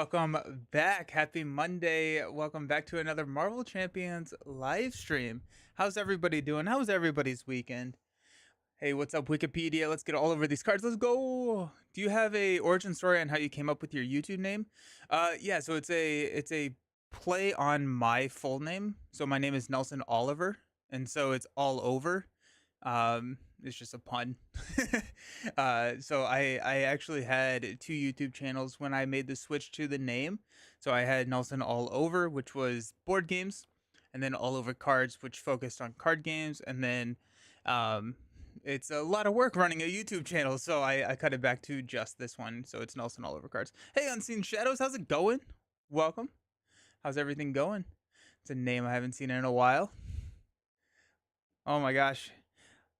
welcome back. Happy Monday. Welcome back to another Marvel Champions live stream. How's everybody doing? How was everybody's weekend? Hey, what's up, Wikipedia? Let's get all over these cards. Let's go. Do you have a origin story on how you came up with your YouTube name? Yeah, so it's a play on my full name. So my name is Nelson Oliver, and so it's all over. It's just a pun. So I actually had two YouTube channels when I made the switch to the name. So I had Nelson All Over, which was board games, and then All Over Cards, which focused on card games, and then um it's a lot of work running a YouTube channel, so I cut it back to just this one. So it's Nelson All Over Cards. Hey, Unseen Shadows, how's it going? Welcome. How's everything going? It's a name I haven't seen in a while. Oh my gosh.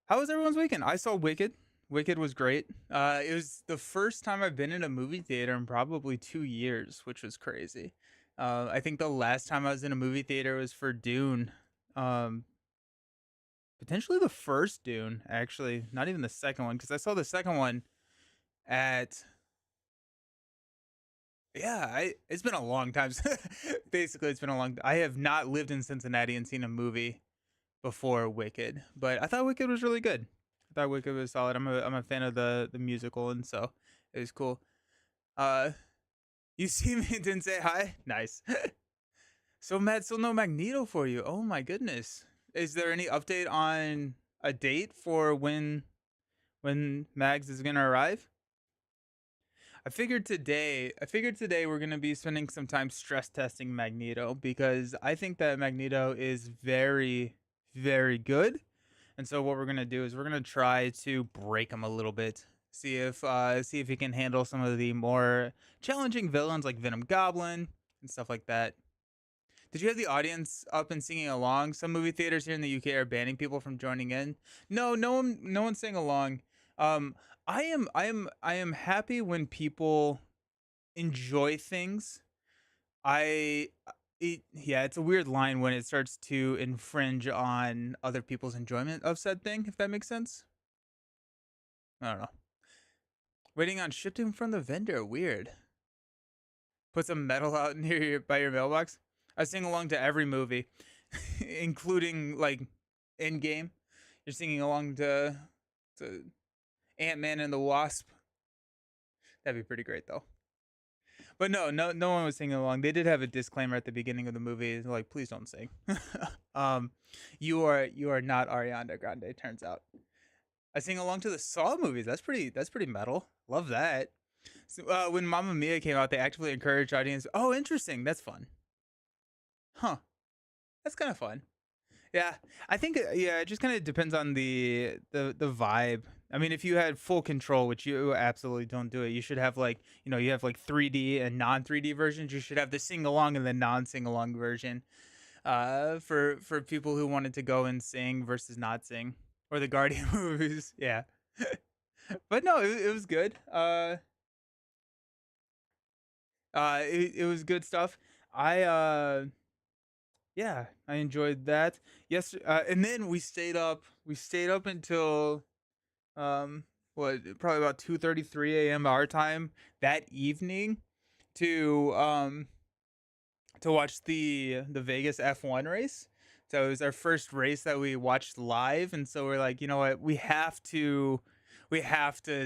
How was everyone's weekend? I saw Wicked. Wicked was great. It was the first time I've been in a movie theater in probably 2 years, which was crazy. I think the last time I was in a movie theater was for Dune. Um, Potentially the first Dune, actually, not even the second one, because I saw the second one at it's been a long time. Basically, it's been a long. I have not lived in Cincinnati and seen a movie before Wicked, but I thought Wicked was really good. I thought Wicked was solid. I'm a fan of the musical, and so it was cool. Uh, you see me and didn't say hi. Nice. So mad, still no Magneto for you. Oh my goodness. Is there any update on a date for when Mags is gonna arrive? I figured today we're gonna be spending some time stress testing Magneto because I think that Magneto is very, very good. And so what we're gonna do is we're gonna try to break him a little bit. See if he can handle some of the more challenging villains like Venom Goblin and stuff like that. Did you have the audience up and singing along? Some movie theaters here in the UK are banning people from joining in. No, no one sang along. Um, I am happy when people enjoy things. Yeah, it's a weird line when it starts to infringe on other people's enjoyment of said thing, if that makes sense. I don't know. Waiting on shipping from the vendor, weird. Put some metal out near by your mailbox. I sing along to every movie, including like Endgame. You're singing along to Ant-Man and the Wasp. That'd be pretty great though. But no one was singing along. They did have a disclaimer at the beginning of the movie, like, please don't sing. um, you are not Ariana Grande. Turns out, I sing along to the Saw movies. That's pretty metal. Love that. So, when Mamma Mia came out, they actively encouraged audience. Oh, interesting. That's fun. Huh. That's kind of fun. Yeah, I think yeah, it just kind of depends on the vibe. I mean, if you had full control, which you absolutely don't do it, you should have like you have like 3D and non 3D versions. You should have the sing along and the non sing along version. For people who wanted to go and sing versus not sing, or the Guardian movies. Yeah, but no, it was good. It was good stuff. I Yeah, I enjoyed that. Yes, and then we stayed up until what, probably about 2:33 a.m. our time that evening to watch the Vegas F1 race. So it was our first race that we watched live, and so we're like, you know what, we have to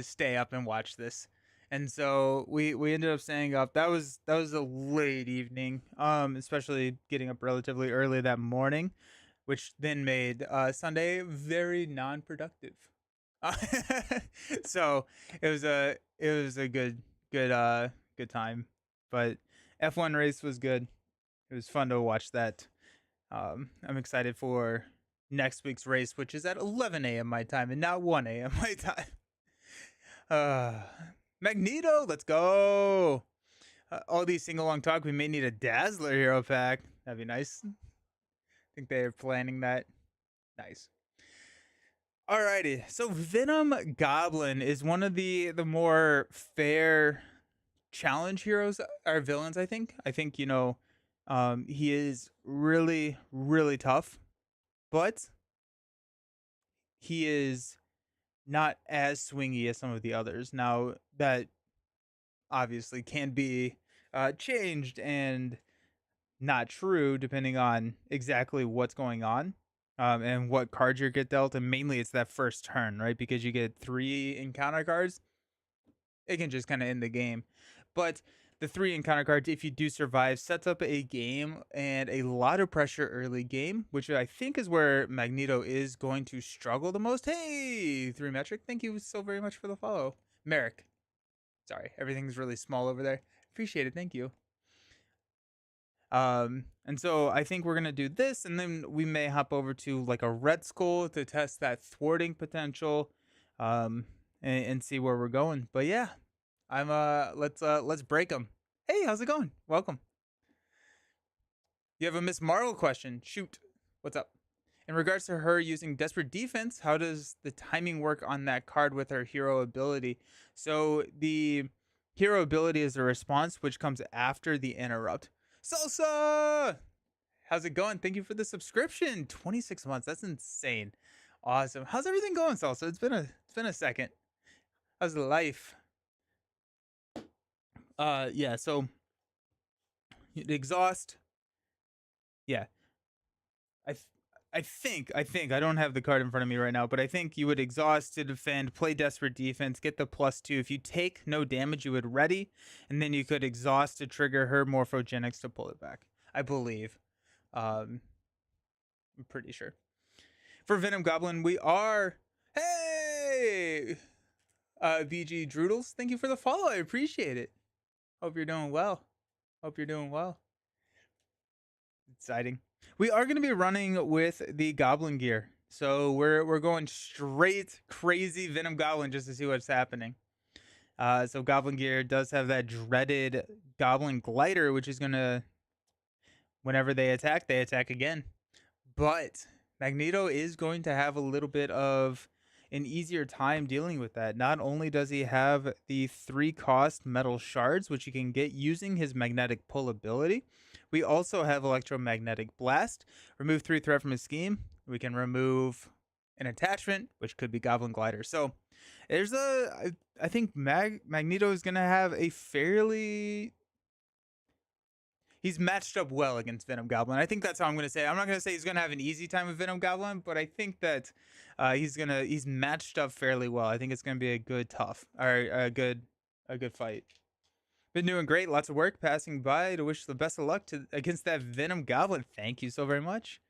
stay up and watch this. And so we ended up staying up. That was a late evening, especially getting up relatively early that morning, which then made Sunday very non-productive. So it was a good time. But F1 race was good. It was fun to watch that. I'm excited for next week's race, which is at 11 a.m. my time and not 1 a.m. my time. Uh, Magneto, let's go. All these sing along talk, we may need a Dazzler hero pack. That'd be nice. Think they're planning that. Nice. Alrighty, so Venom Goblin is one of the more fair challenge heroes or villains. I think he is really really tough, but he is not as swingy as some of the others. Now that obviously can be changed and not true depending on exactly what's going on, and what cards you get dealt. And mainly it's that first turn, right? Because you get 3 encounter cards, it can just kind of end the game. But the 3 encounter cards, if you do survive, sets up a game and a lot of pressure early game, which I think is where Magneto is going to struggle the most. Hey, 3Metric, thank you so very much for the follow. Merrick, sorry, everything's really small over there. Appreciate it, thank you. And so I think we're gonna do this, and then we may hop over to like a Red Skull to test that thwarting potential, um, and see where we're going. But yeah, I'm let's break them. Hey, how's it going? Welcome. You have a Miss Marvel question. Shoot, what's up? In regards to her using Desperate Defense, how does the timing work on that card with her hero ability? So the hero ability is a response which comes after the interrupt. Salsa! How's it going? Thank you for the subscription. 26 months. That's insane. Awesome. How's everything going, Salsa? It's been a second. How's life? Yeah, so exhaust. Yeah. I th- I think I don't have the card in front of me right now, but I think you would exhaust to defend, play desperate defense, get the +2. If you take no damage, you would ready, and then you could exhaust to trigger her morphogenics to pull it back. I believe. I'm pretty sure. For Venom Goblin, we are hey VG Droodles. Thank you for the follow. I appreciate it. Hope you're doing well. Hope you're doing well. Exciting. We are going to be running with the Goblin gear. So we're going straight crazy Venom Goblin just to see what's happening. So Goblin gear does have that dreaded Goblin glider, which is going to, whenever they attack again. But Magneto is going to have a little bit of an easier time dealing with that. Not only does he have the 3-cost metal shards, which he can get using his magnetic pull ability, we also have electromagnetic blast. Remove 3 threat from his scheme. We can remove an attachment, which could be Goblin Glider. So there's I think Magneto is going to have a fairly, he's matched up well against Venom Goblin. I think that's how I'm going to say it. I'm not going to say he's going to have an easy time with Venom Goblin, but I think that he's matched up fairly well. I think it's going to be a good fight. Been doing great, lots of work. Passing by to wish the best of luck against that Venom Goblin. Thank you so very much.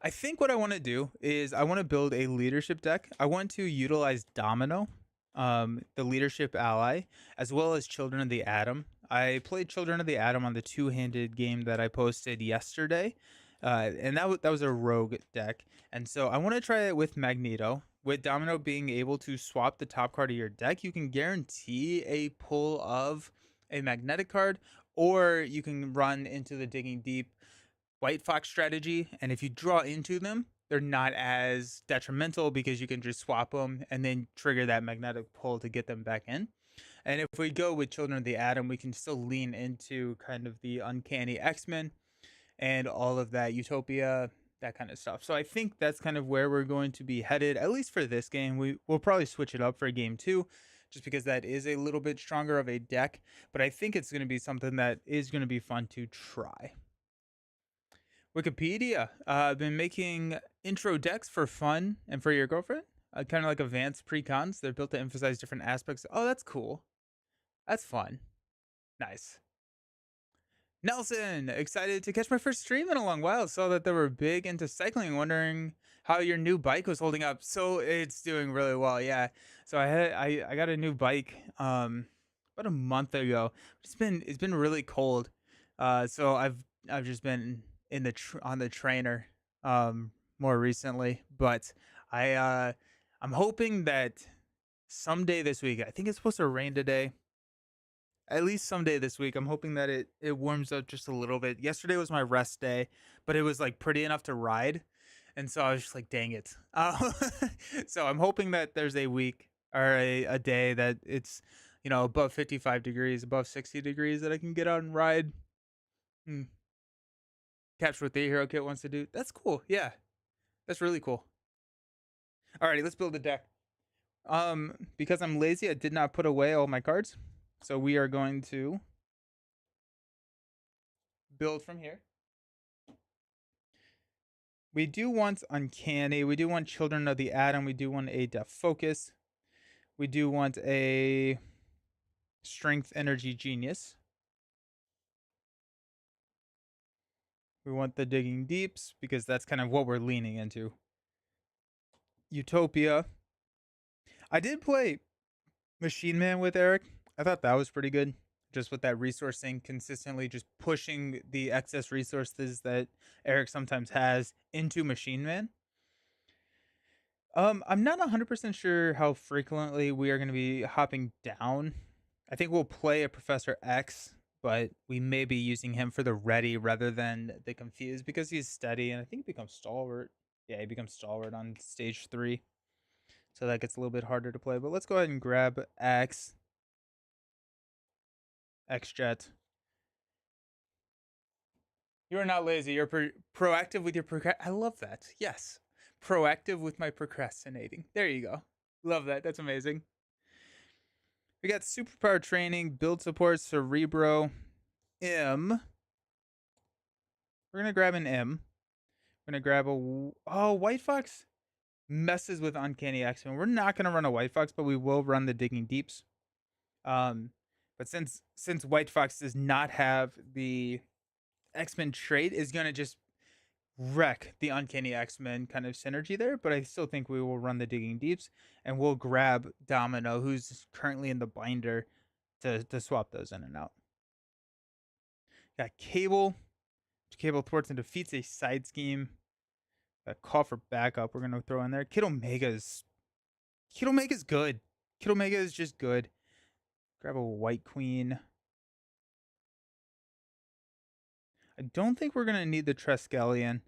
I think what I want to do is I want to build a leadership deck. I want to utilize Domino, the leadership ally, as well as Children of the Atom. I played Children of the Atom on the 2-handed game that I posted yesterday, and that was a rogue deck. And so I want to try it with Magneto. With Domino being able to swap the top card of your deck, you can guarantee a pull of a magnetic card, or you can run into the Digging Deep White Fox strategy, and if you draw into them, they're not as detrimental because you can just swap them and then trigger that magnetic pull to get them back in. And if we go with Children of the Atom, we can still lean into kind of the Uncanny X-Men and all of that Utopia, that kind of stuff. So I think that's kind of where we're going to be headed, at least for this game. We'll probably switch it up for game 2, just because that is a little bit stronger of a deck. But I think it's going to be something that is going to be fun to try. Wikipedia. I've been making intro decks for fun and for your girlfriend. Kind of like advanced pre-cons. They're built to emphasize different aspects. Oh, that's cool. That's fun. Nice. Nelson, excited to catch my first stream in a long while. Saw that they were big into cycling. Wondering how your new bike was holding up. So it's doing really well. Yeah. So I got a new bike about a month ago. It's been really cold. So I've just been in on the trainer more recently, but I'm hoping that someday this week, I think it's supposed to rain today, at least someday this week, I'm hoping that it warms up just a little bit. Yesterday was my rest day, but it was like pretty enough to ride, and so I was just like, dang it. So I'm hoping that there's a week or a day that it's, above 55 degrees, above 60 degrees, that I can get out and ride. Capture what the hero kit wants to do. That's cool. Yeah, that's really cool. Alrighty, let's build a deck. Because I'm lazy, I did not put away all my cards. So we are going to build from here. We do want Uncanny. We do want Children of the Atom. We do want a Def Focus. We do want a Strength Energy Genius. We want the Digging Deeps because that's kind of what we're leaning into. Utopia. I did play Machine Man with Eric. I thought that was pretty good. Just with that resourcing, consistently just pushing the excess resources that Eric sometimes has into Machine Man. I'm not 100% sure how frequently we are going to be hopping down. I think we'll play a Professor X, but we may be using him for the ready rather than the confused because he's steady and I think he becomes stalwart. Yeah, he becomes stalwart on stage 3. So that gets a little bit harder to play. But let's go ahead and grab X. X-Jet. You are not lazy. You're proactive with your I love that. Yes. Proactive with my procrastinating. There you go. Love that. That's amazing. We got superpower training, build support, Cerebro, M. We're going to grab an M. We're going to grab a... Oh, White Fox messes with Uncanny X-Men. We're not going to run a White Fox, but we will run the Digging Deeps. But since White Fox does not have the X-Men trait, is going to just wreck the Uncanny X-Men kind of synergy there, but I still think we will run the Digging Deeps and we'll grab Domino, who's currently in the binder, to swap those in and out. Got Cable. Cable thwarts and defeats a side scheme. Got Call for backup we're going to throw in there. Kid Omega's good. Kid Omega is just good. Grab a White Queen. I don't think we're going to need the Triskelion.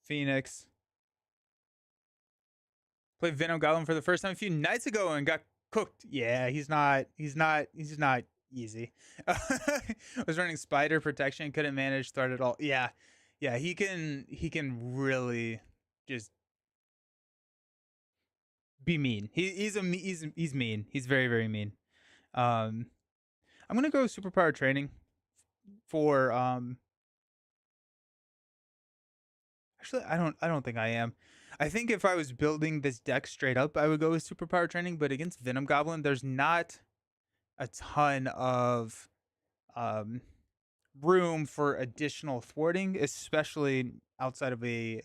Phoenix. Played Venom Goblin for the first time a few nights ago and got cooked. Yeah, he's not easy. I was running Spider Protection, couldn't manage start at all. Yeah, he can really just be mean. He's mean. He's very, very mean. I'm gonna go superpower training for actually I don't think I am. I think if I was building this deck straight up, I would go with superpower training, but against Venom Goblin, there's not a ton of room for additional thwarting, especially outside of a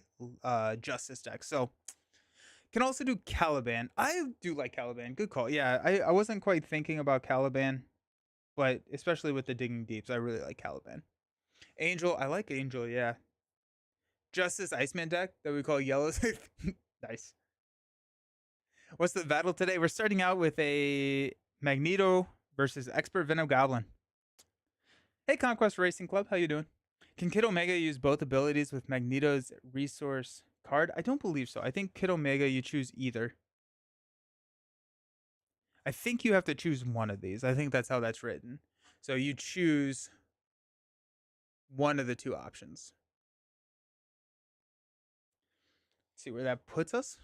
Justice deck. So can also do Caliban. I do like Caliban. Good call. Yeah, I wasn't quite thinking about Caliban, but especially with the Digging Deeps, I really like Caliban. Angel, I like Angel. Yeah. Justice Iceman deck that we call Yellow. Nice. What's the battle today? We're starting out with a Magneto versus Expert Venom Goblin. Hey, Conquest Racing Club, how you doing? Can Kid Omega use both abilities with Magneto's resource card? I don't believe so. I think Kid Omega, you choose either. I think you have to choose one of these. I think that's how that's written. So you choose one of the two options. Let's see where that puts us.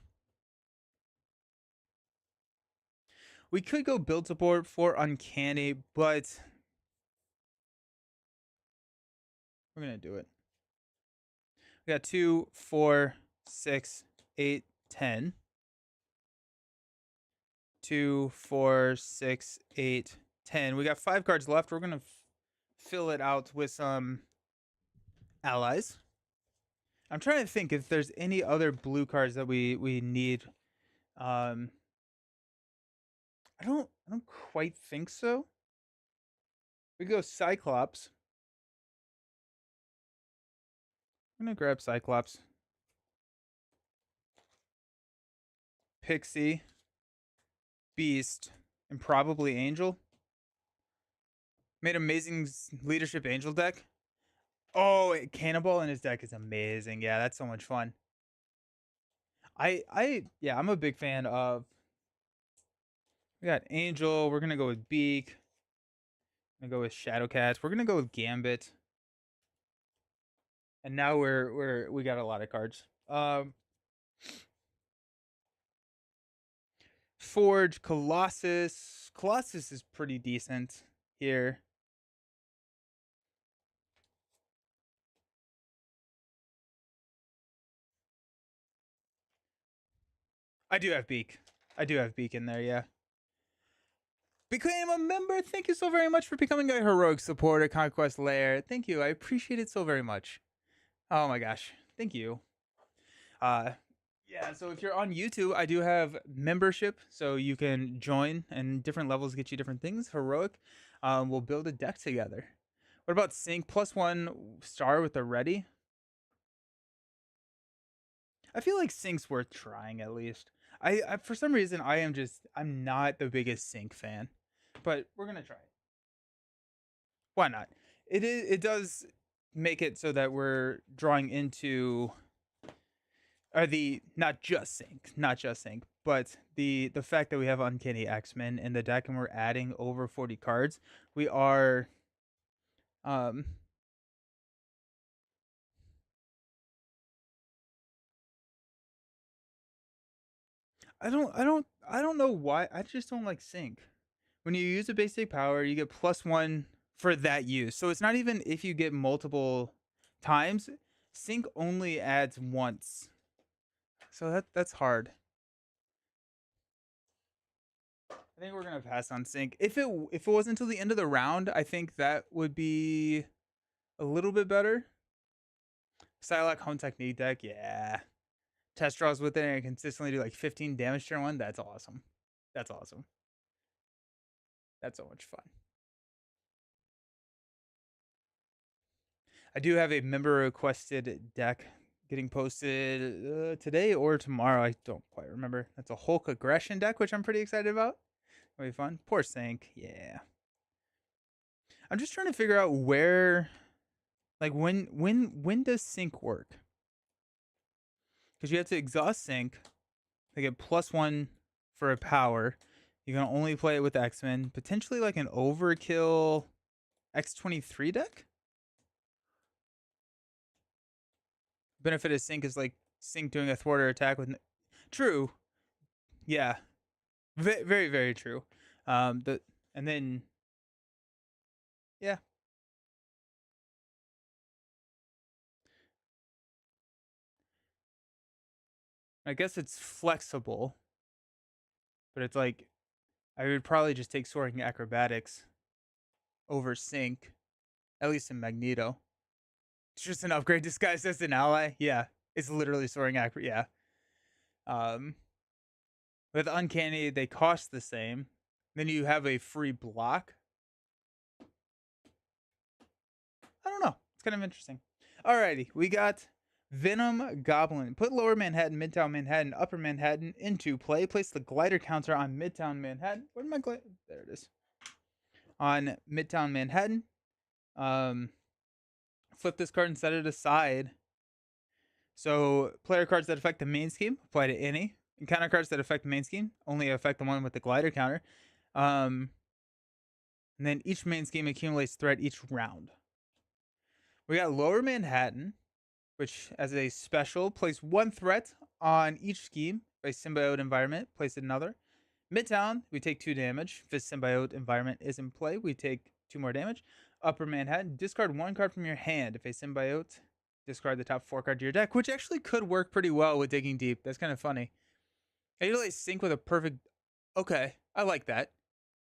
We could go build support for Uncanny, but we're going to do it. We got 2, 4, 6, 8, 10. 2, 4, 6, 8, 10. We got 5 cards left. We're going to fill it out with some allies. I'm trying to think if there's any other blue cards that we need. I don't quite think so. We go Cyclops. I'm gonna grab Cyclops. Pixie, Beast, and probably Angel. Made amazing leadership Angel deck. Oh, Cannonball in his deck is amazing. Yeah, that's so much fun. Yeah, I'm a big fan of. We got Angel. We're gonna go with Beak. We're gonna go with Shadowcat. We're gonna go with Gambit. And now we got a lot of cards. Forge, Colossus. Colossus is pretty decent here. I do have Beak. I do have Beak in there, yeah. Became a member. Thank you so very much for becoming a heroic supporter, Conquest Lair. Thank you. I appreciate it so very much. Oh my gosh. Thank you. Yeah, so if you're on YouTube, I do have membership, so you can join, and different levels get you different things. Heroic, we'll build a deck together. What about Sync? +1 star with the ready. I feel like Sync's worth trying at least. I for some reason I'm not the biggest Sync fan, but we're gonna try it. Why not? It does make it so that we're drawing into the not just sync, but the fact that we have Uncanny X-Men in the deck and we're adding over 40 cards, we are um I don't know why. I just don't like sync. When you use a basic power, you get +1 for that use. So it's not even if you get multiple times. Sync only adds once. So that's hard. I think we're gonna pass on sync. If it wasn't until the end of the round, I think that would be a little bit better. Psylocke Home Technique deck, yeah. Test draws with it and consistently do like 15 damage turn one. That's awesome. That's awesome. That's so much fun. I do have a member requested deck getting posted today or tomorrow. I don't quite remember. That's a Hulk Aggression deck, which I'm pretty excited about. It'll be fun. Poor Sync, yeah. I'm just trying to figure out where, like, when does Sync work? Because you have to exhaust Sync to get +1 for a power. You can only play it with X-Men. Potentially like an overkill X-23 deck? Benefit of Sync is like Sync doing a thwarter attack with... True. Yeah. Very, very true. And then... Yeah. I guess it's flexible. But it's like... I would probably just take Soaring Acrobatics over Sync. At least in Magneto. It's just an upgrade disguised as an ally. Yeah. It's literally Soaring Acro... Yeah. With Uncanny, they cost the same. Then you have a free block. I don't know. It's kind of interesting. Alrighty, we got Venom Goblin. Put Lower Manhattan, Midtown Manhattan, Upper Manhattan into play. Place the glider counter on Midtown Manhattan. Where'd my glider? There it is. On Midtown Manhattan. Flip this card and set it aside. So player cards that affect the main scheme apply to any. And counter cards that affect the main scheme only affect the one with the glider counter. And then each main scheme accumulates threat each round. We got Lower Manhattan, which as a special, place 1 threat on each scheme. By symbiote environment, place another. Midtown, we take 2 damage. If this symbiote environment is in play, we take 2 more damage. Upper Manhattan, discard 1 card from your hand. If a symbiote, discard the top 4 card to your deck, which actually could work pretty well with Digging Deep. That's kind of funny. I usually sync with a perfect... Okay, I like that.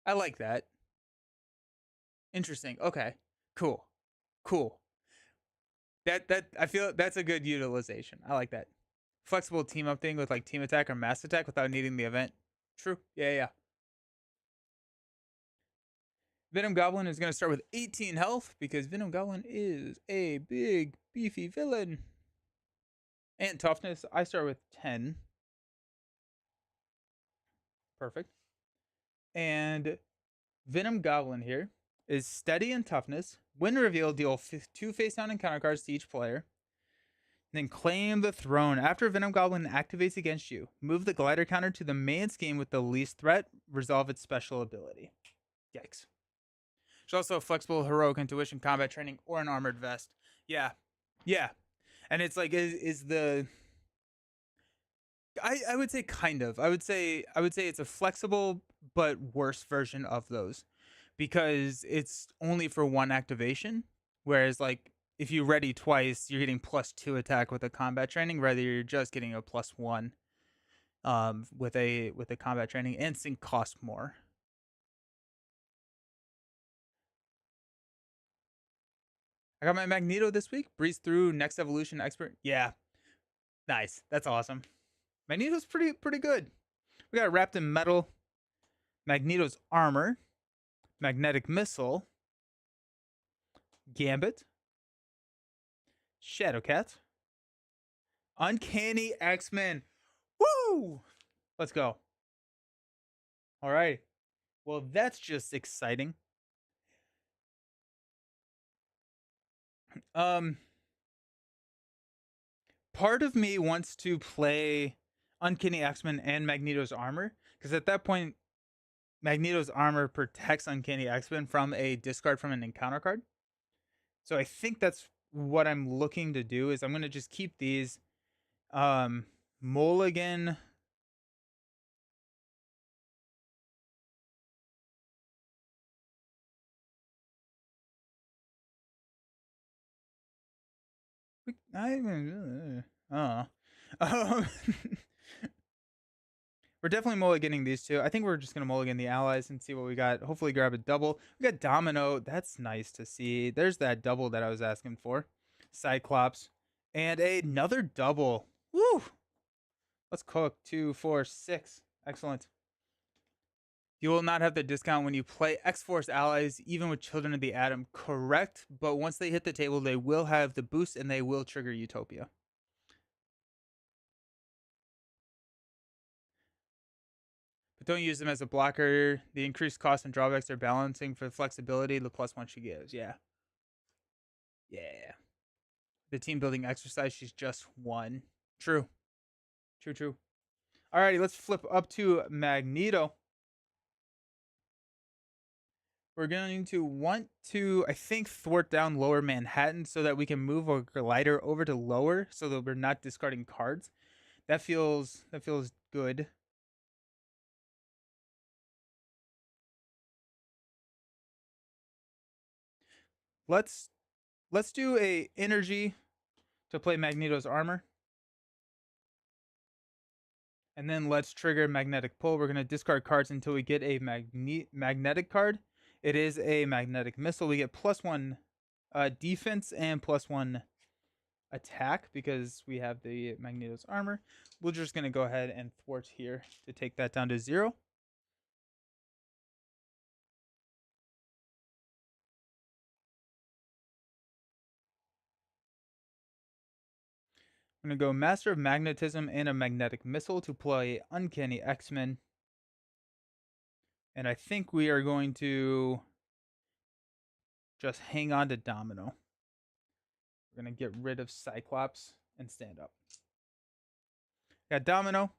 I like that. Interesting. Okay, cool. Cool. That I feel that's a good utilization. I like that. Flexible team up thing with like team attack or mass attack without needing the event. True. Yeah. Venom Goblin is going to start with 18 health because Venom Goblin is a big, beefy villain. And toughness, I start with 10. Perfect. And Venom Goblin here is steady in toughness. When revealed, deal 2 face down encounter cards to each player. Then claim the throne. After Venom Goblin activates against you, move the glider counter to the main scheme with the least threat. Resolve its special ability. Yikes. There's also a flexible heroic intuition, combat training, or an armored vest. Yeah. And it's like, is the... I would say kind of. I would say it's a flexible but worse version of those because it's only for one activation. Whereas like if you ready twice, you're getting +2 attack with a combat training, rather you're just getting a +1 with a combat training, and sync costs more. I got my Magneto this week. Breeze through next evolution expert. Yeah, nice. That's awesome. Magneto's pretty good. We got it wrapped in metal. Magneto's armor, magnetic missile, Gambit, Shadowcat, Uncanny X-Men. Woo! Let's go. All right. Well, that's just exciting. Um, Part of me wants to play Uncanny X-Men and Magneto's armor because at that point, Magneto's armor protects Uncanny X-Men from a discard from an encounter card. So I think that's what I'm looking to do. Is I'm gonna just keep these. Mulligan. Oh. Um, we're definitely mulliganing these two. I think we're just gonna mulligan the allies and see what we got. Hopefully grab a double. We got Domino. That's nice to see. There's that double that I was asking for. Cyclops. And another double. Woo! Let's cook. 2, 4, 6. Excellent. You will not have the discount when you play X-Force allies, even with Children of the Atom. Correct, but once they hit the table, they will have the boost and they will trigger Utopia. But don't use them as a blocker. The increased cost and drawbacks are balancing for the flexibility the +1 she gives. Yeah. Yeah. The team building exercise, she's just one. True. True. Alrighty, let's flip up to Magneto. We're going to want to, I think, thwart down Lower Manhattan so that we can move our glider over to lower so that we're not discarding cards. That feels good. Let's do a energy to play Magneto's armor. And then let's trigger magnetic pull. We're going to discard cards until we get a magnetic card. It is a magnetic missile. We get +1 defense and +1 attack because we have the Magneto's armor. We're just going to go ahead and thwart here to take that down to 0. I'm going to go Master of Magnetism and a magnetic missile to play Uncanny X-Men. And I think we are going to just hang on to Domino. We're going to get rid of Cyclops and stand up. Got Domino,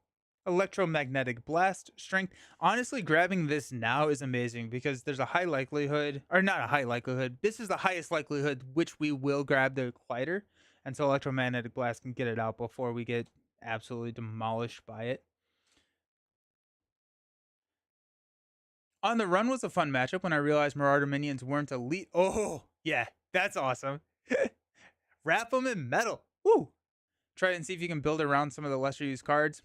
Electromagnetic Blast, Strength. Honestly, grabbing this now is amazing because there's a high likelihood, or not a high likelihood, this is the highest likelihood which we will grab the glider. And so Electromagnetic Blast can get it out before we get absolutely demolished by it. On the Run was a fun matchup when I realized Marauder minions weren't elite. Oh, yeah, that's awesome. Wrap them in metal. Woo! Try it and see if you can build around some of the lesser used cards.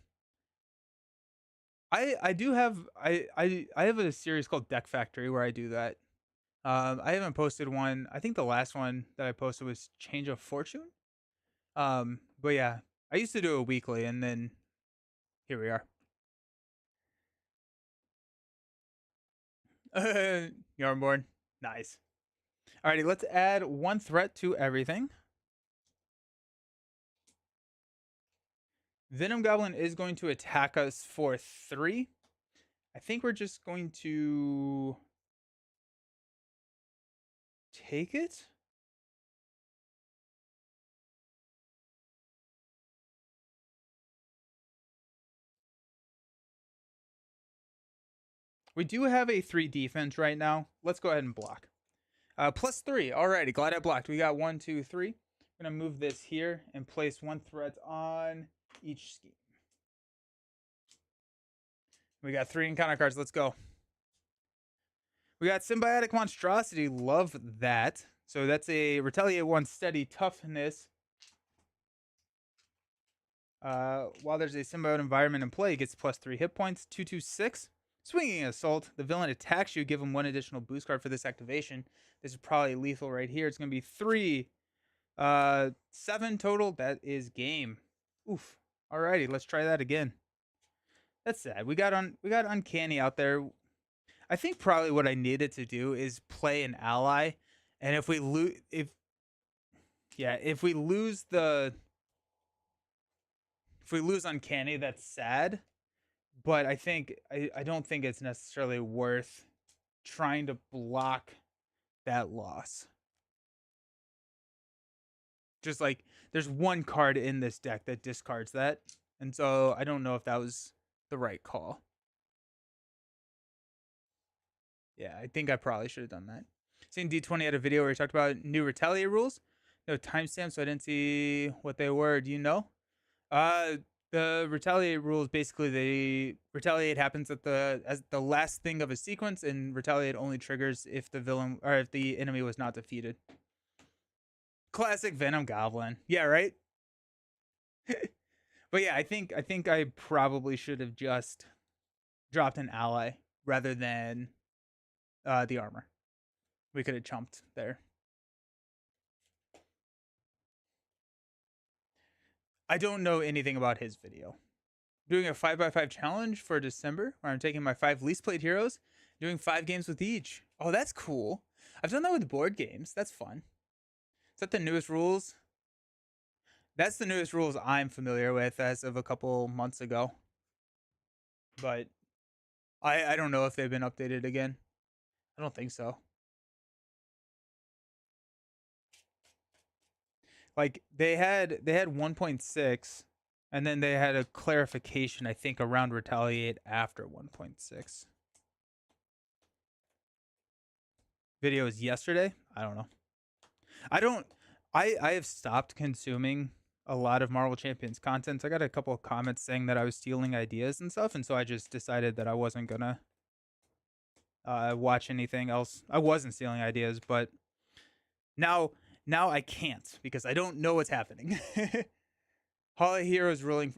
I do have I have a series called Deck Factory where I do that. I haven't posted one. I think the last one that I posted was Change of Fortune. But yeah, I used to do it weekly, and then here we are. Yarnborn, nice. Alrighty, let's add 1 threat to everything. Venom Goblin is going to attack us for 3. I think we're just going to take it. We do have a 3 defense right now. Let's go ahead and block. +3. Alrighty, glad I blocked. We got 1, 2, 3. I'm going to move this here and place 1 threat on each scheme. We got 3 encounter cards. Let's go. We got Symbiotic Monstrosity. Love that. So that's a Retaliate 1 steady toughness. While there's a symbiote environment in play, it gets +3 hit points. 2/6. Swinging Assault. The villain attacks you. Give him 1 additional boost card for this activation. This is probably lethal right here. It's going to be 3. 7 total. That is game. Oof. Alrighty, let's try that again. That's sad. We got Uncanny out there. I think probably what I needed to do is play an ally, and if we lose, if we lose Uncanny, that's sad. But I don't think it's necessarily worth trying to block that loss. Just like there's 1 card in this deck that discards that, and so I don't know if that was the right call. Yeah, I think I probably should have done that. Seen D20 had a video where he talked about new Retaliate rules. No timestamp, so I didn't see what they were. Do you know? The Retaliate rules, basically, Retaliate happens as the last thing of a sequence, and Retaliate only triggers if the villain or if the enemy was not defeated. Classic Venom Goblin. Yeah, right? But yeah, I think I probably should have just dropped an ally rather than the armor. We could have chumped there. I don't know anything about his video. Doing a 5x5 challenge for December where I'm taking my 5 least played heroes, doing 5 games with each. Oh, that's cool. I've done that with board games. That's fun. Is that the newest rules? That's the newest rules I'm familiar with as of a couple months ago. But I don't know if they've been updated again. I don't think so. Like they had 1.6 and then they had a clarification I think around Retaliate after 1.6. Videos yesterday? I don't know. I have stopped consuming a lot of Marvel Champions content. So I got a couple of comments saying that I was stealing ideas and stuff, and so I just decided that I wasn't gonna watch anything else. I wasn't stealing ideas, but now I can't because I don't know what's happening. Hall of Heroes ruling.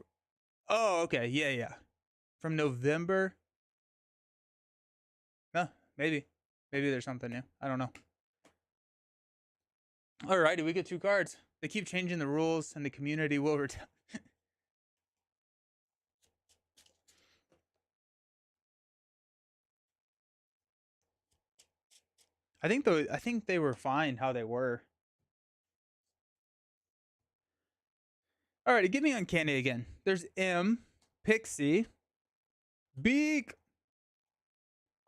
Oh, okay, yeah. From November. Maybe there's something new. I don't know. Alrighty, we get 2 cards. They keep changing the rules, and the community will return. I think they were fine how they were. Alrighty, give me Uncanny again. There's M, Pixie, Beak,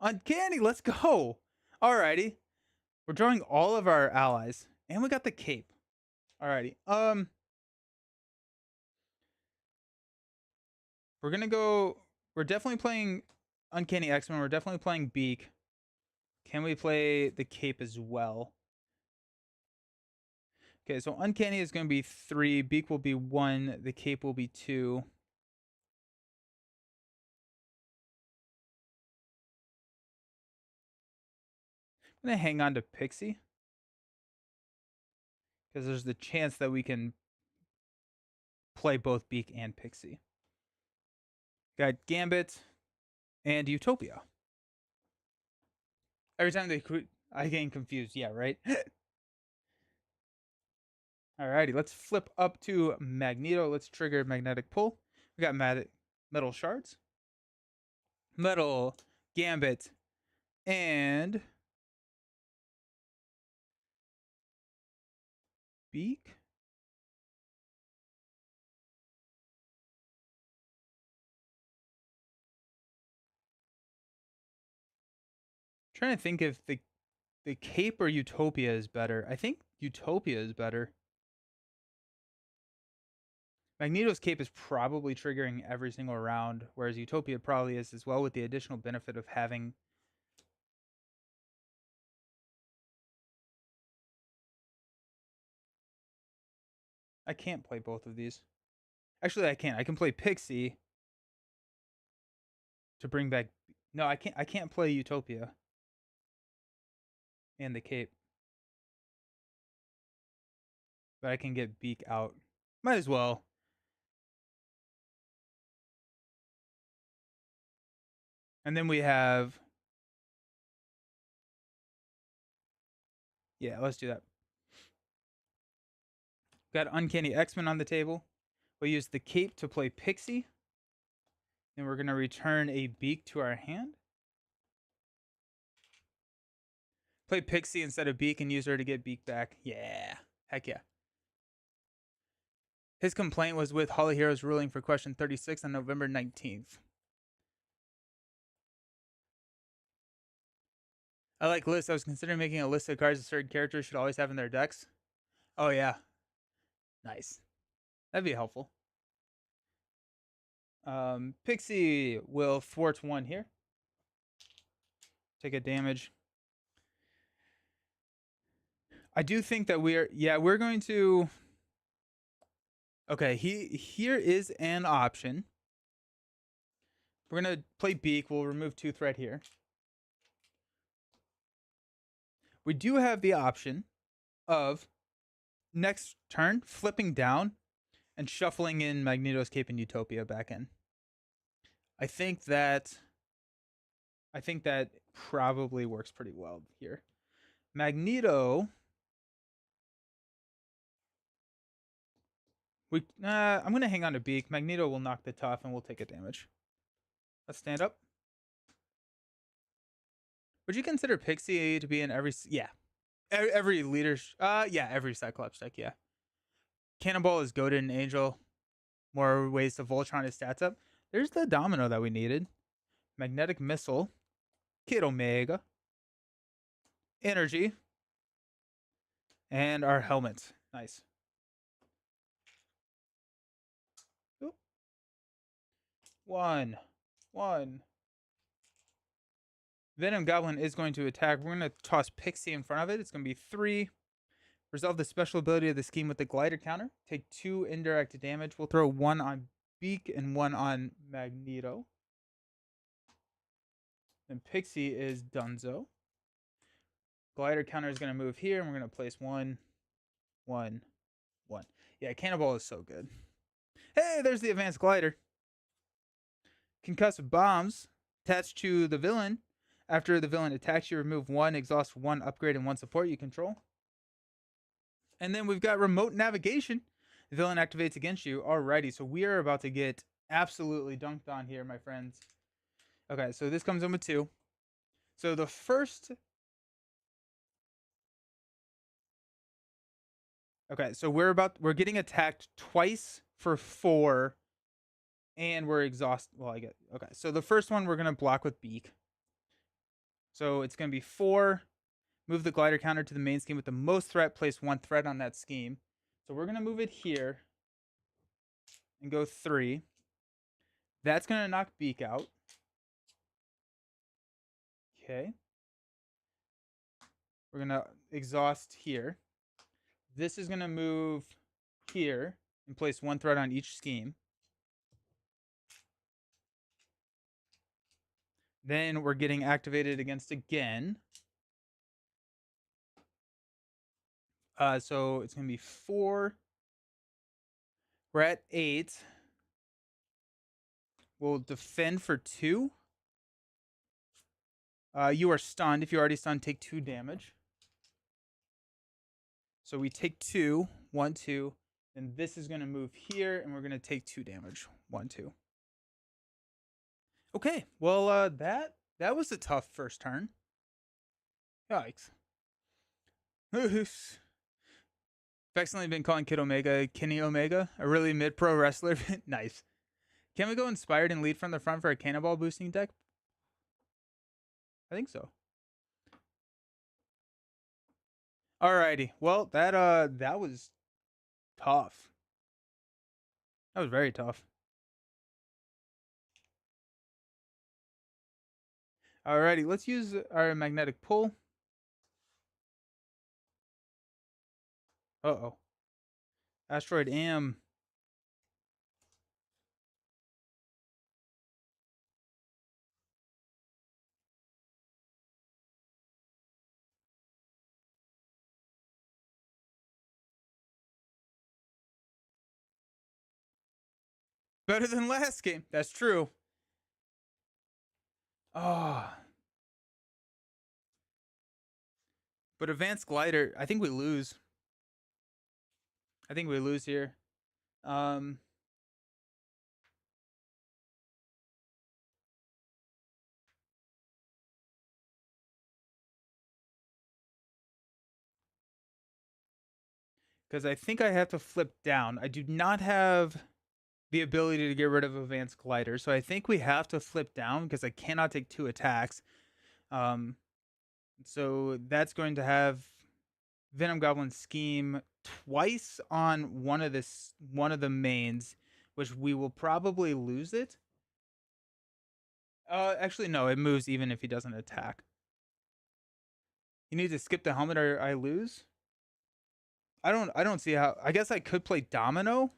Uncanny. Let's go. Alrighty, we're drawing all of our allies, and we got the cape. Alrighty. We're gonna go. We're definitely playing Uncanny X-Men. We're definitely playing Beak. Can we play the cape as well? Okay, so Uncanny is going to be 3. Beak will be 1. The cape will be 2. I'm going to hang on to Pixie. Because there's the chance that we can play both Beak and Pixie. Got Gambit and Utopia. Every time I get confused. Yeah, right? Alrighty, let's flip up to Magneto. Let's trigger Magnetic Pull. We got Metal Shards, Metal Gambit, and Beak. Trying to think if the cape or Utopia is better. I think Utopia is better. Magneto's cape is probably triggering every single round, whereas Utopia probably is as well, with the additional benefit of having. I can't play both of these. Actually, I can. I can play Pixie. to bring back. No, I can't. I can't play Utopia and the Cape, but I can get Beak out. Might as well. And then we have. Yeah, let's do that. Got Uncanny X-Men on the table. We'll use the Cape to play Pixie. Then we're going to return a Beak to our hand. Play Pixie instead of Beak and use her to get Beak back. Yeah. Heck yeah. His complaint was with Hall of Heroes ruling for question 36 on November 19th. I like lists. I was considering making a list of cards that certain characters should always have in their decks. Oh, yeah. Nice. That'd be helpful. Pixie will thwart one here. Take a damage. I do think that we're going to. Okay, here is an option. We're gonna play Beak. We'll remove 2 threat here. We do have the option of next turn flipping down and shuffling in Magneto's Cape and Utopia back in. I think that probably works pretty well here. Magneto. I'm gonna hang on to Beak. Magneto will knock the tough and we'll take a damage. Let's stand up. Would you consider Pixie to be in every? Yeah, every leader. Yeah, every Cyclops deck. Yeah. Cannonball is goaded and Angel. More ways to Voltron his stats up. There's the domino that we needed. Magnetic Missile. Kid Omega. Energy. And our helmet. Nice. Oop. One. Venom Goblin is going to attack. We're going to toss Pixie in front of it. It's going to be 3. Resolve the special ability of the scheme with the glider counter. Take 2 indirect damage. We'll throw 1 on Beak and 1 on Magneto. And Pixie is Dunzo. Glider counter is going to move here, and we're going to place 1, 1, 1. Yeah, Cannonball is so good. Hey, there's the advanced glider. Concussive bombs attached to the villain. After the villain attacks you, remove 1, exhaust 1, upgrade, and 1 support you control. And then we've got remote navigation. The villain activates against you. Alrighty, so we are about to get absolutely dunked on here, my friends. Okay, so this comes in with 2. So the first. Okay, so we're getting attacked twice for 4, and we're exhausted. Well, okay. So the first one we're gonna block with Beak. So it's gonna be 4. Move the glider counter to the main scheme with the most threat. Place 1 threat on that scheme. So we're gonna move it here and go 3. That's gonna knock Beak out. Okay. We're gonna exhaust here. This is gonna move here and place 1 threat on each scheme. Then we're getting activated against again. So it's gonna be 4. We're at 8. We'll defend for 2. You are stunned. If you're already stunned, take 2 damage. So we take 2, 1, 2. And this is gonna move here, and we're gonna take 2 damage. 1, 2. Okay, well, that was a tough first turn. Yikes. Affectionately been calling Kid Omega Kenny Omega, a really mid-pro wrestler. Nice. Can we go inspired and lead from the front for a cannonball boosting deck? I think so. Alrighty. Well, that was tough. That was very tough. Alrighty, let's use our magnetic pull. Uh-oh. Asteroid Am. better than last game. That's true. Oh. But Advanced Glider, I think we lose. I think we lose here. Because I think I have to flip down. I do not have the ability to get rid of Advanced Glider, so I think we have to flip down because I cannot take 2 attacks. So that's going to have Venom Goblin Scheme twice on one of the mains, which we will probably lose it. Actually no, it moves even if he doesn't attack. You need to skip the helmet or I lose. I don't see how. I guess I could play Domino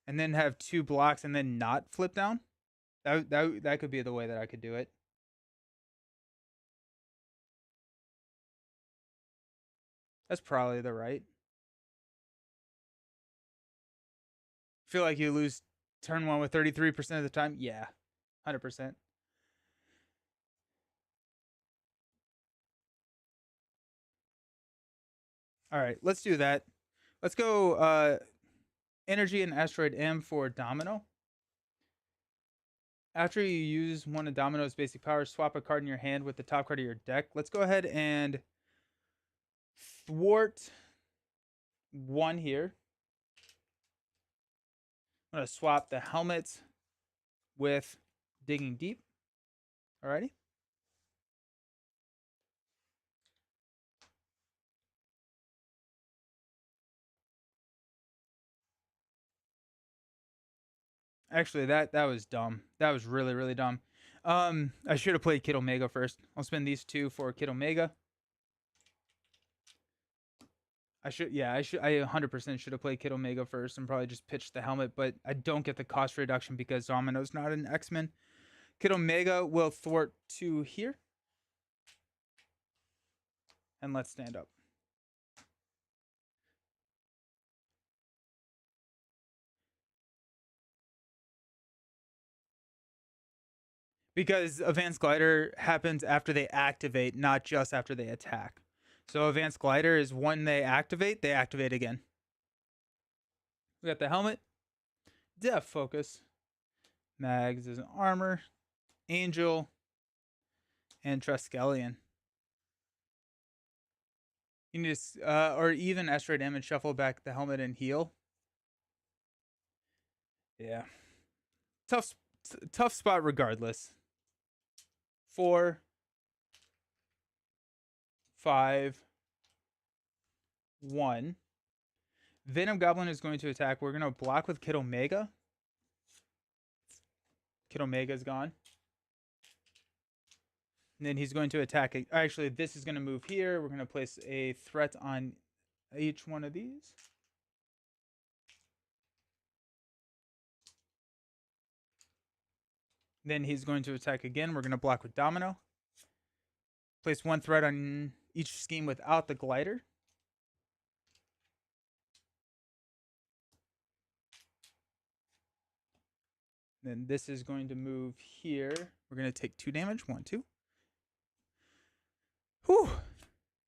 and then have 2 blocks and then not flip down. That could be the way that I could do it. That's probably the right. Feel like you lose turn 1 with 33% of the time? Yeah, 100%. All right, let's do that. Let's go Energy and Asteroid M for Domino. After you use one of Domino's basic powers, swap a card in your hand with the top card of your deck. Let's go ahead and thwart 1 here. I'm going to swap the helmet with Digging Deep. Alrighty. Actually, that was dumb. That was really, really dumb. I should have played Kid Omega first. I'll spend these 2 for Kid Omega. I 100% should have played Kid Omega first and probably just pitched the helmet, but I don't get the cost reduction because Domino's not an X-Men. Kid Omega will thwart 2 here. And let's stand up. Because Advanced Glider happens after they activate, not just after they attack. So Advanced Glider is when they activate again. We got the helmet. Depth Focus. Mags is an armor. Angel. And Triskelion. You need to, or even Asteroid M and shuffle back the helmet and heal. Yeah. Tough spot regardless. 4, 5, 1. Venom Goblin is going to attack. We're going to block with Kid Omega. Kid Omega is gone. And then he's going to attack. Actually, this is going to move here. We're going to place a threat on each one of these. Then he's going to attack again. We're going to block with Domino. Place 1 threat on each scheme without the glider. Then this is going to move here. We're going to take 2 damage. 1, 2. Whew.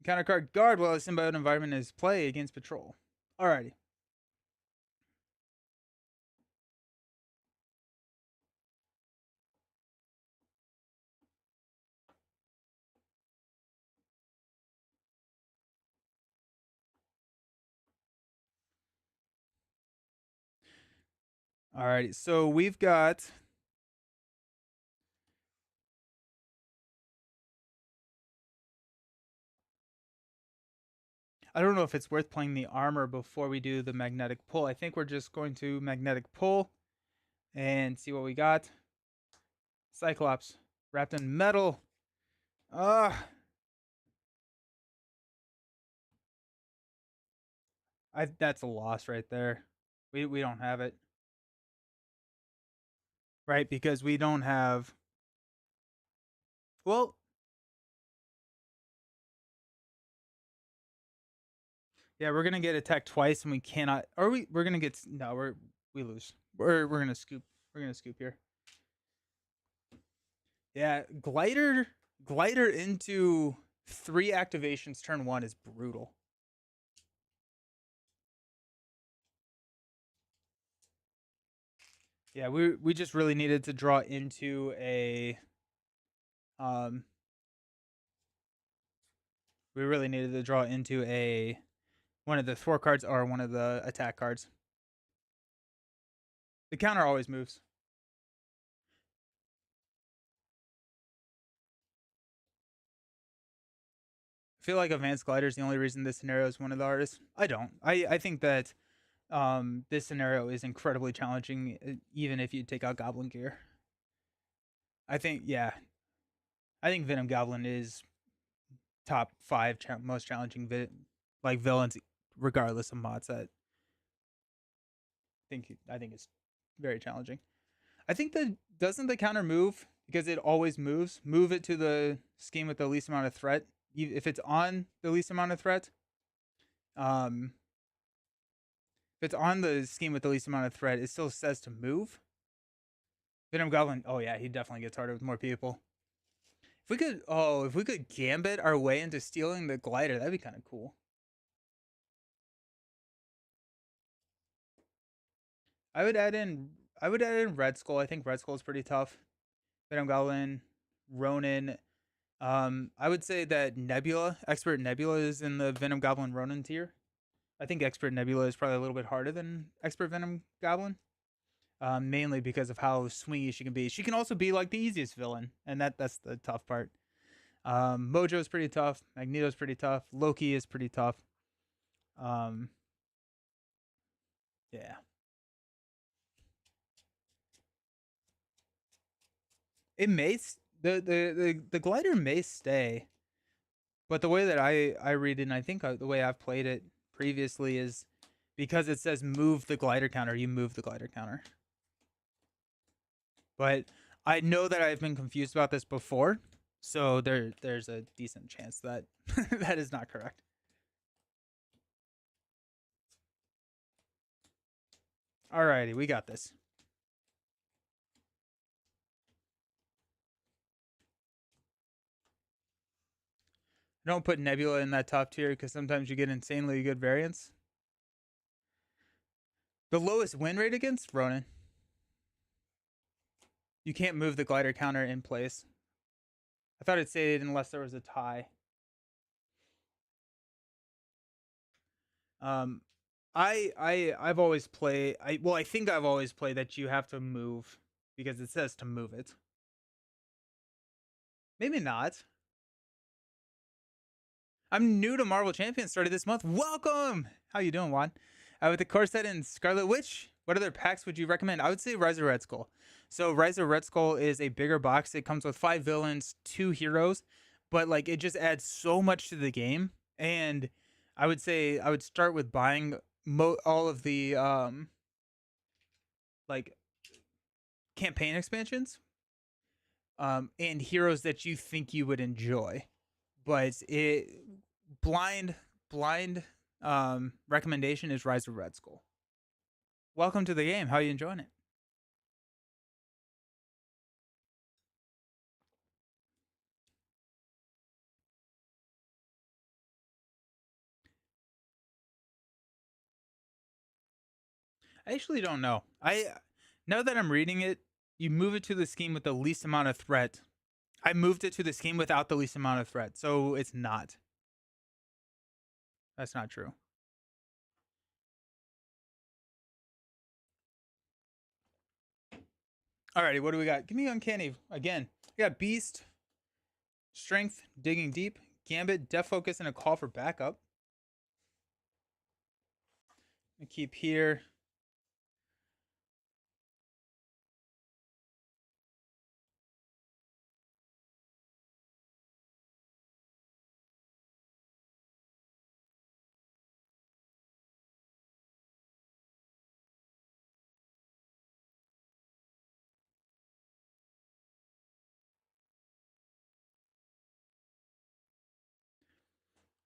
Counter card guard while a symbiote environment is play against patrol. Alrighty. Alrighty, so we've got I don't know if it's worth playing the armor before we do the magnetic pull. I think we're just going to magnetic pull and see what we got. Cyclops wrapped in metal. That's a loss right there. We don't have it. Right, because we don't have. Well, yeah, we're gonna get attacked twice, and we cannot. We're gonna get no. We lose. We're gonna scoop. We're gonna scoop here. Yeah, glider into 3 activations turn 1 is brutal. Yeah, we just really needed to draw into a we really needed to draw into a one of the thwart cards or one of the attack cards. The counter always moves. I feel like Advanced Glider is the only reason this scenario is one of the hardest. I don't. I think that this scenario is incredibly challenging, even if you take out Goblin Gear. I think, yeah, I think Venom Goblin is top 5 most challenging villains, regardless of mod set. I think it's very challenging. I think that doesn't the counter move because it always moves. Move it to the scheme with the least amount of threat. If it's on the least amount of threat, um, if it's on the scheme with the least amount of threat, it still says to move. Venom Goblin, oh yeah, he definitely gets harder with more people. If we could gambit our way into stealing the glider, that'd be kind of cool. I would add in Red Skull. I think Red Skull is pretty tough. Venom Goblin, Ronin. I would say that Nebula, Expert Nebula, is in the Venom Goblin Ronin tier. I think Expert Nebula is probably a little bit harder than Expert Venom Goblin, mainly because of how swingy she can be. She can also be like the easiest villain, and that's the tough part. Mojo is pretty tough. Magneto is pretty tough. Loki is pretty tough. Um, yeah. It may the glider may stay, but the way that I read it, and I think the way I've played it previously is because it says move the glider counter, you move the glider counter. But I know that I've been confused about this before, so there's a decent chance that that is not correct. Alrighty, we got this. Don't put Nebula in that top tier because sometimes you get insanely good variants. The lowest win rate against Ronin. You can't move the glider counter in place. I thought it stated unless there was a tie. Um, I've always played. I think I've always played that you have to move because it says to move it. Maybe not. I'm new to Marvel Champions. Started this month. Welcome. How you doing, Juan? With the Corset and Scarlet Witch, what other packs would you recommend? I would say Rise of Red Skull. So Rise of Red Skull is a bigger box. It comes with 5 villains, 2 heroes, but like it just adds so much to the game. And I would say I would start with buying all of the like campaign expansions, and heroes that you think you would enjoy. But it blind blind recommendation is Rise of Red Skull. Welcome to the game. How are you enjoying it? I actually don't know. I Now that I'm reading it, you move it to the scheme with the least amount of threat. I moved it to the scheme without the least amount of threat, so it's not. That's not true. Alrighty, what do we got? Give me Uncanny again. We got Beast, Strength, Digging Deep, Gambit, Death Focus, and a Call for Backup. I keep here.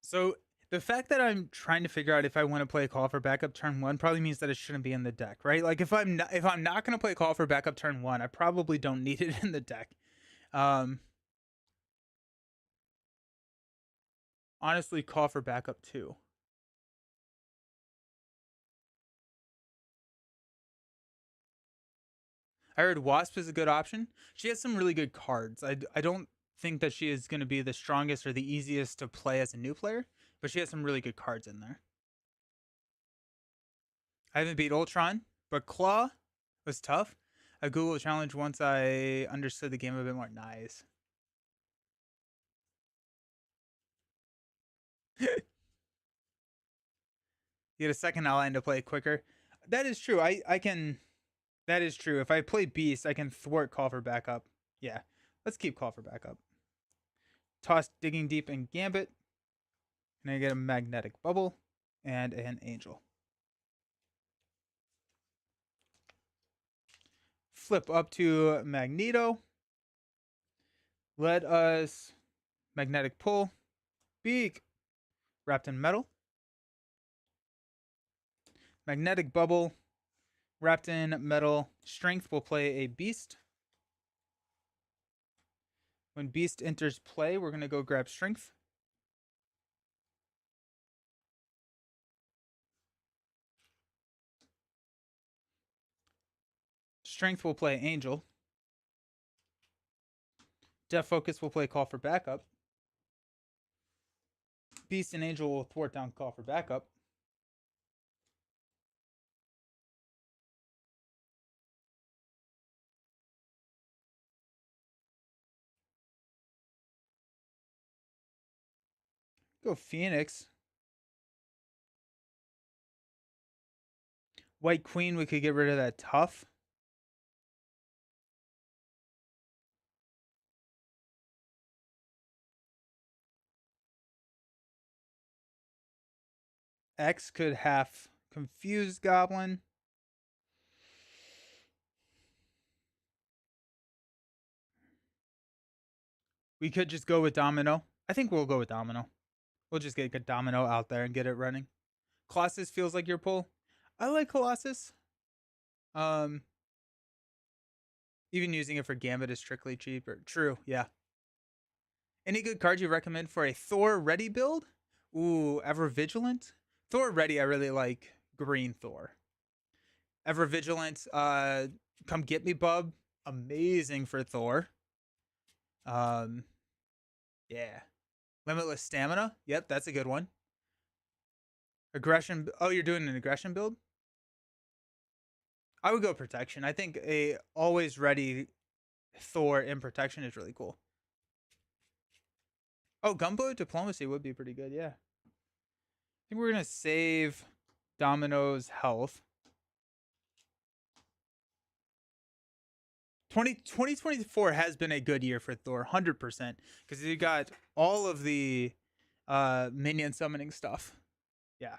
So The fact that I'm trying to figure out if I want to play a call for backup turn 1 probably means that it shouldn't be in the deck, right? Like if I'm not going to play call for backup turn 1, I probably don't need it in the deck. Honestly, call for backup 2. I heard Wasp is a good option. She has some really good cards. I don't think that she is going to be the strongest or the easiest to play as a new player, but she has some really good cards in there. I haven't beat Ultron, but Claw was tough. A Google challenge once I understood the game a bit more. Nice. You get a second ally to play quicker. That is true. I can. That is true. If I play Beast, I can thwart Call for Backup. Yeah, let's keep Call for Backup. Toss Digging Deep and Gambit. And I get a Magnetic Bubble and an Angel. Flip up to Magneto. Let us Magnetic Pull. Beak. Wrapped in Metal. Magnetic Bubble. Wrapped in Metal. Strength will play a Beast. When Beast enters play, we're going to go grab Strength. Strength will play Angel. Def Focus will play Call for Backup. Beast and Angel will thwart down Call for Backup. Go Phoenix. White Queen, we could get rid of that Tough. X could have Confused Goblin. We could just go with Domino. I think we'll go with Domino. We'll just get a Domino out there and get it running. Colossus feels like your pull. I like Colossus. Even using it for Gambit is strictly cheaper. True, yeah. Any good cards you recommend for a Thor ready build? Ooh, Ever Vigilant. Thor ready, I really like Green Thor. Ever Vigilant, Come Get Me Bub. Amazing for Thor. Yeah. Limitless Stamina. Yep, that's a good one. Aggression. Oh, you're doing an aggression build? I would go protection. I think a always ready Thor in protection is really cool. Oh, Gunboat Diplomacy would be pretty good, yeah. I think we're going to save Domino's health. 2024 has been a good year for Thor, 100%. Because you got all of the minion summoning stuff. Yeah.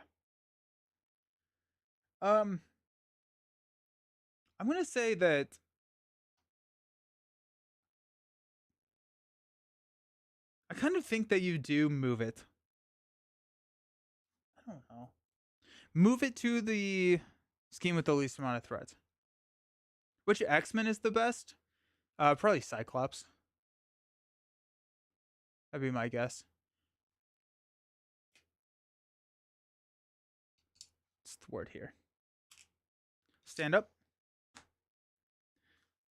I'm going to say that I kind of think that you do move it. I don't know. Move it to the scheme with the least amount of threats. Which X-Men is the best? Probably Cyclops. That'd be my guess. Let's thwart here. Stand up.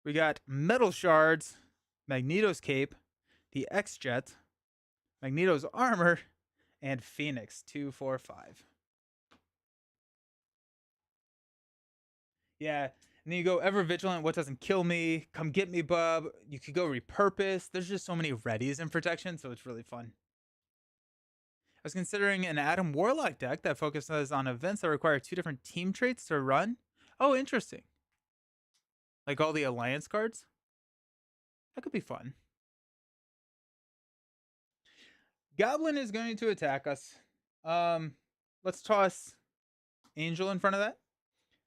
We got Metal Shards, Magneto's Cape, the X-Jet, Magneto's Armor, and Phoenix. 2, 4, 5. Yeah. And then you go Ever Vigilant, What Doesn't Kill Me, Come Get Me Bub. You could go Repurpose. There's just so many readies in protection, so it's really fun. I was considering an Adam Warlock deck that focuses on events that require 2 different team traits to run. Oh, interesting. Like all the alliance cards. That could be fun. Goblin is going to attack us. Let's toss Angel in front of that.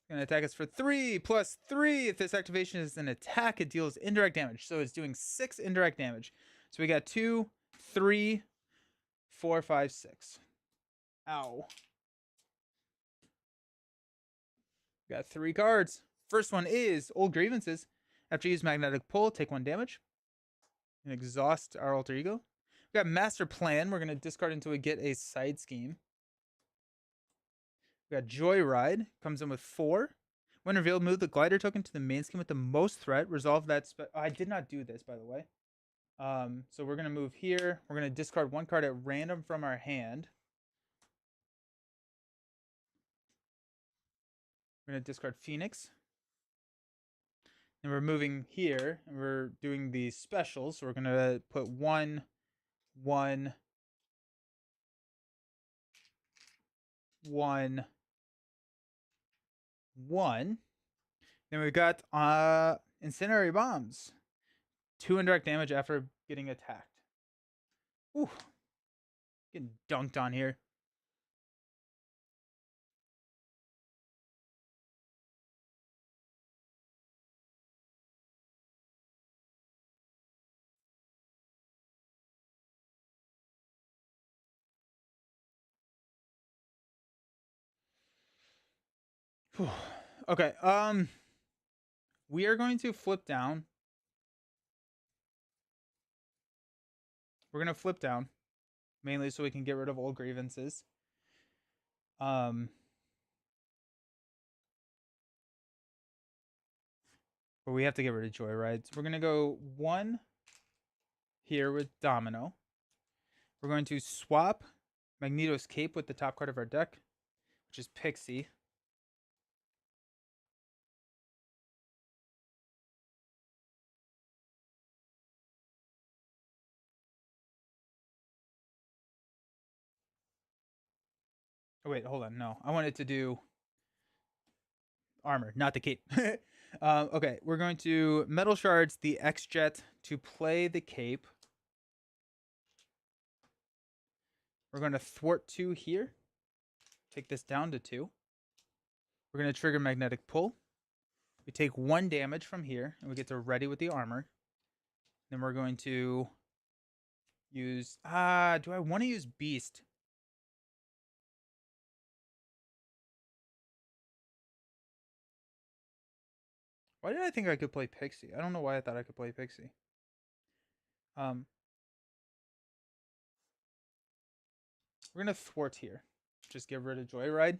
Going to attack us for 3 plus 3. If this activation is an attack, it deals indirect damage. So it's doing 6 indirect damage. So we got 2, 3, 4, 5, 6. Ow. Got 3 cards. First one is Old Grievances. After you use Magnetic Pull, take 1 damage. And exhaust our alter ego. We got Master Plan. We're going to discard until we get a side scheme. We got Joyride. Comes in with 4. When revealed, move the glider token to the main scheme with the most threat. Resolve that. I did not do this, by the way. So we're going to move here. We're going to discard 1 card at random from our hand. We're going to discard Phoenix. And we're moving here, and we're doing the specials. So we're going to put 1, 1, 1, 1. Then we got Incendiary Bombs. 2 indirect damage after getting attacked. Ooh. Getting dunked on here. Okay, we are going to flip down. We're going to flip down, mainly so we can get rid of Old Grievances. But we have to get rid of Joyride. So we're going to go 1 here with Domino. We're going to swap Magneto's Cape with the top card of our deck, which is Pixie. Oh, wait, hold on. No, I wanted to do armor, not the cape. Okay, we're going to Metal Shards the X-Jet to play the cape. We're going to thwart 2 here. Take this down to 2. We're going to trigger Magnetic Pull. We take 1 damage from here, and we get to ready with the armor. Then we're going to use... do I want to use Beast? Why did I think I could play Pixie? I don't know why I thought I could play Pixie. We're going to thwart here. Just get rid of Joyride.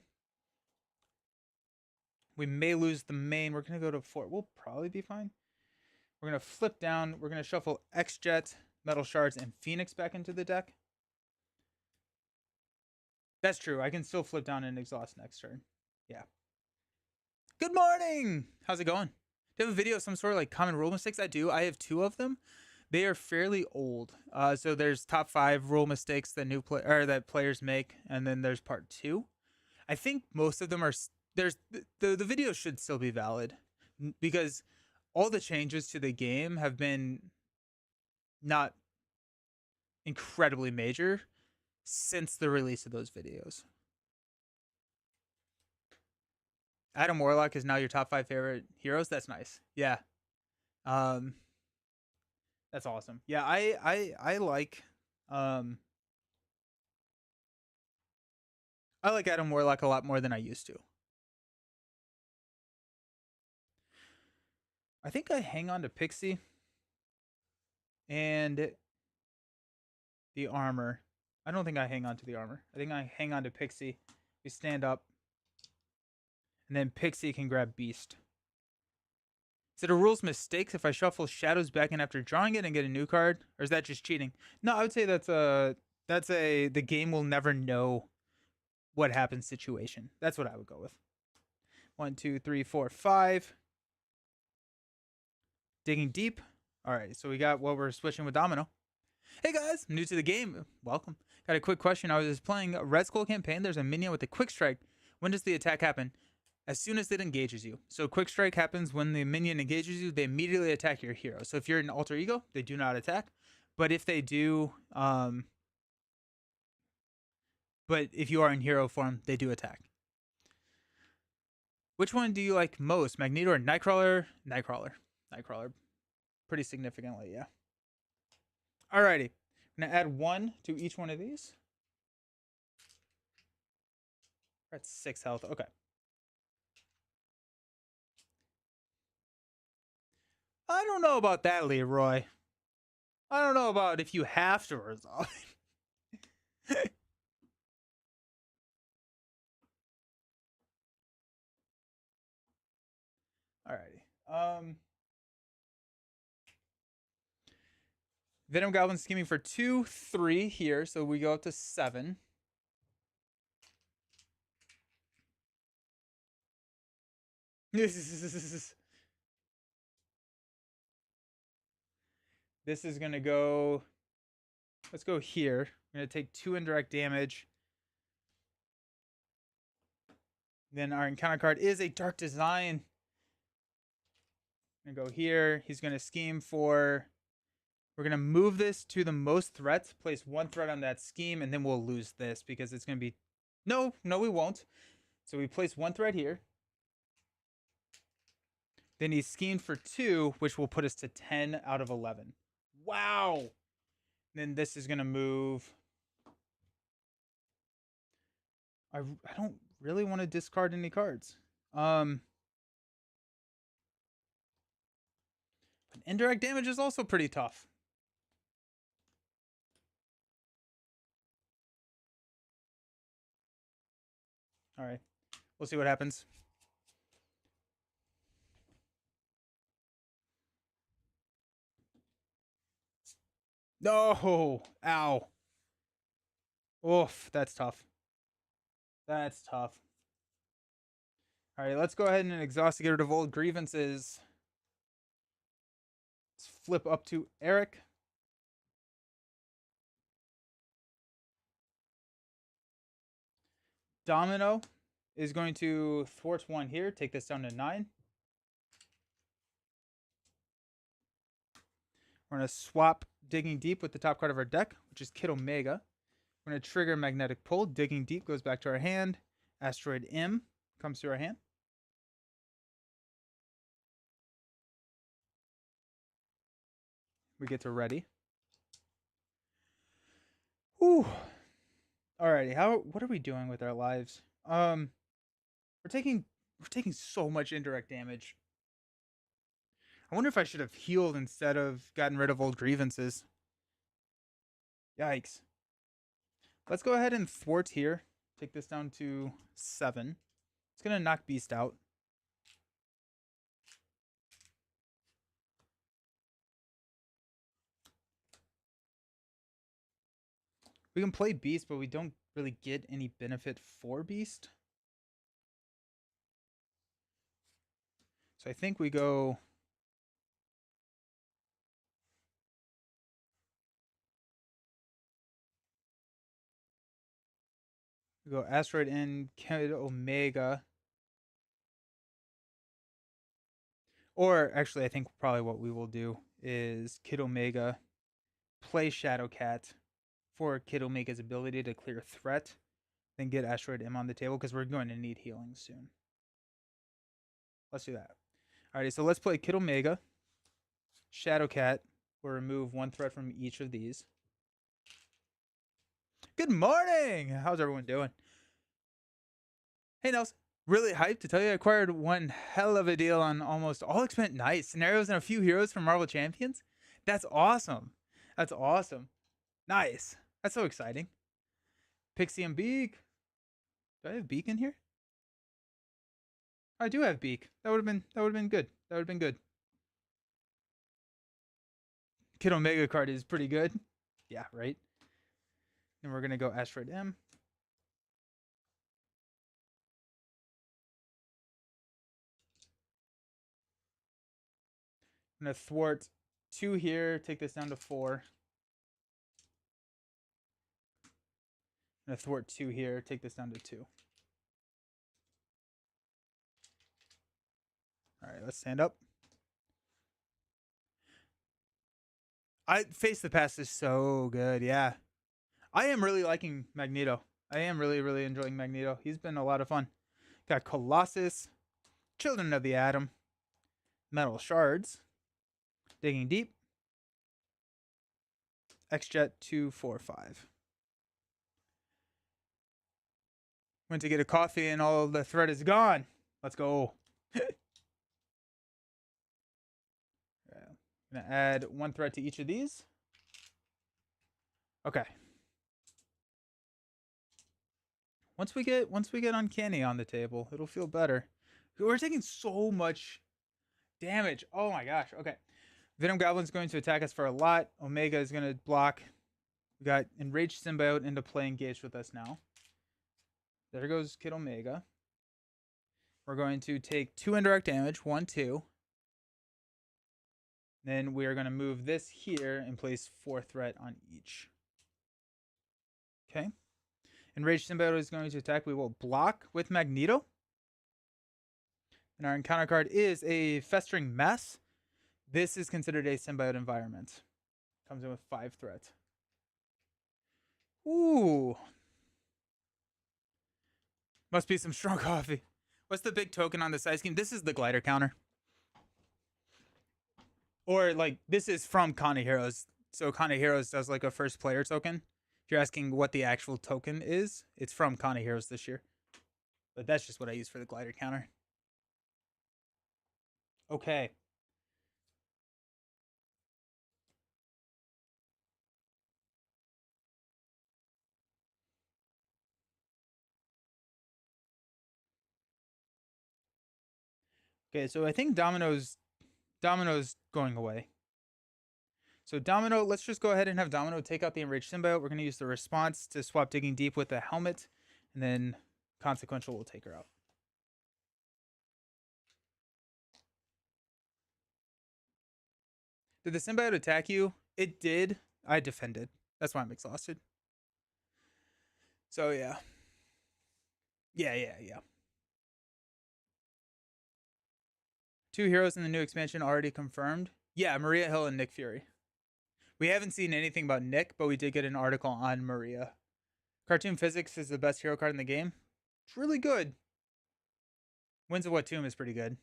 We may lose the main. We're going to go to 4. We'll probably be fine. We're going to flip down. We're going to shuffle X-Jet, Metal Shards, and Phoenix back into the deck. That's true. I can still flip down and exhaust next turn. Yeah. Good morning! How's it going? Do you have a video of some sort of like common rule mistakes? I do. I have 2 of them. They are fairly old. So there's top 5 rule mistakes that that players make, and then there's part 2. I think most of them are the video should still be valid because all the changes to the game have been not incredibly major since the release of those videos. Adam Warlock is now your top 5 favorite heroes. That's nice. Yeah. That's awesome. Yeah, I like Adam Warlock a lot more than I used to. I think I hang on to Pixie and the armor. I don't think I hang on to the armor. I think I hang on to Pixie. We stand up. And then Pixie can grab Beast. Is it a rules mistake if I shuffle Shadows back in after drawing it and get a new card? Or is that just cheating? No, I would say that's the game will never know what happens situation. That's what I would go with. 1, 2, 3, 4, 5. Digging deep. All right, so we got what we're switching with Domino. Hey guys, new to the game. Welcome. Got a quick question. I was just playing a Red Skull campaign. There's a minion with a quick strike. When does the attack happen? As soon as it engages you. So quick strike happens when the minion engages you. They immediately attack your hero. So if you're an alter ego, they do not attack. But if they do, but if you are in hero form, they do attack. Which one do you like most, Magneto or Nightcrawler? Nightcrawler. Pretty significantly, yeah. Alrighty. I'm going to add 1 to each one of these. We're at 6 health. Okay. I don't know about that, Leroy. I don't know about if you have to resolve. Alrighty. Venom Goblin scheming for 2, 3 here, so we go up to 7. This is gonna go. Let's go here. I'm gonna take 2 indirect damage. Then our encounter card is a Dark Design. I'm gonna go here. He's gonna scheme for. We're gonna move this to the most threats. Place 1 threat on that scheme, and then we'll lose this because it's gonna be. No, we won't. So we place 1 threat here. Then he schemed for 2, which will put us to 10 out of 11. Wow. Then this is gonna move. I don't really want to discard any cards. But indirect damage is also pretty tough. All right. We'll see what happens. No. Ow. Oof. That's tough. That's tough. All right. Let's go ahead and exhaust to get rid of old grievances. Let's flip up to Eric. Domino is going to thwart 1 here. Take this down to 9. We're going to swap Digging Deep with the top card of our deck, which is Kid Omega. We're going to trigger Magnetic Pull. Digging Deep goes back to our hand. Asteroid M comes to our hand. We get to ready. Ooh. Alrighty, what are we doing with our lives? We're taking so much indirect damage. I wonder if I should have healed instead of gotten rid of old grievances. Yikes. Let's go ahead and thwart here. Take this down to 7. It's gonna knock Beast out. We can play Beast, but we don't really get any benefit for Beast. So I think we go. We go Asteroid N, Kid Omega. Or actually, I think probably what we will do is Kid Omega, play Shadowcat for Kid Omega's ability to clear threat, then get Asteroid M on the table because we're going to need healing soon. Let's do that. Alrighty, so let's play Kid Omega. Shadowcat will remove 1 threat from each of these. Good morning! How's everyone doing? Hey, Nelson. Really hyped to tell you I acquired one hell of a deal on almost all Expended Knights, scenarios, and a few heroes from Marvel Champions. That's awesome. That's awesome. Nice. That's so exciting. Pixie and Beak. Do I have Beak in here? I do have Beak. That would have been good. That would have been good. Kid Omega card is pretty good. Yeah, right. Then we're gonna go Asteroid M. I'm gonna thwart 2 here, take this down to 4. I'm gonna thwart 2 here, take this down to 2. Alright, let's stand up. Face the Past is so good, yeah. I am really liking Magneto. I am really enjoying Magneto. He's been a lot of fun. Got Colossus, Children of the Atom, Metal Shards, Digging Deep, X-Jet 245. Went to get a coffee and all the thread is gone. Let's go. I'm gonna add 1 thread to each of these. Okay. Once we get Uncanny on the table, it'll feel better. We're taking so much damage. Oh my gosh. Okay. Venom Goblin's going to attack us for a lot. Omega is going to block. We got Enraged Symbiote into play engaged with us now. There goes Kid Omega. We're going to take 2 indirect damage. 1, 2. Then we are going to move this here and place 4 threat on each. Okay. Enraged Symbiote is going to attack. We will block with Magneto. And our encounter card is a Festering Mess. This is considered a symbiote environment. Comes in with 5 threat. Ooh. Must be some strong coffee. What's the big token on the side scheme? This is the glider counter. Or like this is from Connie Heroes. So Connie Heroes does like a first player token. If you're asking what the actual token is, it's from Connie Heroes this year. But that's just what I use for the glider counter. Okay. Okay, so I think Domino's going away. So Domino, let's just go ahead and have Domino take out the Enraged Symbiote. We're going to use the response to swap Digging Deep with the helmet. And then Consequential will take her out. Did the symbiote attack you? It did. I defended. That's why I'm exhausted. So yeah. Yeah. 2 heroes in the new expansion already confirmed. Yeah, Maria Hill and Nick Fury. We haven't seen anything about Nick, but we did get an article on Maria. Cartoon Physics is the best hero card in the game. It's really good. Winds of Watoomb is pretty good.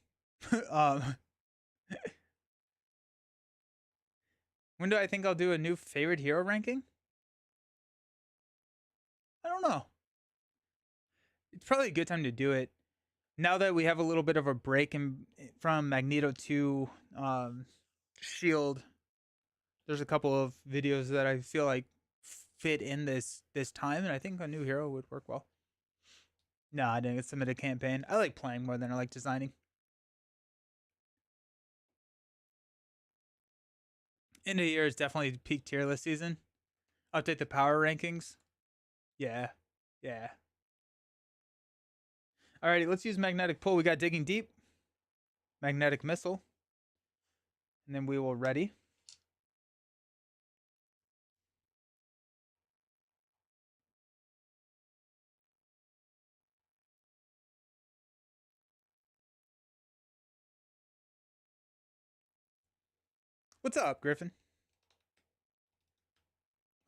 When do I think I'll do a new favorite hero ranking? I don't know. It's probably a good time to do it. Now that we have a little bit of a break from Magneto to Shield, there's a couple of videos that I feel like fit in this time, and I think a new hero would work well. No, I didn't submit a campaign. I like playing more than I like designing. End of the year is definitely peak tier list season. Update the power rankings. Yeah. Alrighty, let's use Magnetic Pull. We got Digging Deep, Magnetic Missile, and then we will ready. What's up, Griffin?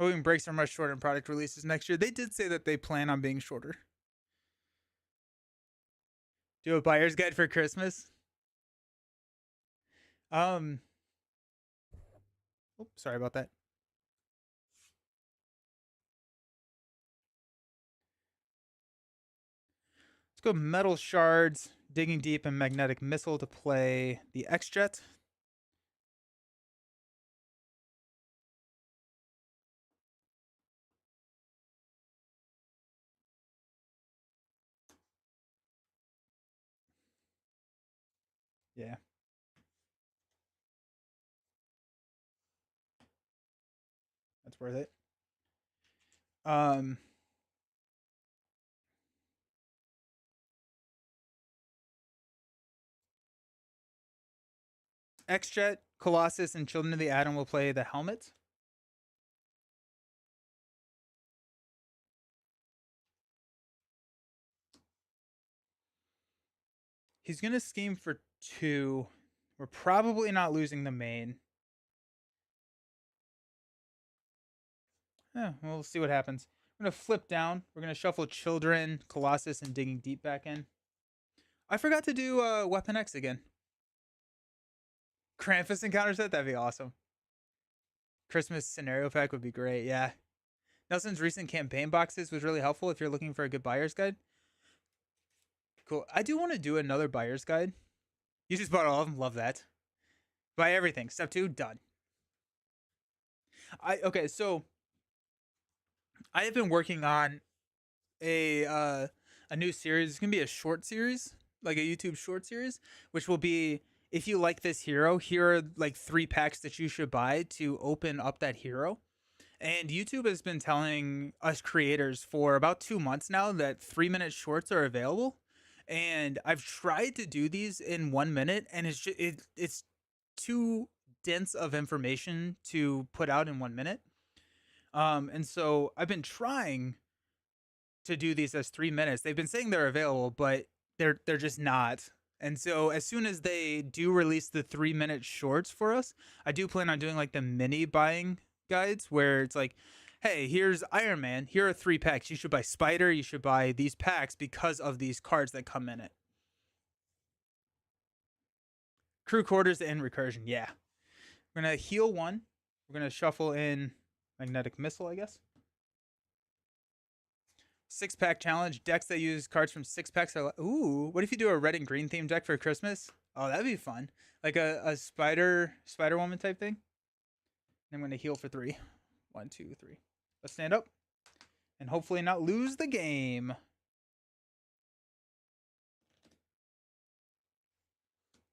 Hoping breaks are much shorter in product releases next year. They did say that they plan on being shorter. Do a buyer's guide for Christmas. Oops, sorry about that. Let's go Metal Shards, Digging Deep, and Magnetic Missile to play the X-Jet. Yeah. That's worth it. X-Jet, Colossus, and Children of the Atom will play the helmet. He's going to scheme for 2. We're probably not losing the main. Yeah, we'll see what happens. We're going to flip down. We're going to shuffle Children, Colossus, and Digging Deep back in. I forgot to do Weapon X again. Krampus encounter set? That'd be awesome. Christmas scenario pack would be great, yeah. Nelson's recent campaign boxes was really helpful if you're looking for a good buyer's guide. Cool. I do want to do another buyer's guide. You just bought all of them. Love that. Buy everything. Step 2, done. Okay, so I have been working on a new series. It's gonna be a short series, like a YouTube short series, which will be, if you like this hero, here are like 3 packs that you should buy to open up that hero. And YouTube has been telling us creators for about 2 months now that 3-minute shorts are available. And I've tried to do these in 1 minute, and it's too dense of information to put out in 1 minute. And so I've been trying to do these as 3 minutes. They've been saying they're available, but they're just not. And so as soon as they do release the 3-minute shorts for us, I do plan on doing like the mini buying guides where it's like, hey, here's Iron Man. Here are 3 packs. You should buy Spider. You should buy these packs because of these cards that come in it. Crew quarters and recursion. Yeah. We're going to heal 1. We're going to shuffle in Magnetic Missile, I guess. 6-pack challenge. Decks that use cards from 6 packs are like, ooh, what if you do a red and green theme deck for Christmas? Oh, that'd be fun. Like a Spider-Woman type thing. And I'm going to heal for 3. 1, 2, 3. Let's stand up and hopefully not lose the game.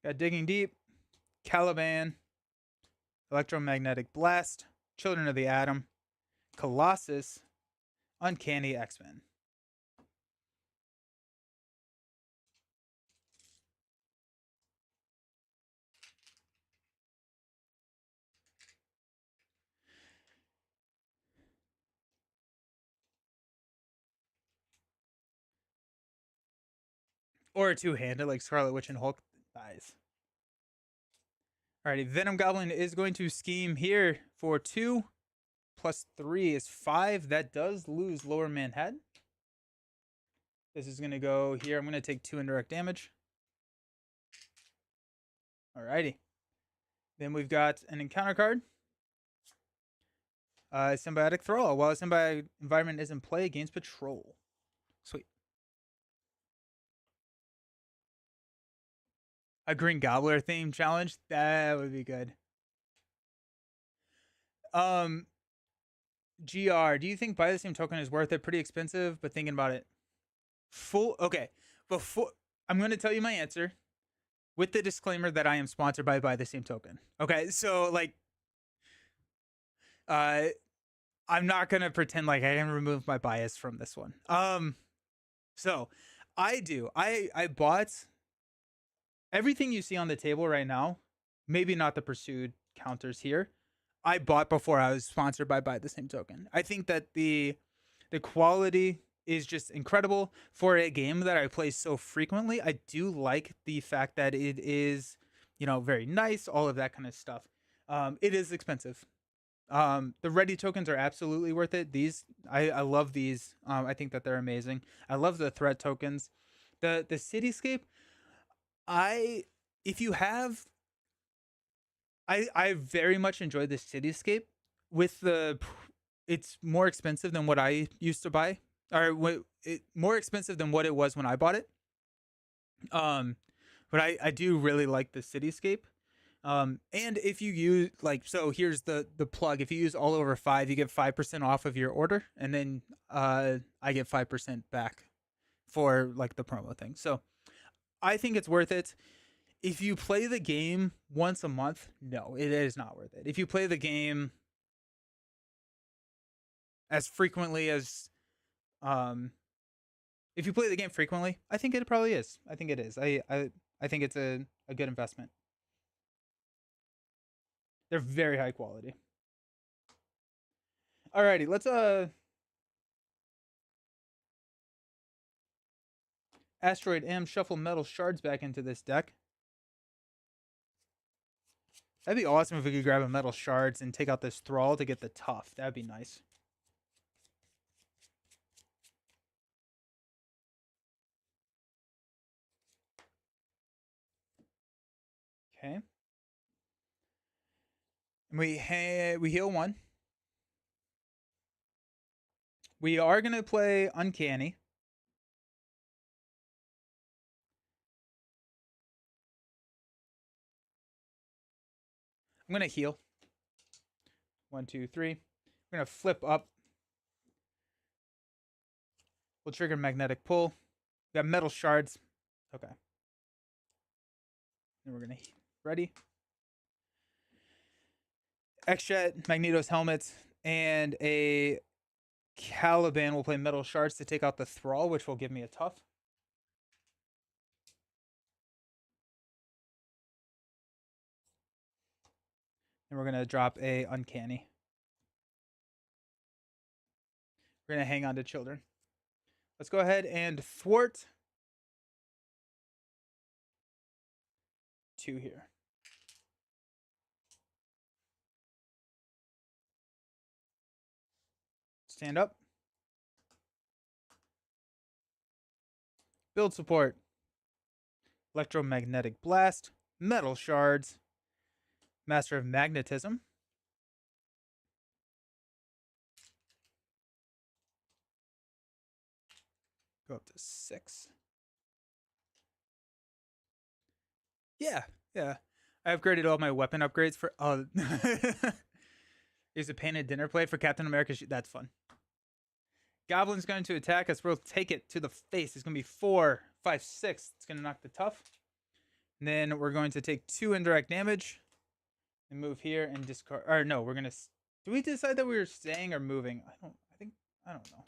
Got Digging Deep, Caliban, Electromagnetic Blast, Children of the Atom, Colossus, Uncanny X-Men. Or a 2-handed like Scarlet Witch and Hulk. Nice. Alrighty, Venom Goblin is going to scheme here for 2 plus 3 is 5. That does lose Lower Manhattan. This is going to go here. I'm going to take 2 indirect damage. Alrighty. Then we've got an encounter card. Symbiotic Thrall. While a symbiotic environment is in play, gains patrol. Sweet. A Green Gobbler theme challenge? That would be good. GR, do you think buy the same token is worth it? Pretty expensive, but thinking about it. Okay. Before I'm going to tell you my answer with the disclaimer that I am sponsored by Buy the Same Token. Okay, so like I'm not going to pretend like I can remove my bias from this one. So I bought everything you see on the table right now, maybe not the pursued counters here. I bought before I was sponsored by Buy the Same Token. I think that the quality is just incredible for a game that I play so frequently. I do like the fact that it is, very nice, all of that kind of stuff. It is expensive. The ready tokens are absolutely worth it. These, I love these. I think that they're amazing. I love the threat tokens. The cityscape, if you have, I very much enjoyed the cityscape. With it's more expensive than what I used to buy, or more expensive than what it was when I bought it. But I do really like the cityscape. And if you use so here's the plug. If you use all over 5, you get 5% off of your order, and then I get 5% back for like the promo thing. So I think it's worth it. If you play the game once a month, no, it is not worth it. If you play the game as frequently as if you play the game frequently, I think it probably is. I think it is. I think it's a good investment. They're very high quality. Alrighty, let's Asteroid M, shuffle metal shards back into this deck. That'd be awesome if we could grab a metal shards and take out this Thrall to get the tough. That'd be nice. Okay. And we heal 1. We are gonna play Uncanny. I'm going to heal. 1, 2, 3. We're going to flip up. We'll trigger magnetic pull. We got metal shards. Okay. And we're going to ready. X-Jet, Magneto's helmets, and a Caliban will play metal shards to take out the Thrall, which will give me a tough. And we're going to drop a Uncanny. We're going to hang on to Children. Let's go ahead and thwart 2 here. Stand up. Build support. Electromagnetic blast. Metal shards. Master of magnetism. Go up to 6. Yeah. I upgraded all my weapon upgrades for. Use a painted dinner plate for Captain America. That's fun. Goblin's going to attack us. We'll take it to the face. It's going to be 4, 5, 6. It's going to knock the tough. And then we're going to take 2 indirect damage and move here and discard. Or no, we're going to. Do we decide that we were staying or moving? I don't know.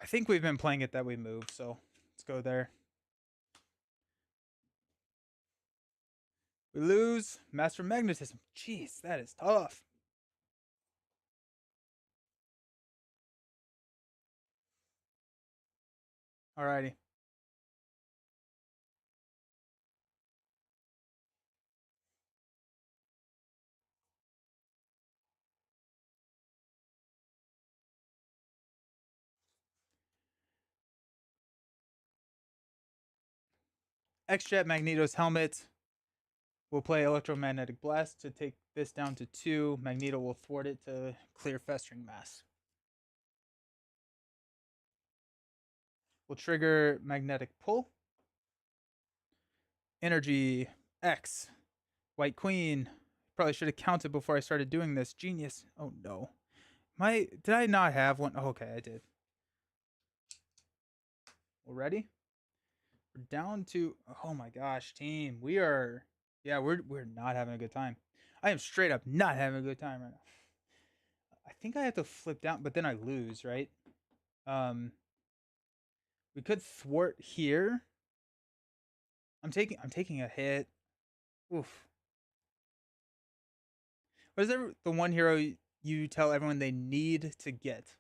I think we've been playing it that we move, so let's go there. We lose. Master of Magnetism. Jeez, that is tough. Alrighty. X-Jet, Magneto's helmet. We'll play Electromagnetic Blast to take this down to 2. Magneto will thwart it to clear Festering Mass. We'll trigger Magnetic Pull. Energy X. White Queen. Probably should have counted before I started doing this. Genius. Oh no. Did I not have one? Oh, okay, I did. We're ready? We're down to, oh my gosh, team. We're not having a good time. I am straight up not having a good time right now. I think I have to flip down, but then I lose, right? We could thwart here. I'm taking a hit. Oof. What is the one hero you tell everyone they need to get?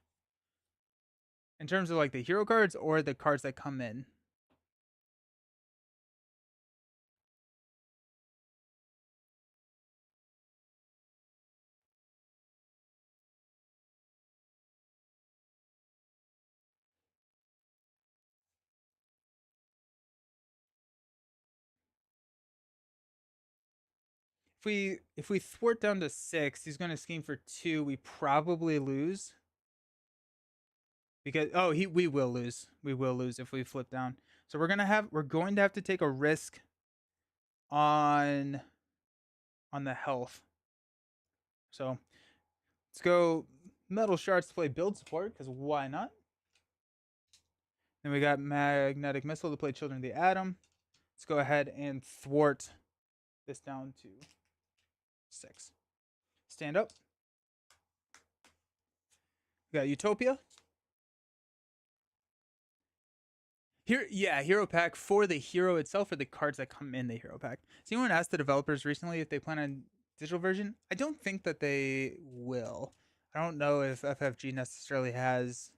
In terms of like the hero cards or the cards that come in? If we thwart down to 6, he's going to scheme for 2. We probably lose. Because we will lose. We will lose if we flip down. So we're going to have to take a risk on the health. So let's go metal shards to play build support, because why not? Then we got magnetic missile to play Children of the Atom. Let's go ahead and thwart this down to 6. Stand up. We got Utopia. Here, yeah, hero pack for the hero itself, or the cards that come in the hero pack. So anyone asked the developers recently if they plan on digital version? I don't think that they will. I don't know if FFG necessarily has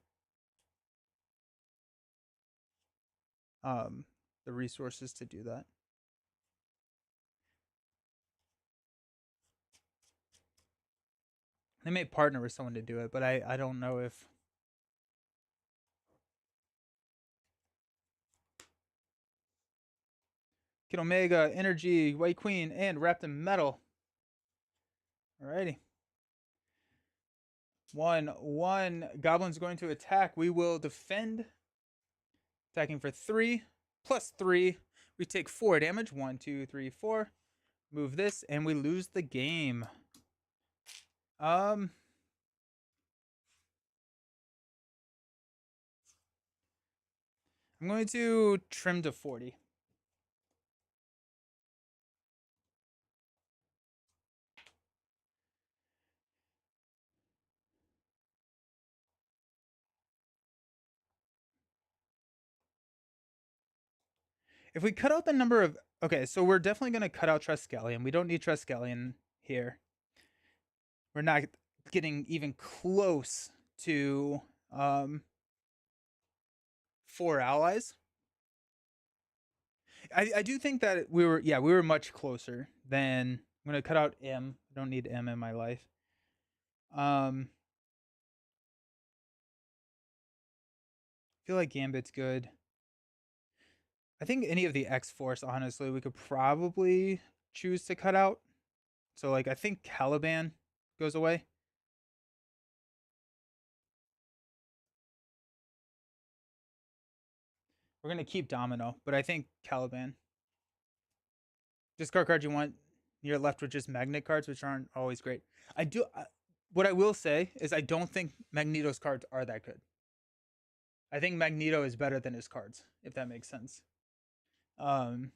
the resources to do that. They may partner with someone to do it, but I don't know if Rocket Omega, Energy, White Queen, and Wrapped in Metal. Alrighty. 1/1. Goblin's going to attack. We will defend. Attacking for 3 plus 3. We take 4 damage. 1, 2, 3, 4. Move this, and we lose the game. I'm going to trim to 40. If we cut out the number of... Okay, so we're definitely going to cut out Triskelion. We don't need Triskelion here. We're not getting even close to 4 allies. I do think that we were much closer than... I'm going to cut out M. I don't need M in my life. I feel like Gambit's good. I think any of the X-Force, honestly, we could probably choose to cut out. So, like, I think Caliban goes away. We're going to keep Domino, but I think Caliban. Discard cards you want. You're left with just magnet cards, which aren't always great. What I will say is I don't think Magneto's cards are that good. I think Magneto is better than his cards, if that makes sense. Also,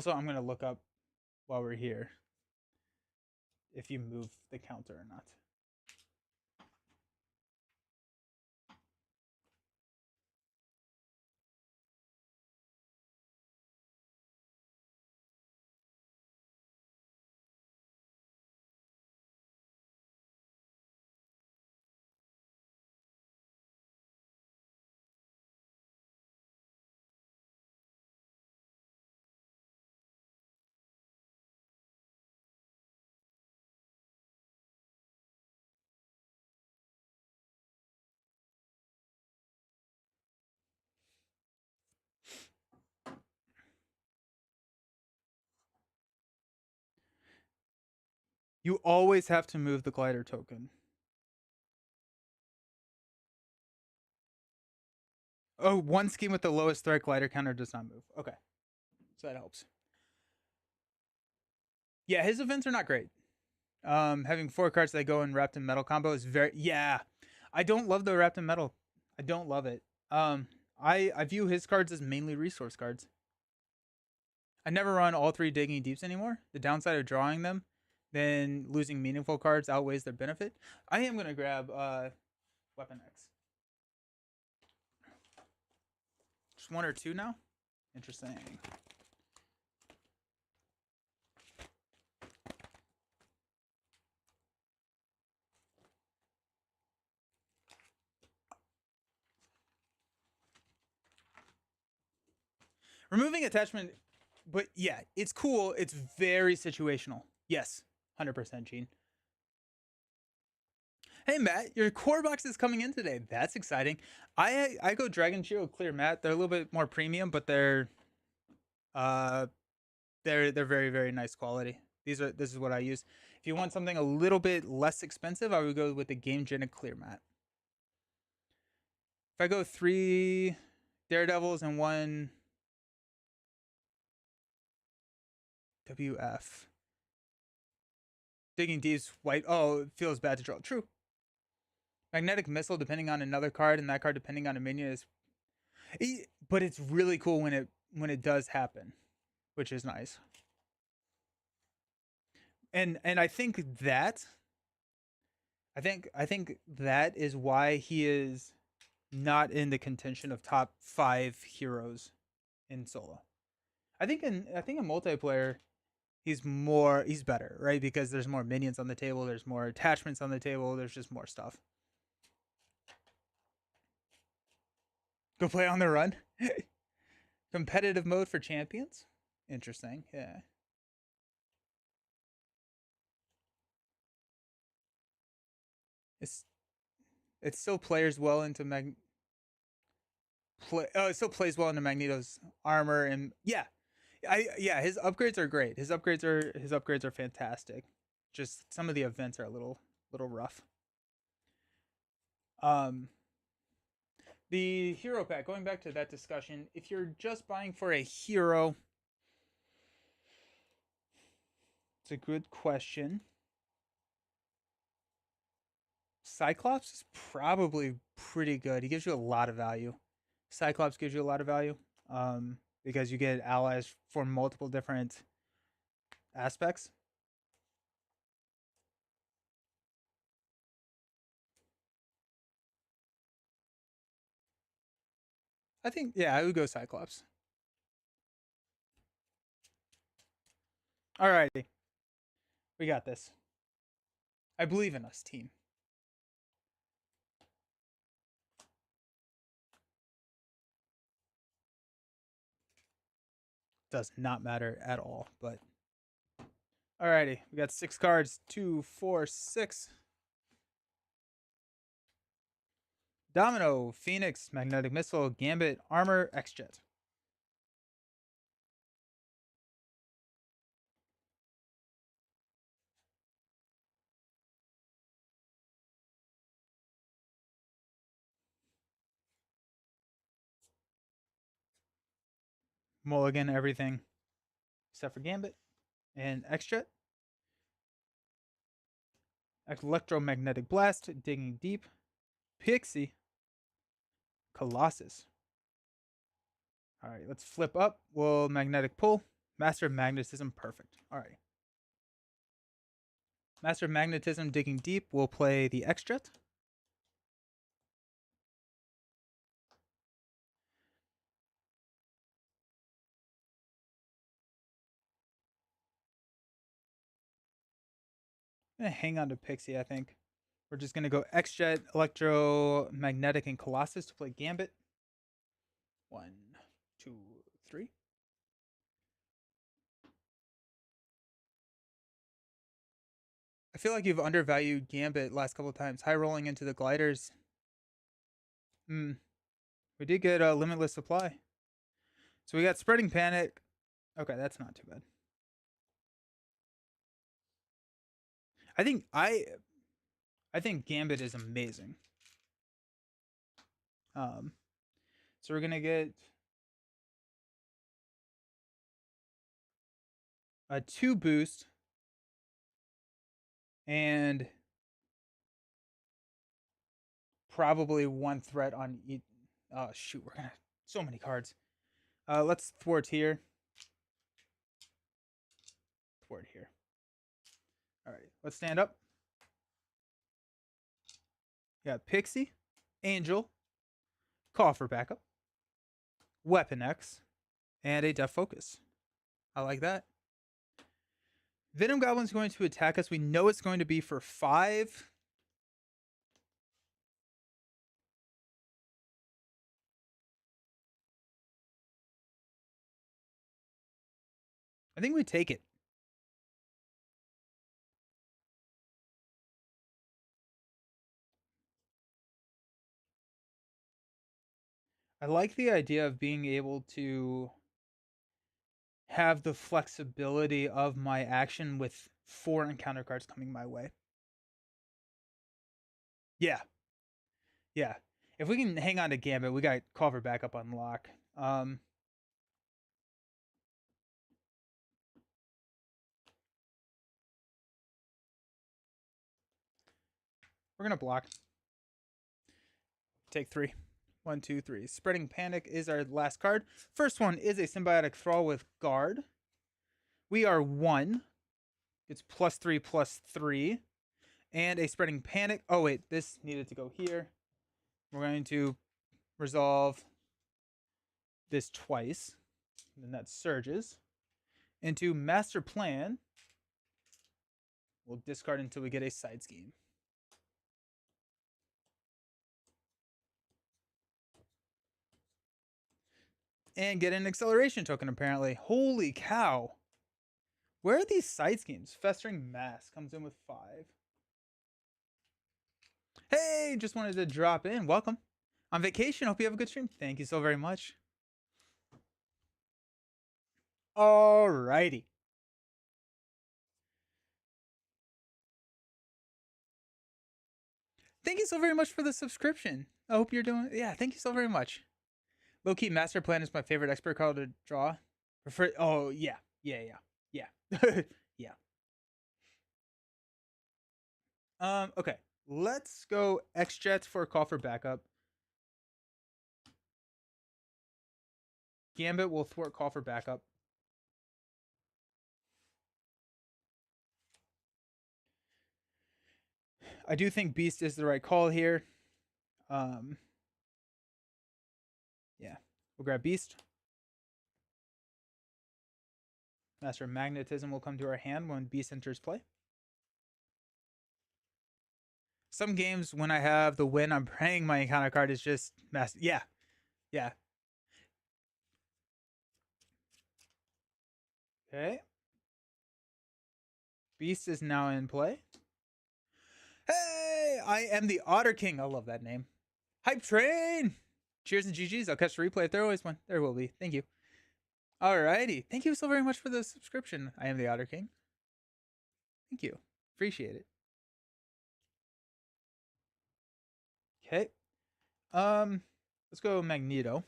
I'm going to look up while we're here if you move the counter or not. You always have to move the glider token. Oh, one scheme with the lowest threat glider counter does not move. Okay. So that helps. Yeah, his events are not great. Having 4 cards that go in Wrapped in Metal combo is very... Yeah. I don't love the Wrapped in Metal. I don't love it. I view his cards as mainly resource cards. I never run all 3 Digging Deeps anymore. The downside of drawing them, then losing meaningful cards outweighs their benefit. I am going to grab Weapon X. Just 1 or 2 now? Interesting. Removing attachment, but yeah, it's cool. It's very situational. Yes, 100%, Gene. Hey Matt, your core box is coming in today. That's exciting. I go Dragon Shield Clear Matte. They're a little bit more premium, but they're very very nice quality. This is what I use. If you want something a little bit less expensive, I would go with the Game Genic Clear Matte. If I go 3 Daredevils and 1 WF. Digging Deep's white. Oh, it feels bad to draw. True. Magnetic Missile, depending on another card, and that card depending on a minion is. But it's really cool when it does happen, which is nice. And I think that. I think that is why he is not in the contention of top 5 heroes in solo. I think in multiplayer, he's better, right? Because there's more minions on the table, there's more attachments on the table, there's just more stuff. Go play on the run. Competitive mode for champions. Interesting. Yeah. It still players well into it still plays well into Magneto's armor, and yeah, his upgrades are great. His upgrades are fantastic. Just some of the events are a little rough. The hero pack, going back to that discussion, if you're just buying for a hero, it's a good question. Cyclops is probably pretty good. He gives you a lot of value. Cyclops gives you a lot of value because you get allies for multiple different aspects. I think, yeah, I would go Cyclops. Alrighty. We got this. I believe in us, team. Does not matter at all, but alrighty. We got 6 cards. 2, 4, 6. Domino, Phoenix, Magnetic Missile, Gambit, Armor, X-Jet. Mulligan, everything except for Gambit and X-Jet. Electromagnetic Blast, Digging Deep, Pixie, Colossus. All right, let's flip up. Well, Magnetic Pull, Master of Magnetism, perfect. All right. Master of Magnetism, Digging Deep, we'll play the X-Jet. I'm going to hang on to Pixie, I think. We're just going to go X-Jet, Electromagnetic, and Colossus to play Gambit. 1, 2, 3. I feel like you've undervalued Gambit last couple of times. High rolling into the gliders. We did get a limitless supply. So we got Spreading Panic. Okay, that's not too bad. I think Gambit is amazing. So we're gonna get a 2 boost and probably 1 threat on each. Oh shoot, we're gonna so many cards. Let's thwart here. Thwart here. All right, let's stand up. Got Pixie, Angel, Call for Backup, Weapon X, and a Death Focus. I like that. Venom Goblin's going to attack us. We know it's going to be for 5. I think we take it. I like the idea of being able to have the flexibility of my action with 4 encounter cards coming my way. Yeah. Yeah. If we can hang on to Gambit, we got Call for Backup on lock. We're going to block. Take 3. 1, 2, 3. Spreading Panic is our last card. First one is a Symbiotic Thrall with Guard. We are 1. It's +3/+3. And a Spreading Panic. Oh, wait. This needed to go here. We're going to resolve this twice. And then that surges into Master Plan. We'll discard until we get a side scheme. And get an acceleration token, apparently. Holy cow. Where are these side schemes? Festering Mass comes in with 5. Hey, just wanted to drop in. Welcome. On vacation. Hope you have a good stream. Thank you so very much. Alrighty. Thank you so very much for the subscription. I hope you're doing. Yeah, thank you so very much. Low key, Master Plan is my favorite expert card to draw. Prefer. Oh yeah, yeah. Yeah. Okay. Let's go X-Jet for a call for backup. Gambit will thwart call for backup. I do think Beast is the right call here. Yeah. We'll grab Beast. Master of Magnetism will come to our hand when Beast enters play. Some games, when I have the win, I'm praying my encounter card is just Master. Yeah. Yeah. Okay. Beast is now in play. Hey, I am the Otter King. I love that name. Hype Train. Cheers and GG's. I'll catch the replay if there always one. There will be. Thank you. Alrighty. Thank you so very much for the subscription. I am the Otter King. Thank you. Appreciate it. Okay. Let's go Magneto.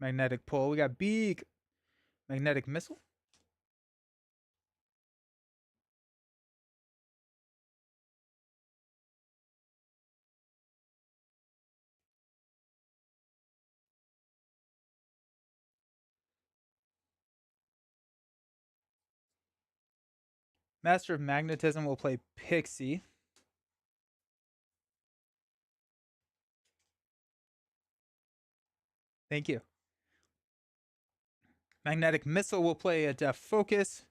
Magnetic Pull. We got Beak. Magnetic Missile. Master of Magnetism will play Pixie. Thank you. Magnetic Missile will play a Def Focus.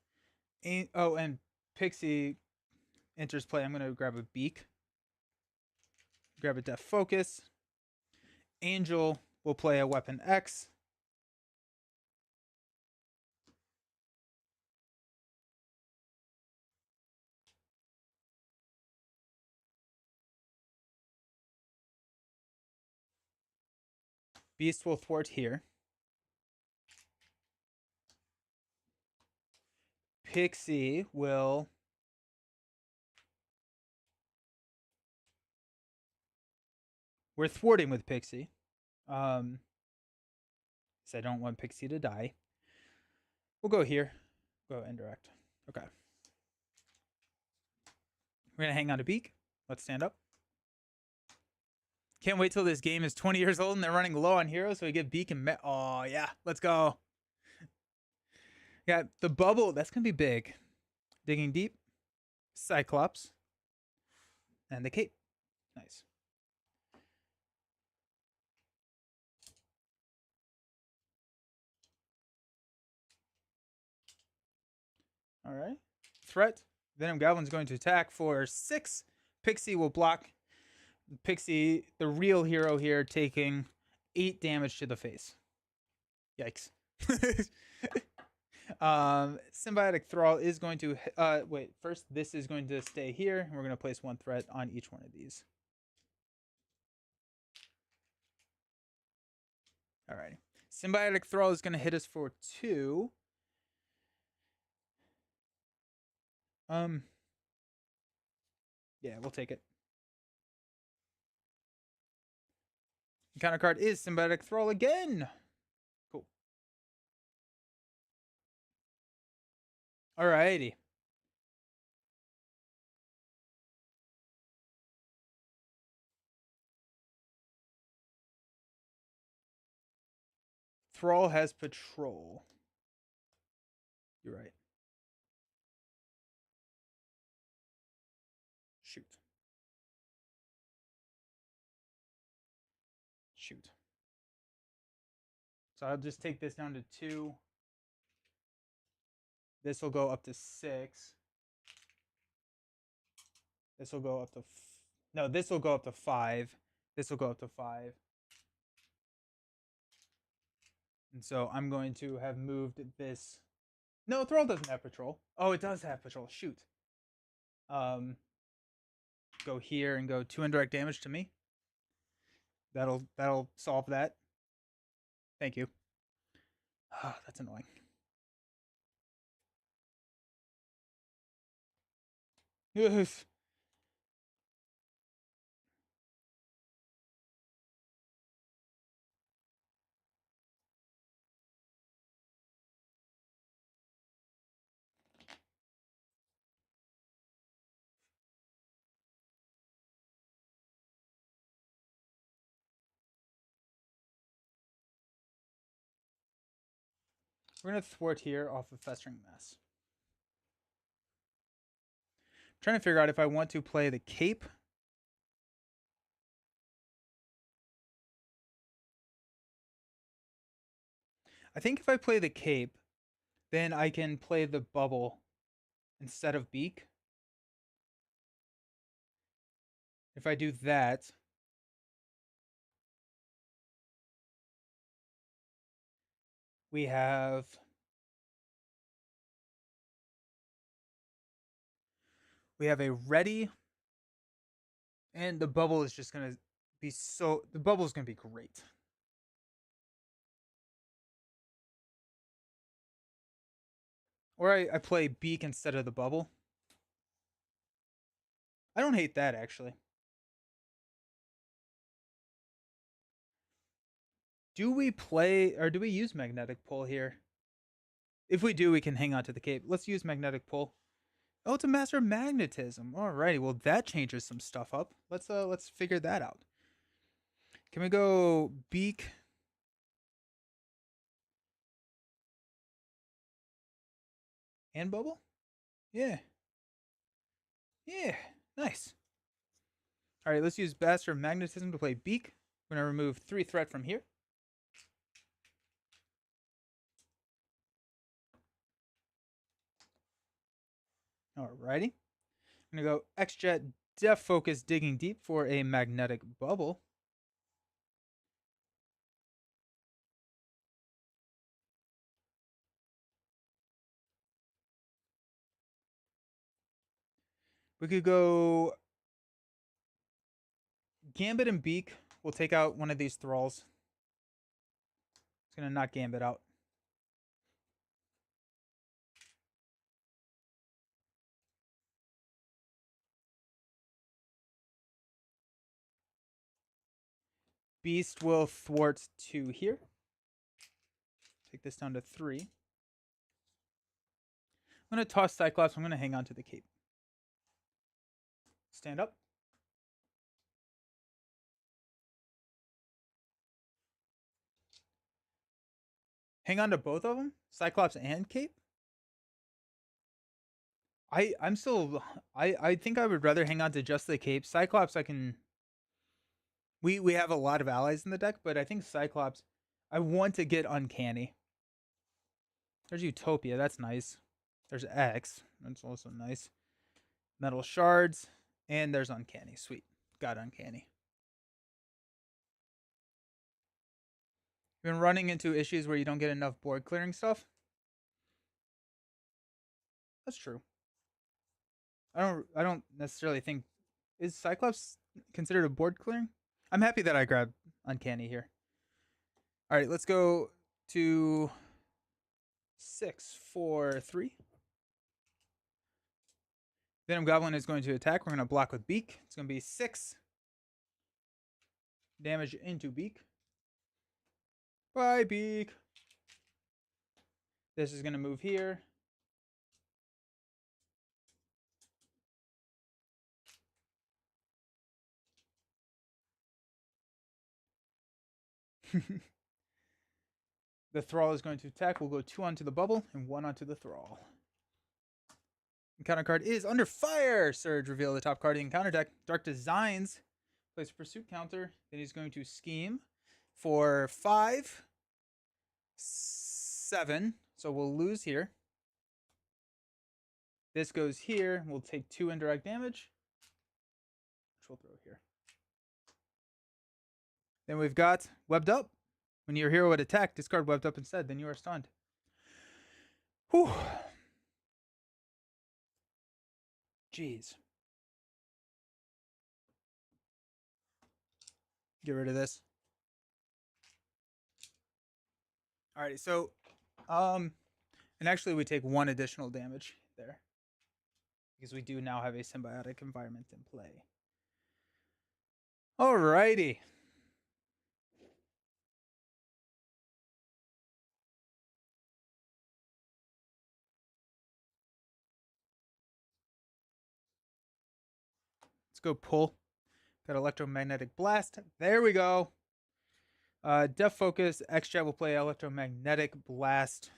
Oh, and Pixie enters play. I'm going to grab a Beak. Grab a Def Focus. Angel will play a Weapon X. Beast will thwart here. Pixie will we're thwarting with Pixie. Because I don't want Pixie to die. We'll go here. Go indirect. Okay. We're gonna hang on to Beak. Let's stand up. Can't wait till this game is 20 years old and they're running low on heroes, so we get Beak and oh yeah, let's go. Got the bubble. That's gonna be big. Digging deep. Cyclops. And the cape. Nice. All right. Threat. Venom Goblin's going to attack for 6. Pixie will block. Pixie, the real hero here, taking 8 damage to the face. Yikes. Symbiotic Thrall is going to wait. First, this is going to stay here, and we're going to place 1 threat on each one of these. All right. Symbiotic Thrall is going to hit us for 2. Yeah, we'll take it. Counter card is Symbiotic Thrall again. Cool. Alrighty. Thrall has patrol. You're right. Shoot. Shoot. So I'll just take this down to 2. This will go up to 6. This will go up to no, this will go up to 5. This will go up to 5. And so I'm going to have moved this. No, Thrall doesn't have patrol. Oh, it does have patrol. Shoot. Go here and go 2 indirect damage to me. That'll solve that. Thank you. Ah, that's annoying. Yes. We're gonna thwart here off of Festering Mess. Trying to figure out if I want to play the Cape. I think if I play the Cape, then I can play the Bubble instead of Beak. If I do that, we have a ready, and the Bubble is just gonna be so. The Bubble is gonna be great. Or I play Beak instead of the Bubble. I don't hate that actually. Do we play or do we use Magnetic Pull here? If we do, we can hang on to the Cape. Let's use Magnetic Pull. Oh, it's a Master of Magnetism. Alrighty, well that changes some stuff up. Let's figure that out. Can we go Beak? And Bubble? Yeah. Yeah. Nice. Alright, let's use Master of Magnetism to play Beak. We're gonna remove 3 threat from here. Alrighty. I'm gonna go X-Jet Def Focus Digging Deep for a Magnetic Bubble. We could go Gambit and Beak. We'll take out one of these thralls. It's gonna knock Gambit out. Beast will thwart 2 here. Take this down to 3. I'm gonna toss Cyclops. I'm gonna hang on to the Cape. Stand up. Hang on to both of them, Cyclops and Cape. I'm still. I think I would rather hang on to just the Cape. Cyclops, I can. We have a lot of allies in the deck, but I think Cyclops, I want to get Uncanny. There's Utopia. That's nice. There's X. That's also nice. Metal Shards. And there's Uncanny. Sweet. Got Uncanny. Been running into issues where you don't get enough board clearing stuff. That's true. I don't necessarily think, is Cyclops considered a board clearing? I'm happy that I grabbed Uncanny here. All right, let's go to 6, 4, 3. Venom Goblin is going to attack. We're going to block with Beak. It's going to be 6 damage into Beak. Bye, Beak. This is going to move here. The Thrall is going to attack. We'll go 2 onto the bubble and 1 onto the Thrall. Encounter card is Under Fire. Surge, reveal the top card of the encounter deck. Dark Designs, place a pursuit counter. Then he's going to scheme for 5, 7. So we'll lose here. This goes here. We'll take 2 indirect damage, which we'll throw here. Then we've got Webbed Up. When your hero would attack, discard Webbed Up instead. Then you are stunned. Whew. Jeez. Get rid of this. Alrighty, so and actually we take 1 additional damage there. Because we do now have a symbiotic environment in play. Alrighty. Let's go pull. Got Electromagnetic Blast. There we go. Def Focus. X-Jet will play Electromagnetic Blast,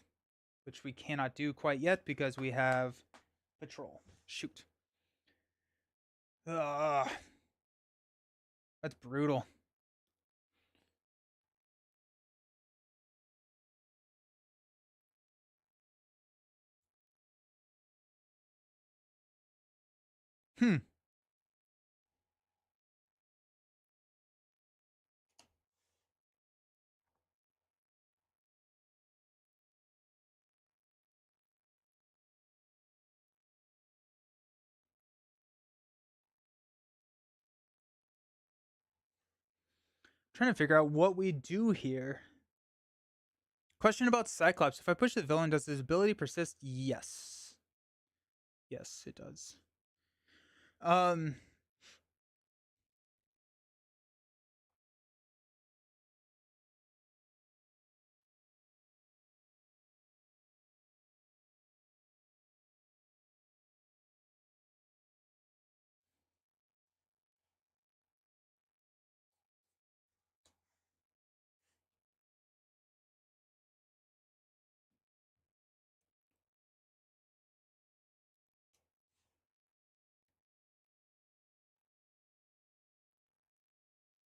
which we cannot do quite yet because we have Patrol. Shoot. Ugh. That's brutal. Hmm. Trying to figure out what we do here. Question about Cyclops. If I push the villain, does his ability persist? Yes. Yes, it does.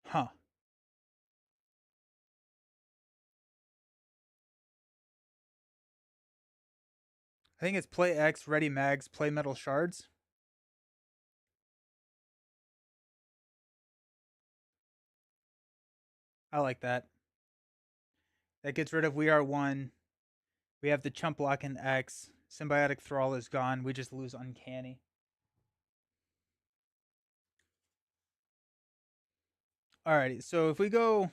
Huh. I think it's play X, ready mags, play metal shards. I like that. That gets rid of We Are One. We have the chump block in X. Symbiotic Thrall is gone. We just lose Uncanny. Alrighty, so if we go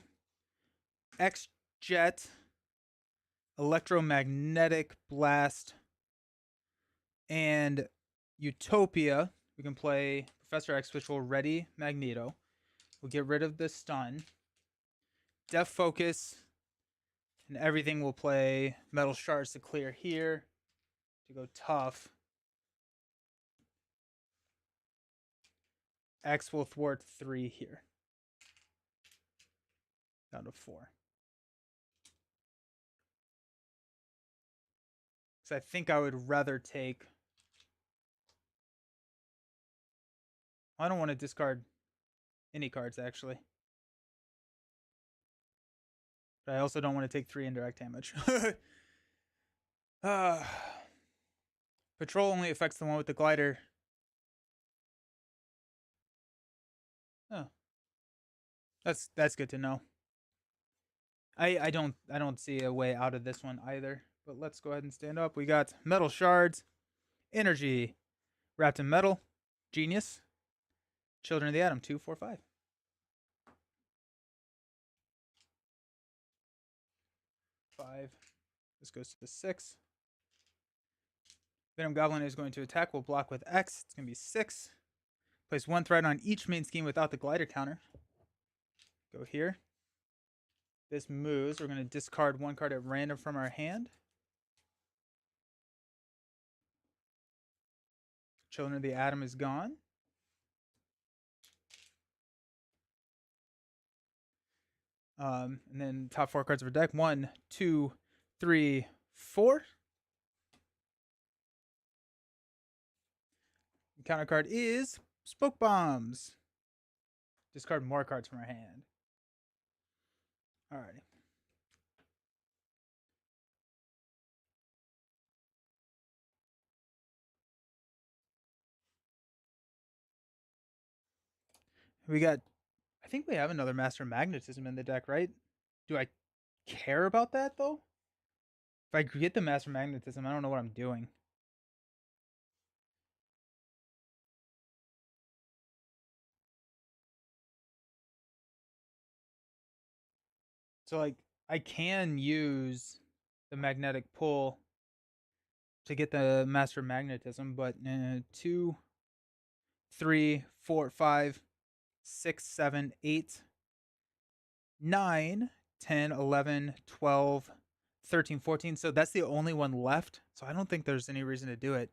X Jet, Electromagnetic Blast, and Utopia, we can play Professor X, which will ready Magneto. We'll get rid of the stun. Def Focus, and everything will play Metal Shards to clear here. To go tough. X will thwart 3 here. Down to 4. So I think I would rather take... I don't want to discard any cards, actually. But I also don't want to take 3 indirect damage. Patrol only affects the one with the glider. Oh. That's good to know. I don't see a way out of this one either. But let's go ahead and stand up. We got Metal Shards, Energy, Wrapped in Metal, Genius, Children of the Atom, 2, 4, 5. 5. This goes to the 6. Venom Goblin is going to attack. We'll block with X. It's going to be 6. Place 1 threat on each main scheme without the glider counter. Go here. This moves. We're going to discard 1 card at random from our hand. Children of the Atom is gone. And then top 4 cards of our deck. 1, 2, 3, 4. Counter card is Spoke Bombs. Discard more cards from our hand. Alrighty. We got... I think we have another Master Magnetism in the deck, right? Do I care about that, though? If I get the Master Magnetism, I don't know what I'm doing. So like I can use the magnetic pull to get the master magnetism, but 2, 3, 4, 5, 6, 7, 8, 9, 10, 11, 12, 13, 14. So that's the only one left. So I don't think there's any reason to do it.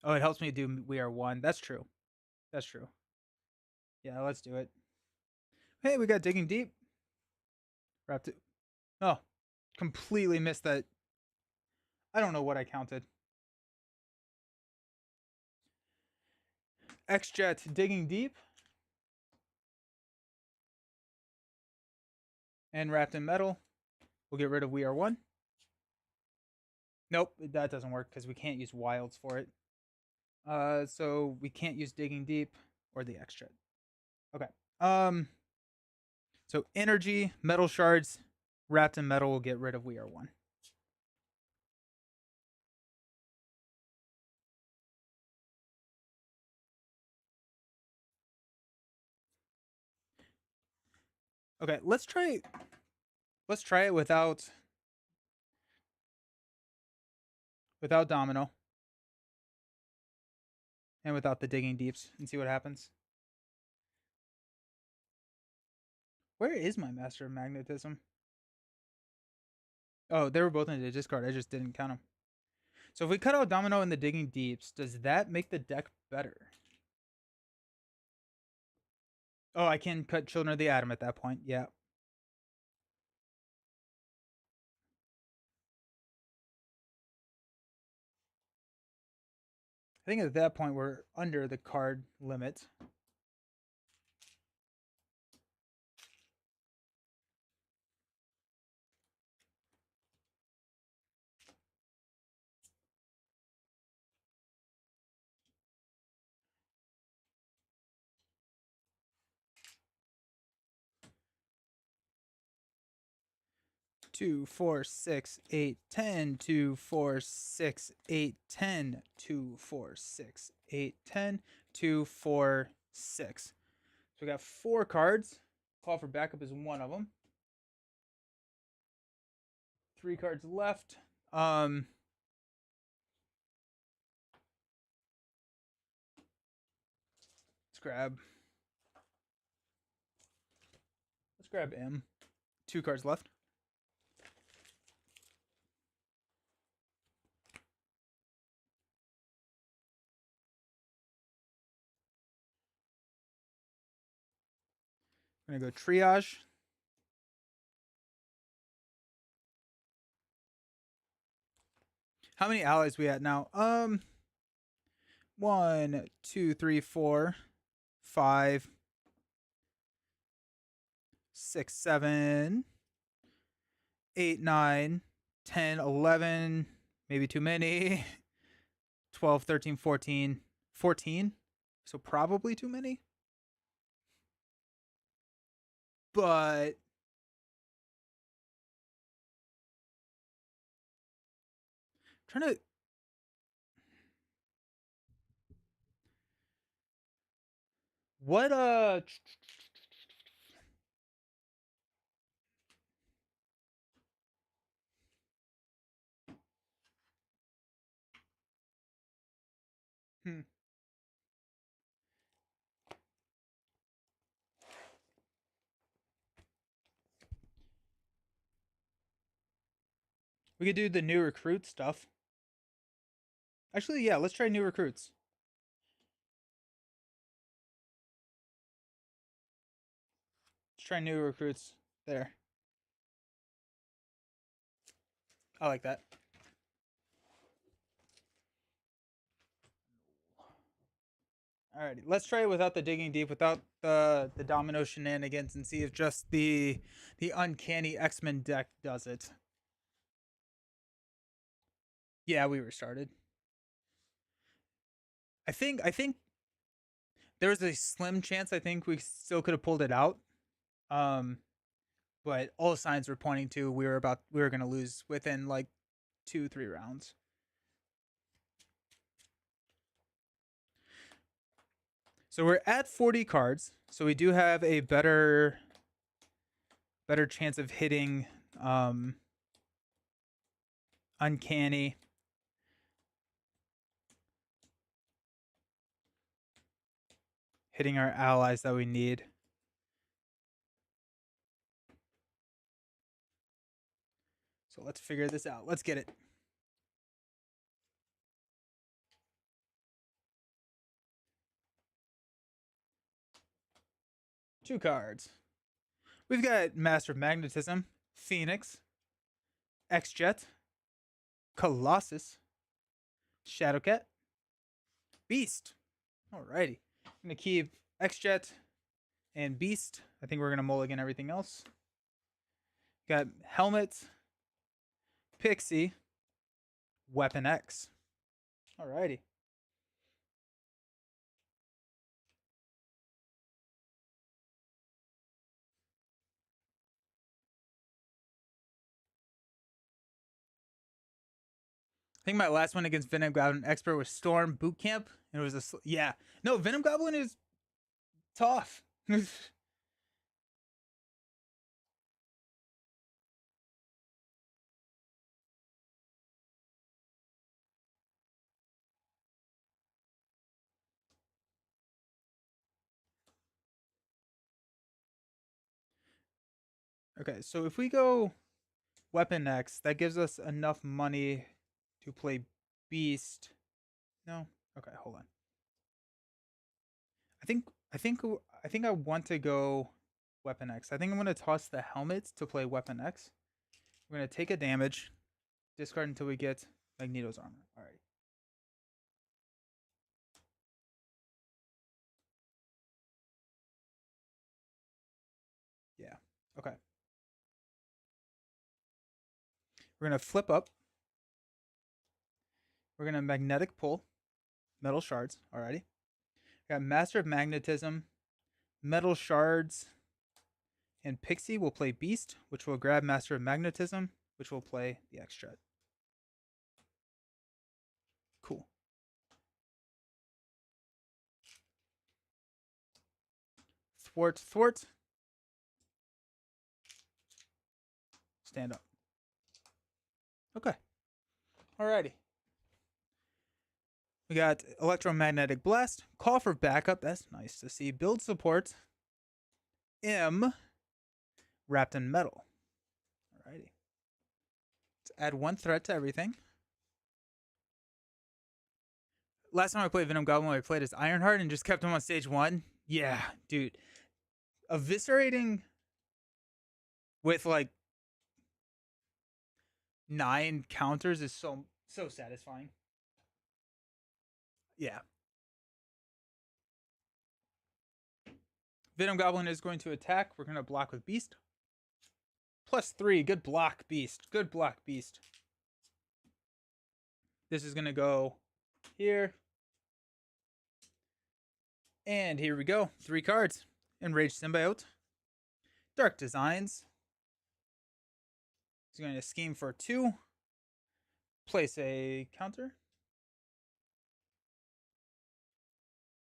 Oh, it helps me do We Are One. That's true. That's true. Yeah, let's do it. Hey, we got Digging Deep. Wrapped it. Oh, completely missed that. I don't know what I counted. X-Jet Digging Deep. And Wrapped in Metal. We'll get rid of We Are One. Nope, that doesn't work because we can't use wilds for it. So we can't use Digging Deep or the X-Jet. Okay. So energy, metal shards, Wrapped in Metal will get rid of We Are One. Okay, let's try it without Domino and without the Digging Deeps and see what happens. Where is my Master of Magnetism? Oh, they were both in the discard. I just didn't count them. So if we cut out Domino and the Digging Deeps, does that make the deck better? Oh, I can cut Children of the Atom at that point. Yeah. I think at that point we're under the card limit. Two, 4, 6, 8, 10. 2, 4, 6, 8, 10. 2, 4, 6, 8, 10. 2, 4, 6. So we got 4 cards. Call for Backup is one of them. 3 cards left. Let's grab M. 2 cards left. I'm gonna go Triage. How many allies we at now? 1, 2, 3, 4, 5, 6, 7, 8, 9, 10, 11, maybe too many. 12, 13, 14, 14. So probably too many. But I'm trying to what hmm. We could do the new recruit stuff. Actually, yeah, let's try new recruits. Let's try new recruits there. I like that. Alrighty, let's try it without the Digging Deep, without the Domino shenanigans, and see if just the uncanny X-Men deck does it. Yeah, we restarted. I think there's a slim chance I think we still could have pulled it out. But all signs were pointing to we were gonna lose within like 2-3 rounds. So we're at 40 cards. So we do have a better better chance of hitting uncanny. Hitting our allies that we need. So let's figure this out. Let's get it. Two cards. We've got Master of Magnetism, Phoenix, X-Jet, Colossus, Shadowcat, Beast. Alrighty. I'm going to keep X-Jet and Beast. I think we're going to mulligan everything else. Got Helmet, Pixie, Weapon X. Alrighty. I think my last one against Venom Goblin Expert was Storm Boot Camp. And it was a yeah. No, Venom Goblin is tough. Okay, so if we go Weapon X, that gives us enough money to play Beast. No? Okay, hold on. I think I want to go Weapon X. I think I'm gonna toss the helmet to play Weapon X. We're gonna take a damage, discard until we get Magneto's armor. Alright. Yeah. Okay. We're gonna flip up. We're gonna magnetic pull. Metal shards. Alrighty. Got Master of Magnetism, Metal Shards, and Pixie will play Beast, which will grab Master of Magnetism, which will play the X-Jet. Cool. Thwart, thwart. Stand up. Okay. Alrighty. We got Electromagnetic Blast, Call for Backup. That's nice to see. Build Support. M. Wrapped in Metal. Alrighty. Let's add one threat to everything. Last time I played Venom Goblin, I played as Ironheart and just kept him on stage 1. Yeah, dude. Eviscerating with like 9 counters is so satisfying. Yeah. Venom Goblin is going to attack. We're going to block with Beast. +3. Good block, Beast. Good block, Beast. This is going to go here. And here we go. 3 cards. Enraged Symbiote. Dark Designs. He's going to scheme for 2. Place a counter.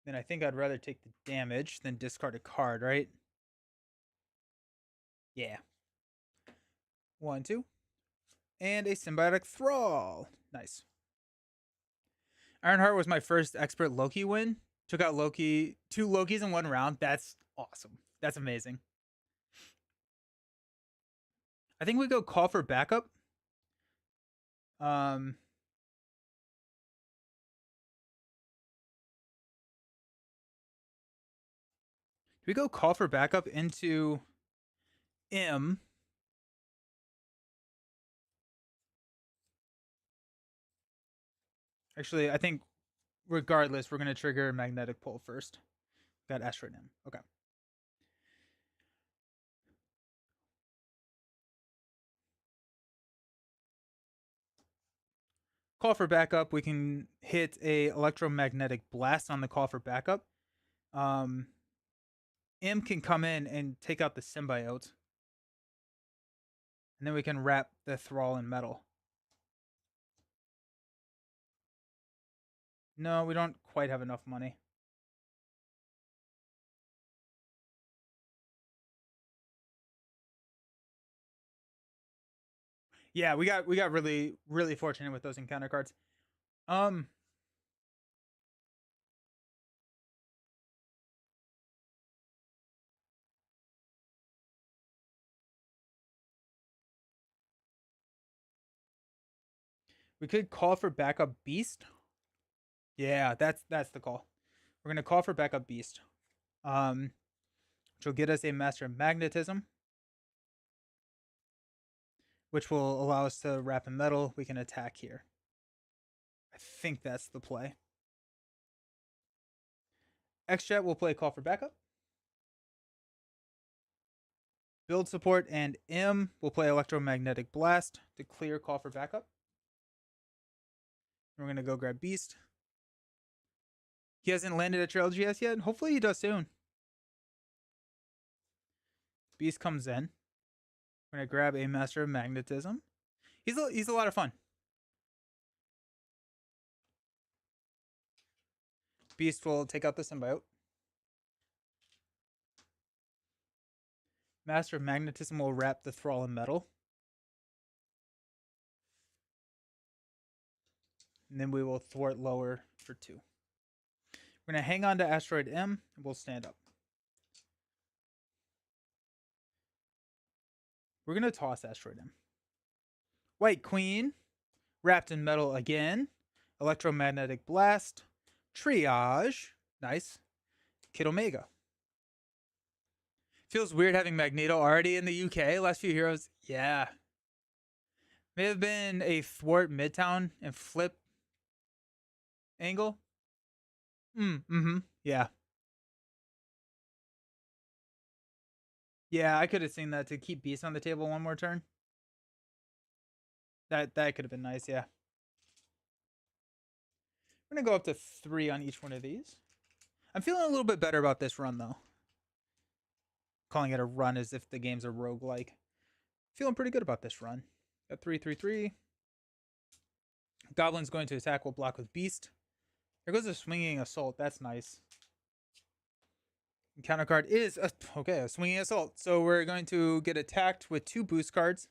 Then I think I'd rather take the damage than discard a card, right? Yeah. 1, 2. And a Symbiotic Thrall. Nice. Ironheart was my first expert Loki win. Took out Loki, 2 Lokis in 1 round. That's awesome. That's amazing. I think we go Call for Backup. Do we go Call for Backup into M? Actually, I think regardless, we're going to trigger Magnetic Pull first. Got Asteroid M. Okay. Call for Backup. We can hit a Electromagnetic Blast on the Call for Backup. M can come in and take out the Symbiote. And then we can wrap the Thrall in metal. No, we don't quite have enough money. Yeah, we got really fortunate with those encounter cards. Um, we could call for backup beast. Yeah, that's the call. We're gonna call for backup beast. Um, which will get us a master of magnetism, which will allow us to wrap in metal. We can attack here. I think that's the play. X-Jet will play call for backup. Build support and M will play electromagnetic blast to clear call for backup. We're gonna go grab beast. He hasn't landed at your LGS yet. Hopefully he does soon. Beast comes in. We're gonna grab a master of magnetism. He's a lot of fun. Beast will take out the symbiote. Master of magnetism will wrap the thrall in metal. And then we will thwart lower for 2. We're gonna hang on to Asteroid M and we'll stand up. We're gonna toss Asteroid M. White Queen, wrapped in metal again. Electromagnetic blast. Triage. Nice. Kid Omega. Feels weird having Magneto already in the UK. Last few heroes. Yeah. May have been a thwart Midtown and flip angle. Mm-hmm. Yeah. Yeah, I could have seen that to keep Beast on the table one more turn. That could have been nice, yeah. We're gonna go up to 3 on each one of these. I'm feeling a little bit better about this run though. Calling it a run as if the game's a roguelike. Feeling pretty good about this run. Got 3/3/3. Goblin's going to attack. We'll block with Beast. There goes a swinging assault. That's nice. Counter card is a swinging assault. So we're going to get attacked with 2 boost cards.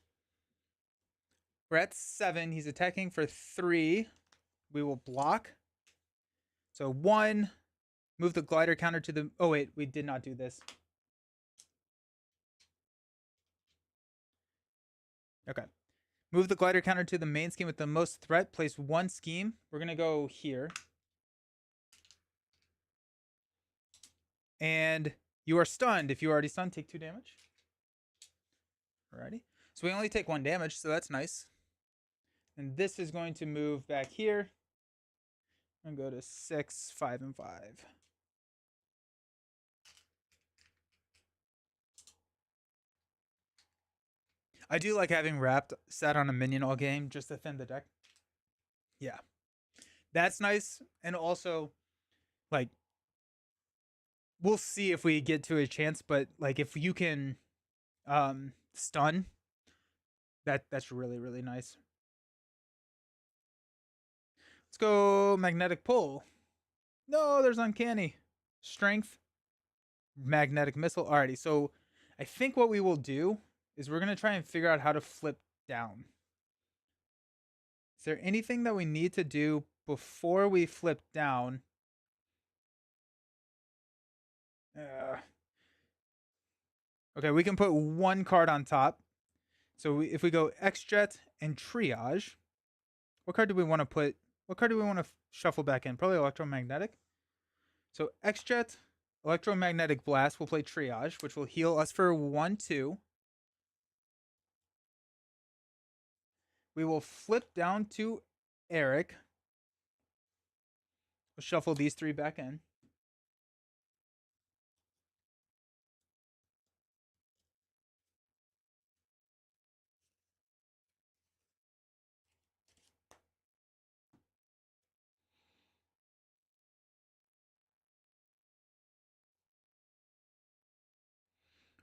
We're at 7. He's attacking for 3. We will block. So 1. Move the glider counter to the. Oh wait, we did not do this. Okay. Move the glider counter to the main scheme with the most threat. Place 1 scheme. We're gonna go here. And you are stunned. If you are already stunned, take 2 damage. Alrighty. So we only take 1 damage, so that's nice. And this is going to move back here. And go to 6, 5, and 5. I do like having wrapped sat on a minion all game just to thin the deck. Yeah. That's nice. And also, like, we'll see if we get to a chance, but like if you can stun, that's really, really nice. Let's go magnetic pull. No, there's uncanny. Strength. Magnetic missile. Alrighty, so I think what we will do is we're gonna try and figure out how to flip down. Is there anything that we need to do before we flip down? Okay, we can put 1 card on top. So if we go X-Jet and Triage, what card do we want to put? What card do we want to shuffle back in? Probably Electromagnetic. So X-Jet, Electromagnetic Blast will play Triage, which will heal us for 1/2. We will flip down to Eric. We'll shuffle these 3 back in.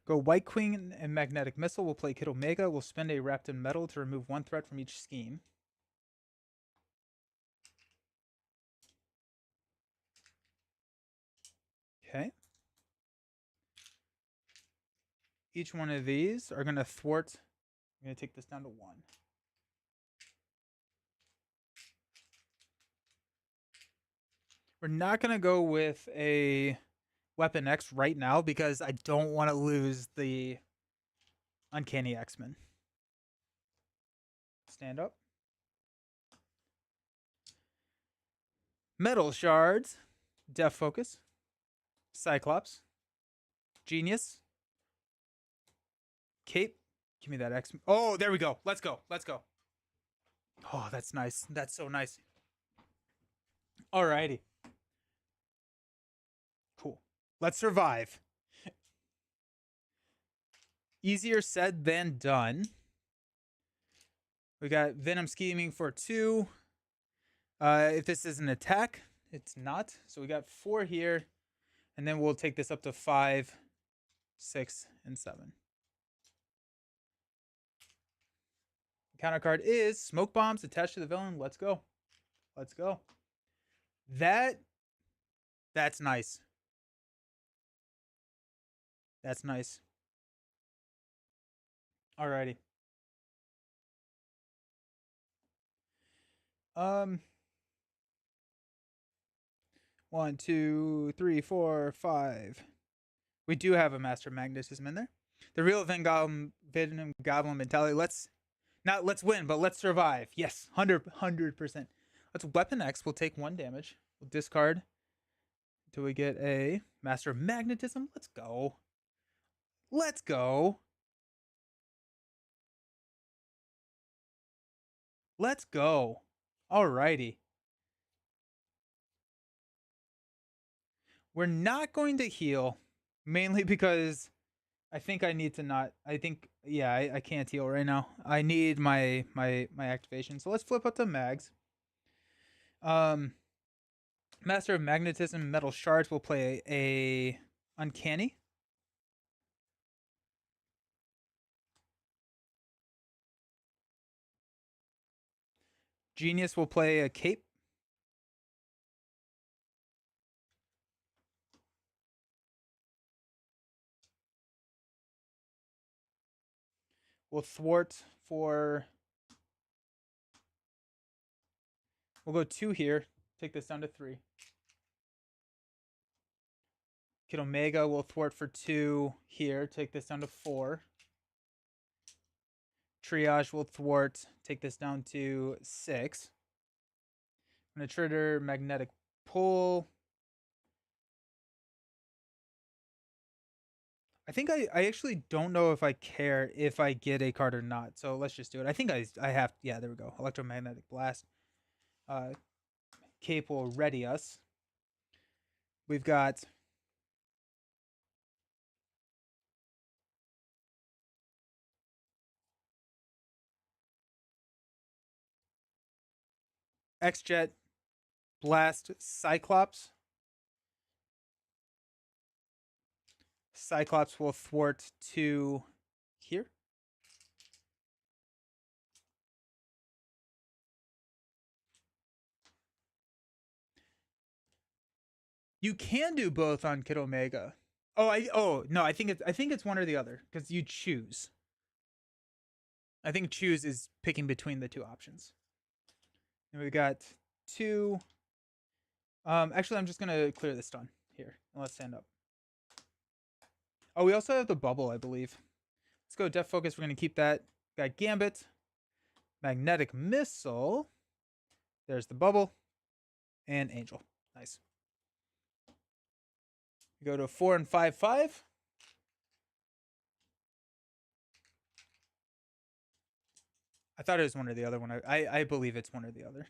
Go White Queen and Magnetic Missile. We'll play Kid Omega. We'll spend a Wrapped in Metal to remove 1 threat from each scheme. Okay. Each one of these are going to thwart. I'm going to take this down to 1. We're not going to go with a Weapon X right now because I don't want to lose the Uncanny X-Men. Stand up. Metal Shards. Def Focus. Cyclops. Genius. Cape. Give me that X. Oh, there we go. Let's go. Let's go. Oh, that's nice. That's so nice. Alrighty. Cool. Let's survive. Easier said than done. We got Venom Scheming for 2. If this is an attack, it's not. So we got 4 here. And then we'll take this up to 5, 6, and 7. Counter card is Smoke Bombs attached to the villain. Let's go. Let's go. That's nice. That's nice. Alrighty. 1, 2, 3, 4, 5. We do have a Master Magnetism in there. The real Venom Goblin mentality. Let's win, but let's survive. Yes, 100%. Let's Weapon X. We'll take 1 damage. We'll discard until we get a Master of Magnetism. Let's go. Let's go. Let's go. Alrighty. We're not going to heal, mainly because I think I need to not. I think, yeah, I can't heal right now. I need my activation. So let's flip up to mags. Master of Magnetism, Metal Shards will play a Uncanny. Genius will play a Cape. We'll thwart for. We'll go 2 here. Take this down to 3. Kid Omega will thwart for 2 here. Take this down to 4. Triage will thwart. Take this down to 6. I'm going to trigger Magnetic Pull. I think I actually don't know if I care if I get a card or not. So let's just do it. I think I have. Yeah, there we go. Electromagnetic Blast. Cape will ready us. We've got X-Jet, Blast, Cyclops. Cyclops will thwart to here. You can do both on Kid Omega. No, I think it's one or the other because you choose. I think choose is picking between the 2 options. And we got 2. Actually, I'm just gonna clear this stun here and let's stand up. Oh, we also have the bubble, I believe. Let's go Def Focus. We're gonna keep that. Got Gambit, Magnetic Missile. There's the bubble, and Angel. Nice. We go to 4 and 5, 5. I thought it was one or the other one. I believe it's one or the other.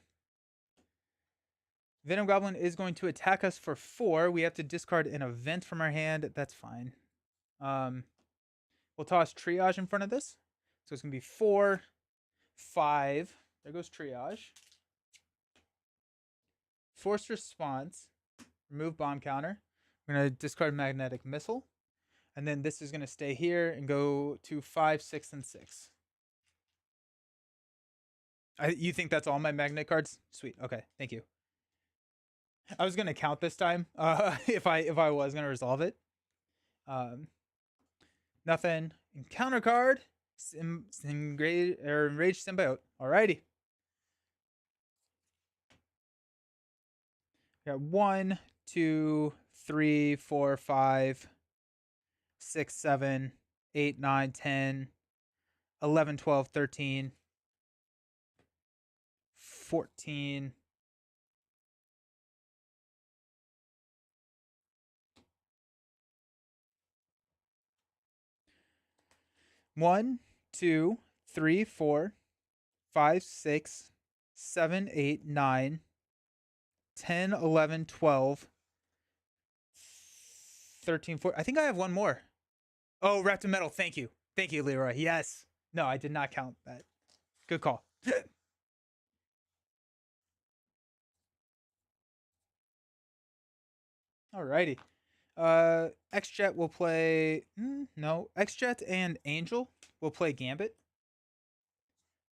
Venom Goblin is going to attack us for 4. We have to discard an event from our hand. That's fine. We'll toss Triage in front of this. So it's going to be 4, 5. There goes Triage. Forced Response. Remove Bomb Counter. We're going to discard Magnetic Missile. And then this is going to stay here and go to 5, 6, and 6. You think that's all my magnet cards? Sweet. Okay. Thank you. I was going to count this time if I was going to resolve it. Nothing. Encounter card. Enraged Symbiote. Alrighty. We got 1, 2, 3, 4, 5, 6, 7, 8, 9, 10, 11, 12, 13, 14. One, 2, 3, 4, 5, 6, 7, 8, 9, 10, 11, 12, 13, 14. I think I have one more. Oh, wrapped in metal. Thank you. Thank you, Leroy. Yes. No, I did not count that. Good call. Alrighty. X-Jet will play... no. X-Jet and Angel will play Gambit.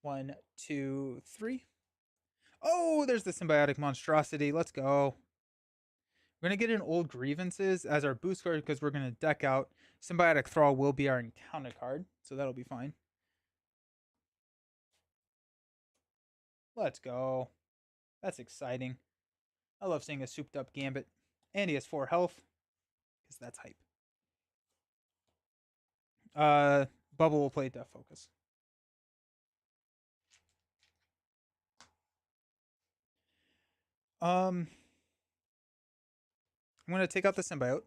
1, 2, 3. Oh, there's the Symbiotic Monstrosity. Let's go. We're going to get an Old Grievances as our boost card because we're going to deck out. Symbiotic Thrall will be our encounter card, so that'll be fine. Let's go. That's exciting. I love seeing a souped up Gambit. And he has 4 health, because that's hype. Bubble will play Death Focus. I'm going to take out the Symbiote.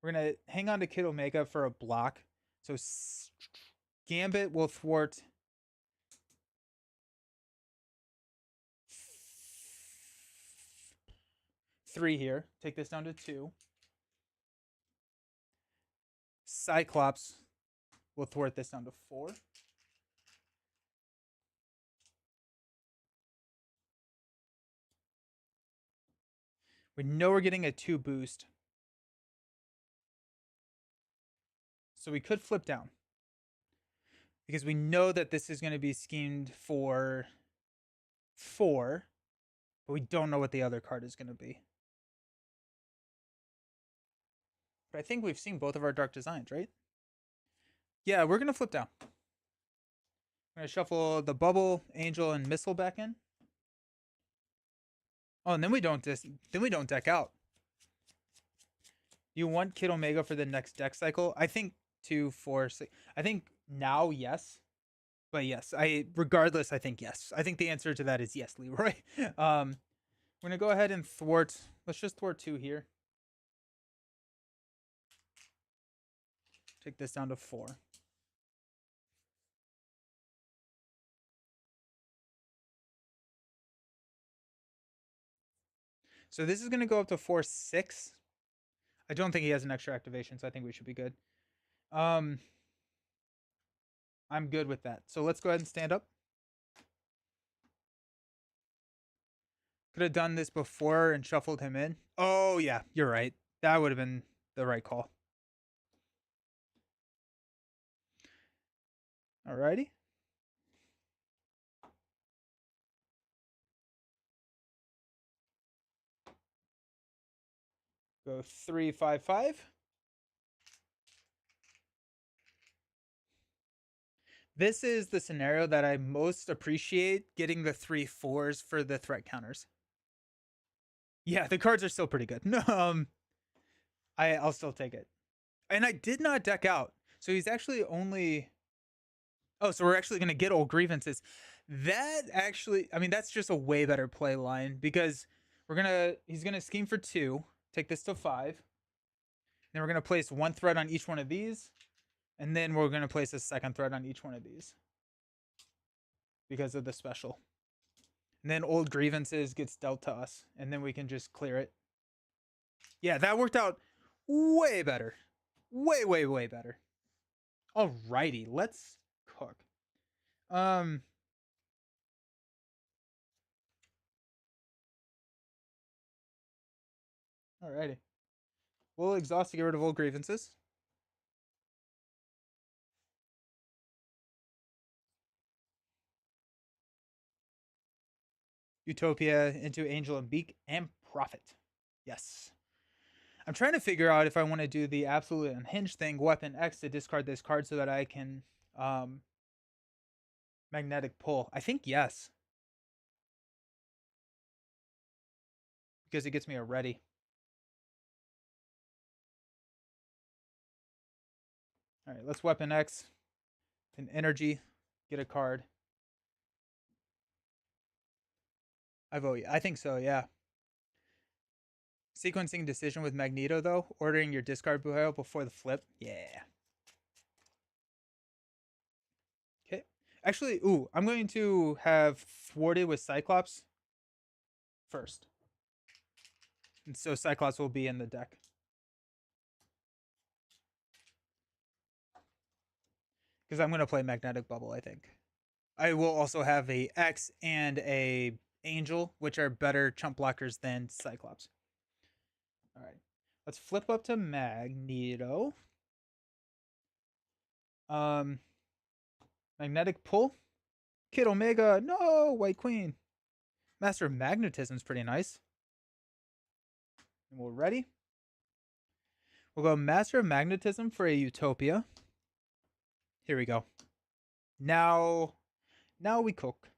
We're going to hang on to Kid Omega for a block. So Gambit will thwart 3 here. Take this down to 2. Cyclops will thwart this down to 4. We know we're getting a 2 boost. So we could flip down. Because we know that this is going to be schemed for 4. But we don't know what the other card is going to be. But I think we've seen both of our Dark Designs, right? Yeah, we're going to flip down. We're going to shuffle the Bubble, Angel, and Missile back in. Oh, and then we don't deck out. You want Kid Omega for the next deck cycle? I think 2, 4, 6. I think now, yes. But yes, regardless, I think yes. I think the answer to that is yes, Leroy. We're gonna go ahead and thwart. Let's just thwart 2 here. Take this down to 4. So this is gonna go up to 4, 6. I don't think he has an extra activation, so I think we should be good. I'm good with that. So let's go ahead and stand up. Could have done this before and shuffled him in. Oh, yeah, you're right. That would have been the right call. Alrighty. Go 3, 5, 5. This is the scenario that I most appreciate, getting the 3 4s for the threat counters. Yeah, the cards are still pretty good. I'll still take it. And I did not deck out. So he's actually only... Oh, so we're actually going to get Old Grievances. That actually... I mean, that's just a way better play line, because he's going to scheme for 2. Take this to 5. Then we're going to place 1 threat on each one of these. And then we're going to place a 2nd threat on each one of these. Because of the special. And then Old Grievances gets dealt to us. And then we can just clear it. Yeah, that worked out way better. Way, way, way better. Alrighty, let's cook. Alrighty. We'll exhaust to get rid of Old Grievances. Utopia into Angel and Beak and Prophet. Yes. I'm trying to figure out if I want to do the absolute unhinged thing, Weapon X, to discard this card so that I can magnetic pull. I think yes. because it gets me a ready. All right, let's Weapon X. An energy. Get a card. I vote. I think so, yeah. Sequencing decision with Magneto, though. Ordering your discard pile before the flip. Yeah. Okay. Actually, ooh, I'm going to have Thwarted with Cyclops first. And so Cyclops will be in the deck. Because I'm going to play Magnetic Bubble, I think. I will also have a X and a Angel, which are better chump blockers than Cyclops. All right. Let's flip up to Magneto. Magnetic Pull. Kid Omega. No, White Queen. Master of Magnetism is pretty nice. And we're ready. We'll go Master of Magnetism for a Utopia. Here we go. Now we cook.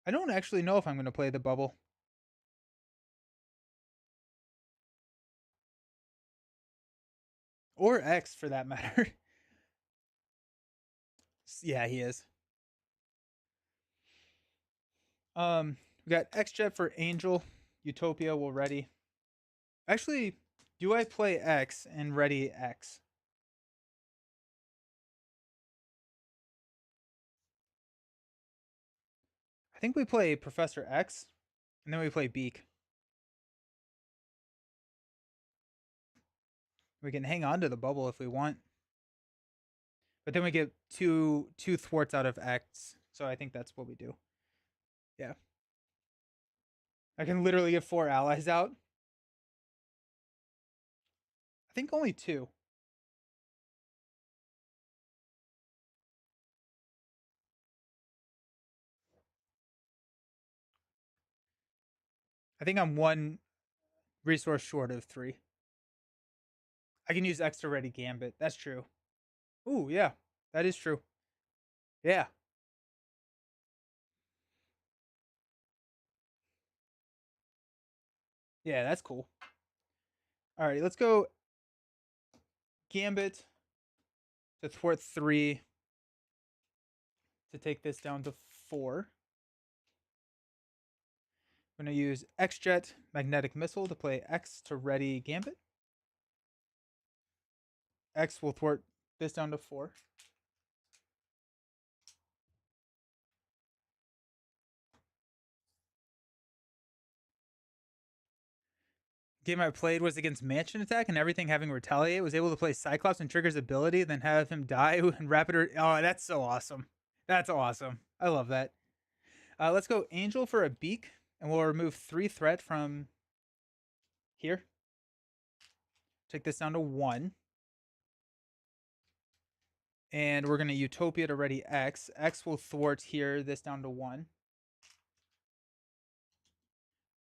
I don't actually know if I'm going to play the bubble. Or X for that matter. Yeah, he is. We got X Jet for Angel. Utopia will ready. Actually, do I play X and ready X? I think we play Professor X, and then we play Beak. We can hang on to the bubble if we want. But then we get two thwarts out of X. So I think that's what we do. Yeah. I can literally get 4 allies out. I think only 2. I think I'm 1 resource short of 3. I can use extra ready Gambit. That's true. Ooh, yeah. That is true. Yeah. Yeah, that's cool. All right, let's go Gambit to thwart 3 to take this down to 4. I'm going to use X-Jet Magnetic Missile to play X to ready Gambit. X will thwart this down to 4. Game I played was against Mansion Attack and everything having Retaliate. Was able to play Cyclops and Trigger's ability, then have him die and rapid. Oh, that's so awesome. That's awesome. I love that. Let's go Angel for a Beak, and we'll remove 3 threat from here. Take this down to 1. And we're going to Utopia to ready X. X will thwart here, this down to 1.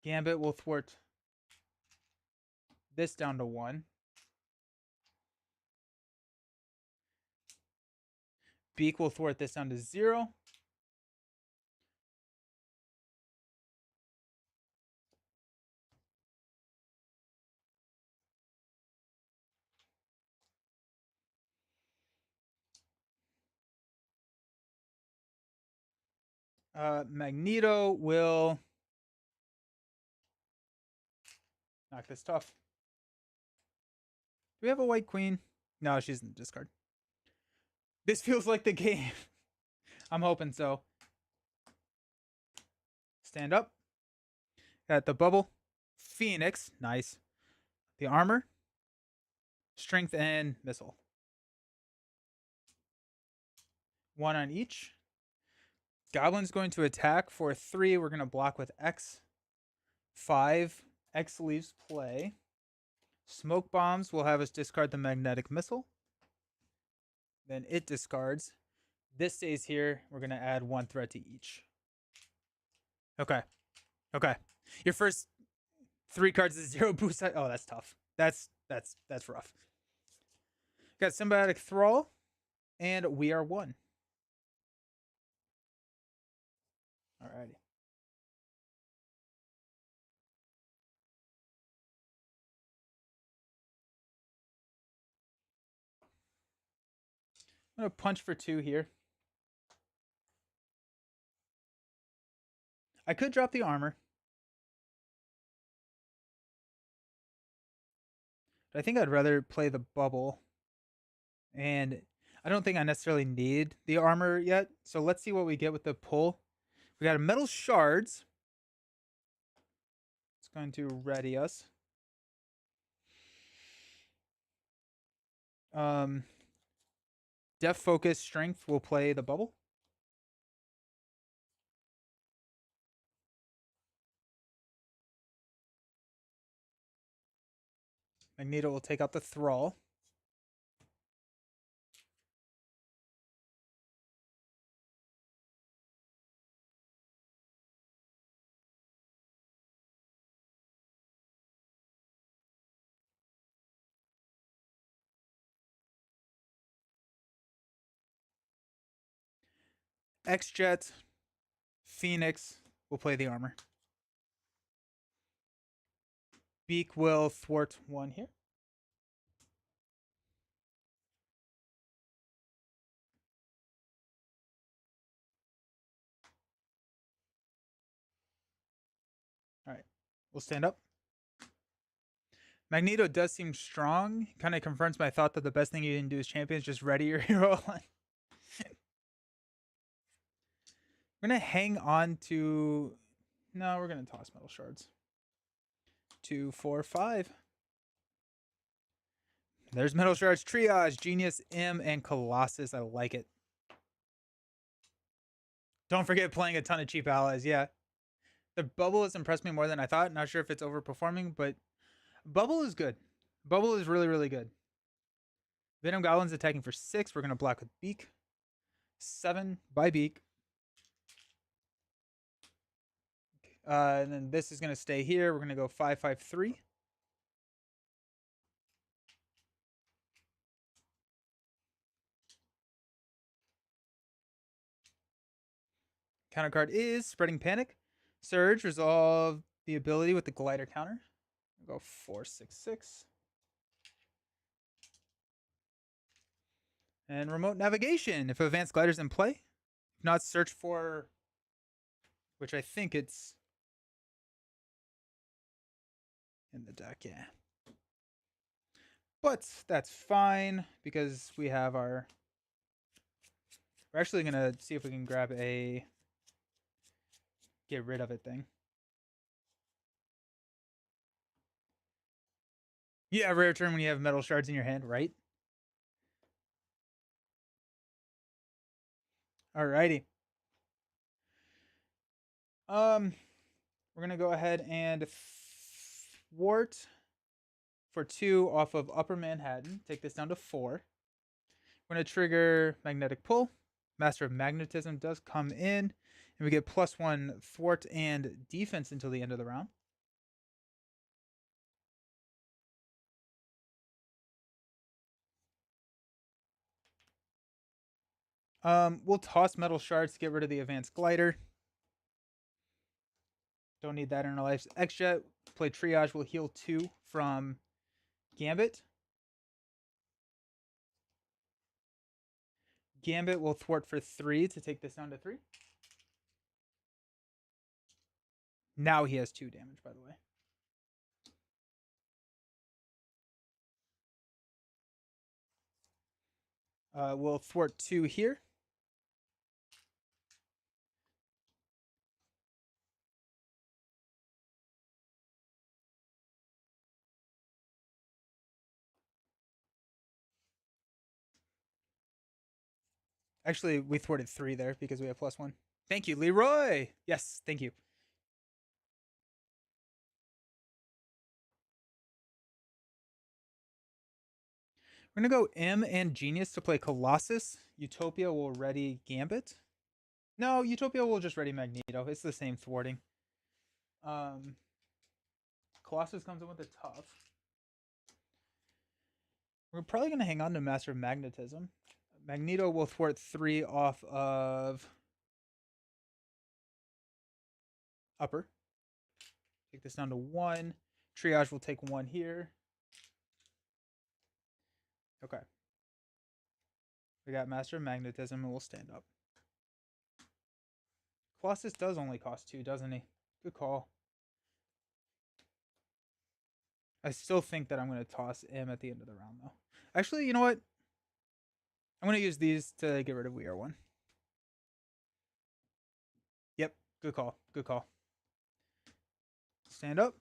Gambit will thwart this down to 1. Beak will thwart this down to 0. Magneto will knock this tough. Do we have a White Queen? No, she's in the discard. This feels like the game. I'm hoping so. Stand up. Got the bubble. Phoenix. Nice. The armor. Strength and missile. 1 on each. Goblin's going to attack for 3. We're going to block with X. 5. X leaves play. Smoke bombs will have us discard the magnetic missile. Then it discards. This stays here. We're going to add 1 threat to each. Okay. Okay. Your first 3 cards is 0 boost. Oh, that's tough. That's rough. Got Symbiotic Thrall, and we are 1. I'm going to punch for 2 here. I could drop the armor. But I think I'd rather play the bubble. And I don't think I necessarily need the armor yet. So let's see what we get with the pull. We got a metal shards. It's going to ready us. Def Focus Strength will play the bubble. Magneto will take out the Thrall. X-Jet, Phoenix will play the armor. Beak will thwart 1 here. All right, we'll stand up. Magneto does seem strong. Kind of confirms my thought that the best thing you can do as champion is just ready your hero line. We're going to hang on to... No, we're going to toss metal shards. 2, 4, 5. There's metal shards, Triage, Genius, M, and Colossus. I like it. Don't forget playing a ton of cheap allies. Yeah. The bubble has impressed me more than I thought. Not sure if it's overperforming, but bubble is good. Bubble is really, really good. Venom Goblin's attacking for 6. We're going to block with Beak. 7 by Beak. And then this is going to stay here. We're going to go 5, 5, 3. Counter card is Spreading Panic. Surge, resolve the ability with the glider counter. We'll go 4, 6, 6. And remote navigation. If advanced glider's in play, if not, search for, which I think it's in the deck, yeah. But that's fine because we have our... We're actually going to see if we can grab a get rid of it thing. Yeah, rare turn when you have metal shards in your hand, right? Alrighty. We're gonna go ahead and thwart for 2 off of Upper Manhattan. Take this down to 4. We're gonna trigger Magnetic Pull. Master of Magnetism does come in, and we get +1 thwart and defense until the end of the round. We'll toss metal shards to get rid of the advanced glider. Don't need that in our lives. X-Jet, play Triage, will heal 2 from Gambit. Gambit will thwart for 3 to take this down to 3. Now he has 2 damage, by the way. We'll thwart 2 here. Actually, we thwarted 3 there because we have +1. Thank you, Leroy. Yes, thank you. We're going to go M and Genius to play Colossus. Utopia will ready Gambit. No, Utopia will just ready Magneto. It's the same thwarting. Colossus comes in with a tough. We're probably going to hang on to Master of Magnetism. Magneto will thwart 3 off of Upper. Take this down to 1. Triage will take 1 here. Okay. We got Master of Magnetism, and we'll stand up. Colossus does only cost 2, doesn't he? Good call. I still think that I'm going to toss M at the end of the round, though. Actually, you know what? I'm going to use these to get rid of We Are One. Yep, good call. Good call. Stand up.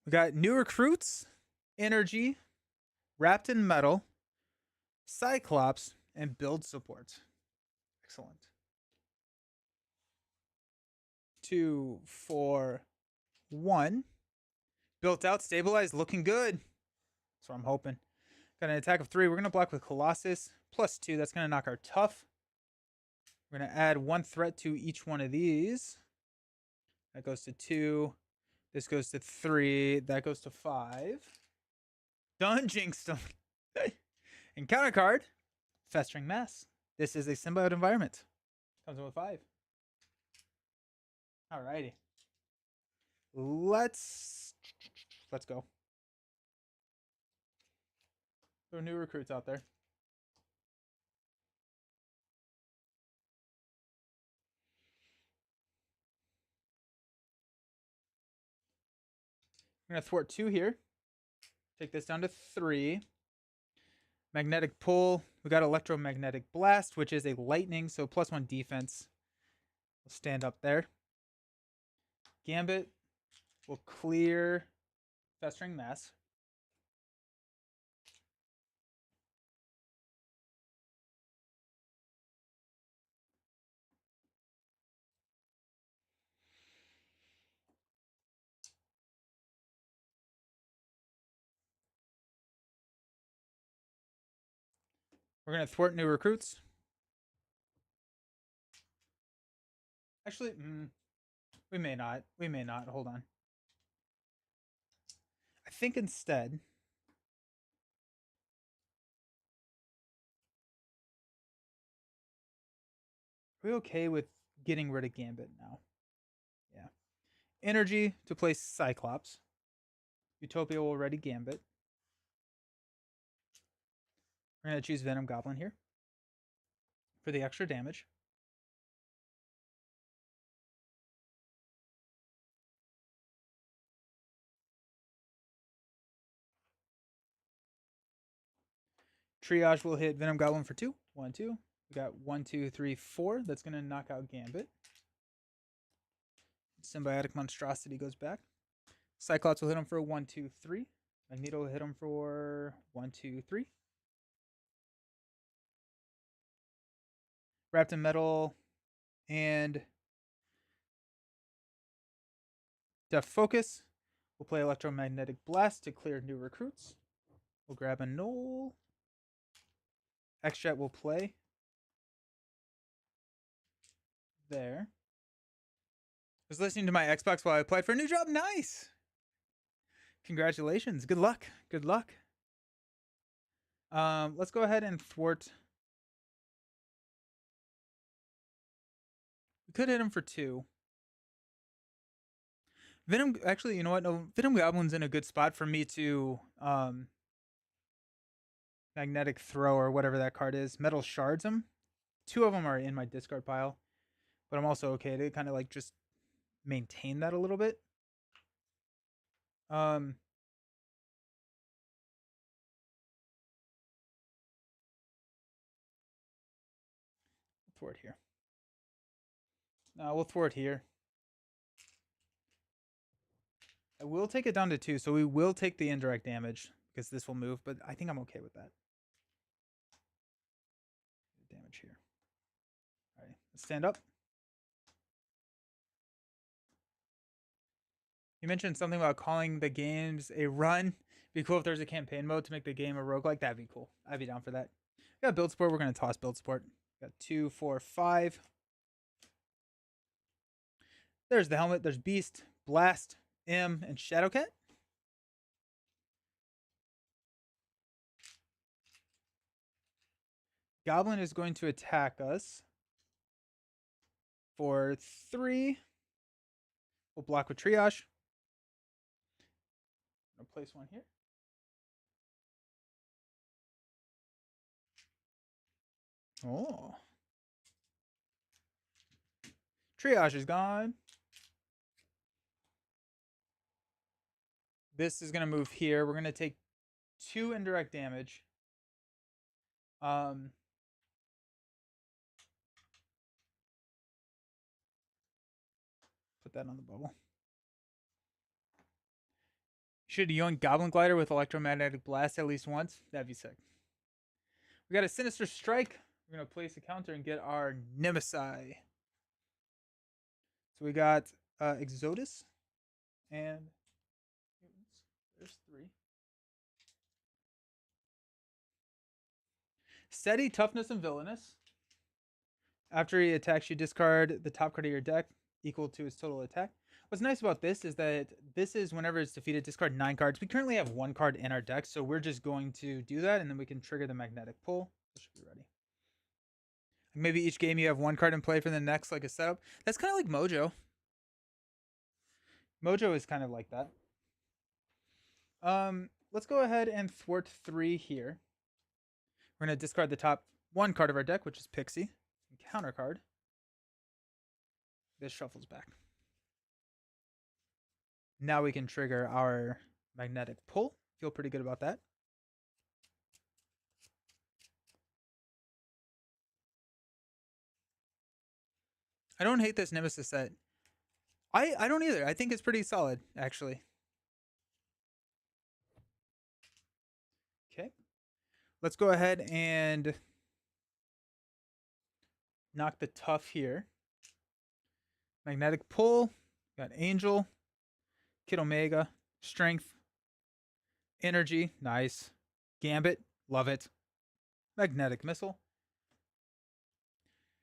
We got new recruits, energy, wrapped in metal, Cyclops, and build support. Excellent. 2, 4, 1. Built out, stabilized, looking good. That's what I'm hoping. Got an attack of 3. We're going to block with Colossus. +2. That's going to knock our tough. We're going to add 1 threat to each one of these. That goes to 2. This goes to 3. That goes to 5. Done, jinxed them. And counter card, Festering Mass. This is a symbiote environment. Comes in with 5. Alrighty. Let's go. There are new recruits out there. I'm going to thwart 2 here. Take this down to 3. Magnetic Pull. We got Electromagnetic Blast, which is a lightning, so +1 defense. We'll stand up there. Gambit will clear Festering Mass. We're going to thwart new recruits. Actually, we may not. We may not. Hold on. I think instead, are we okay with getting rid of Gambit now? Yeah. Energy to place Cyclops. Utopia will ready Gambit. We're going to choose Venom Goblin here for the extra damage. Triage will hit Venom Goblin for 2. 1, 2. We got 1, 2, 3, 4. That's going to knock out Gambit. Symbiotic Monstrosity goes back. Cyclops will hit him for 1, 2, 3. Magneto will hit him for 1, 2, 3. Wrapped in Metal and Def Focus. We'll play Electromagnetic Blast to clear new recruits. We'll grab a Null. X-Jet will play. There. I was listening to my Xbox while I applied for a new job. Nice! Congratulations. Good luck. Good luck. Let's go ahead and thwart. We could hit him for 2. Venom, actually, you know what? No, Venom Goblin's in a good spot for me to Magnetic Throw or whatever that card is. Metal Shards him. 2 of them are in my discard pile, but I'm also okay to kind of like just maintain that a little bit. Thwart here. No, we'll thwart here. I will take it down to 2, so we will take the indirect damage because this will move, but I think I'm okay with that. Damage here. All right, let's stand up. You mentioned something about calling the games a run. Be cool if there's a campaign mode to make the game a roguelike. That'd be cool. I'd be down for that. We got build support. We're going to toss build support. Got 2, 4, 5. There's the helmet. There's Beast, Blast, M, and Shadowcat. Goblin is going to attack us for 3. We'll block with Triage. I'll place one here. Oh. Triage is gone. This is going to move here. We're going to take 2 indirect damage. Put that on the bubble. Should yoink Goblin Glider with Electromagnetic Blast at least once? That'd be sick. We got a Sinister Strike. We're going to place a counter and get our Nemesis. So we got Exodus and there's 3. Steady, Toughness, and Villainous. After he attacks, you discard the top card of your deck equal to his total attack. What's nice about this is that this is whenever it's defeated, discard 9 cards. We currently have 1 card in our deck, so we're just going to do that, and then we can trigger the Magnetic Pull. This should be ready. Maybe each game you have 1 card in play for the next, like a setup. That's kind of like Mojo. Mojo is kind of like that. Let's go ahead and thwart 3 here. We're going to discard the top 1 card of our deck, which is Pixie. Counter card. This shuffles back. Now we can trigger our Magnetic Pull. Feel pretty good about that. I don't hate this Nemesis set. I don't either. I think it's pretty solid, actually. Okay. Let's go ahead and knock the tough here. Magnetic Pull. Got Angel. Kid Omega. Strength. Energy. Nice. Gambit. Love it. Magnetic Missile.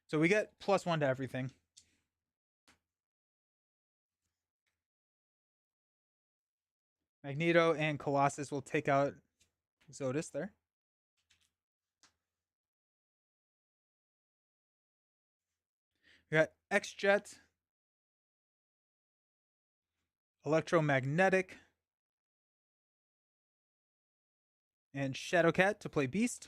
So we get +1 to everything. Magneto and Colossus will take out Exodus there. We got X-Jet, Electromagnetic, and Shadowcat to play Beast.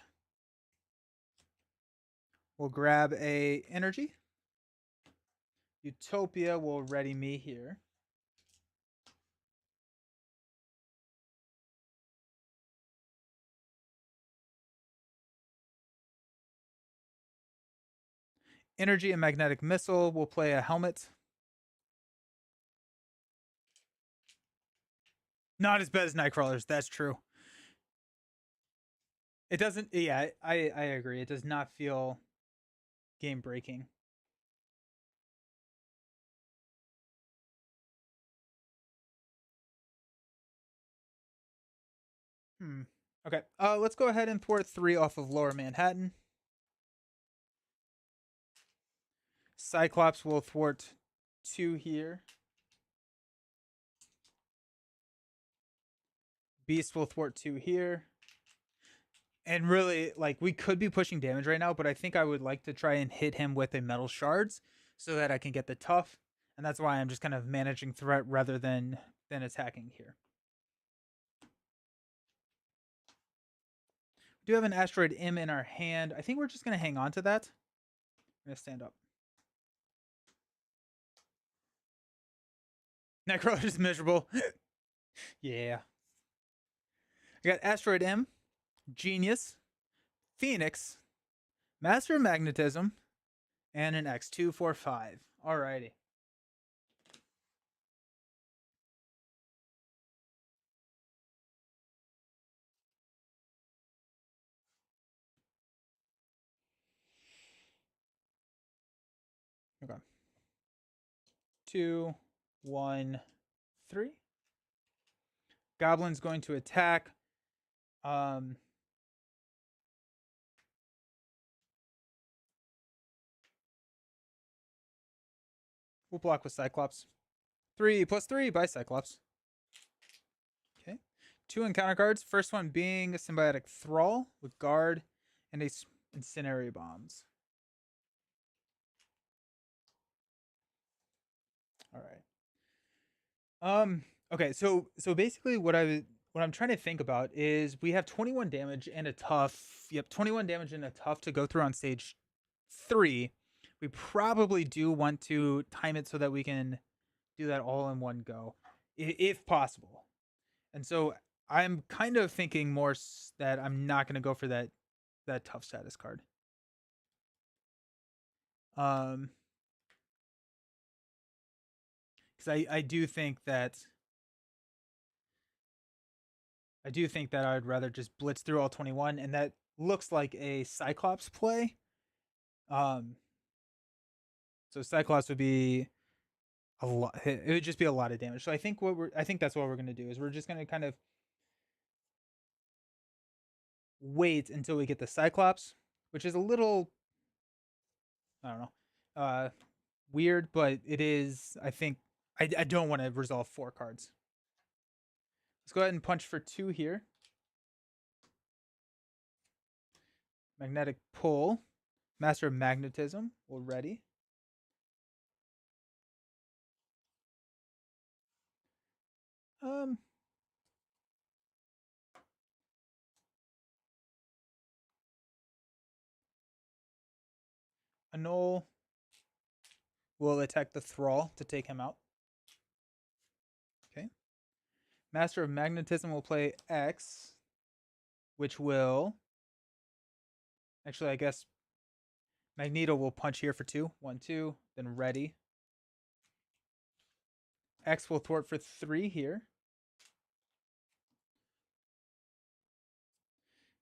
We'll grab a Energy. Utopia will ready me here. Energy and Magnetic Missile will play a Helmet. Not as bad as Nightcrawlers, that's true. It doesn't, yeah, I agree. It does not feel game breaking. Okay, let's go ahead and thwart 3 off of Lower Manhattan. Cyclops will thwart 2 here. Beast will thwart 2 here. And really, like, we could be pushing damage right now, but I think I would like to try and hit him with a Metal Shards so that I can get the tough. And that's why I'm just kind of managing threat rather than attacking here. We do have an Asteroid M in our hand. I think we're just going to hang on to that. I'm going to stand up. Nightcrawler is miserable. Yeah. We got Asteroid M, Genius, Phoenix, Master of Magnetism, and an X245. Alrighty. Okay. 2, 1, 3. Goblin's going to attack. We'll block with Cyclops. 3+3 by Cyclops. Okay. 2 encounter cards. First one being a Symbiotic Thrall with Guard and a Incendiary Bombs. All right. Okay, so basically what I what I'm trying to think about is we have 21 damage and a tough. Yep, 21 damage and a tough to go through on stage 3. We probably do want to time it so that we can do that all in one go, if possible. And so I'm kind of thinking more that I'm not going to go for that tough status card. Because I do think that I'd rather just blitz through all 21, and that looks like a Cyclops play. So Cyclops would be a lot. It would just be a lot of damage. So I think that's what we're gonna do is we're just gonna kind of wait until we get the Cyclops, which is a little, I don't know, weird, but it is. I think I don't want to resolve 4 cards. Let's go ahead and punch for 2 here. Magnetic Pull, Master of Magnetism, we're ready. Annul will attack the Thrall to take him out. Okay. Master of Magnetism will play X, which will... Actually, I guess Magneto will punch here for 2. 1, 2, then ready. X will thwart for 3 here.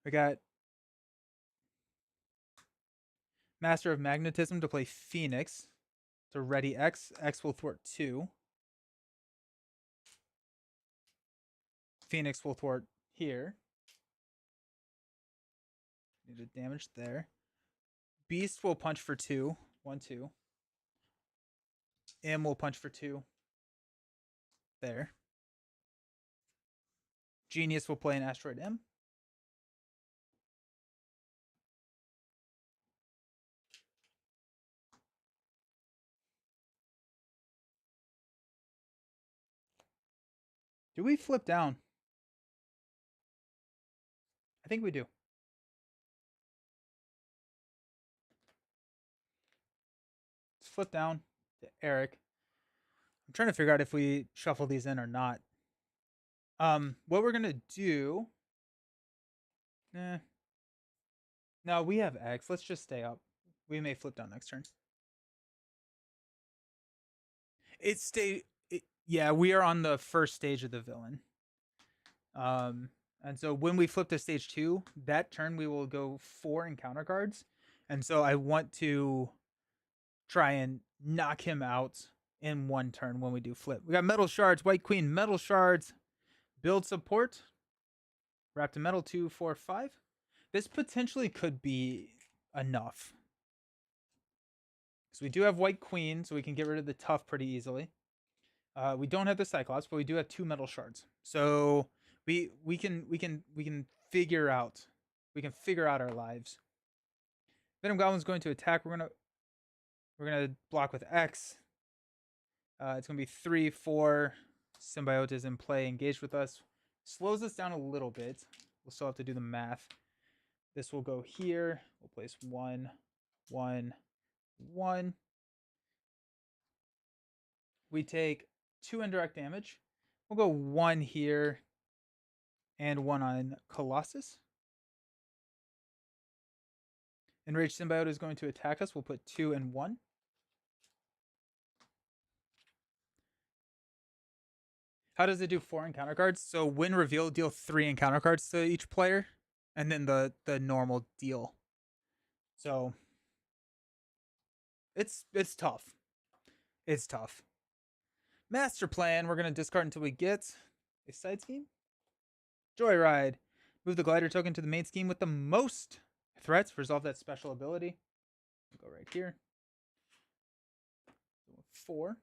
We got Master of Magnetism to play Phoenix. So ready X. X will thwart 2. Phoenix will thwart here. Need a damage there. Beast will punch for 2. 1, 2. M will punch for 2. There. Genius will play an Asteroid M. Do we flip down? I think we do. Let's flip down to Eric. I'm trying to figure out if we shuffle these in or not. What we're gonna do... No, we have X. Let's just stay up. We may flip down next turn. Yeah, we are on the first stage of the villain. And so when we flip to stage 2, that turn we will go 4 encounter cards. And so I want to try and knock him out in one turn when we do flip. We got Metal Shards, White Queen, Metal Shards, build support, Wrapped in Metal, 2, 4, 5. This potentially could be enough. So we do have White Queen, so we can get rid of the tough pretty easily. We don't have the Cyclops, but we do have 2 Metal Shards. So we can figure out our lives. Venom Goblin's going to attack. We're gonna block with X. It's gonna be 3, 4. Symbiote is in play, engaged with us. Slows us down a little bit. We'll still have to do the math. This will go here. We'll place 1, 1, 1. We take 2 indirect damage. We'll go 1 here and 1 on Colossus. Enraged Symbiote is going to attack us. We'll put 2 and 1. How does it do 4 encounter cards? So when revealed, deal 3 encounter cards to each player, and then the normal deal. So it's tough. It's tough. Master Plan, we're going to discard until we get a side scheme. Joyride. Move the glider token to the main scheme with the most threats. Resolve that special ability. We'll go right here. 4.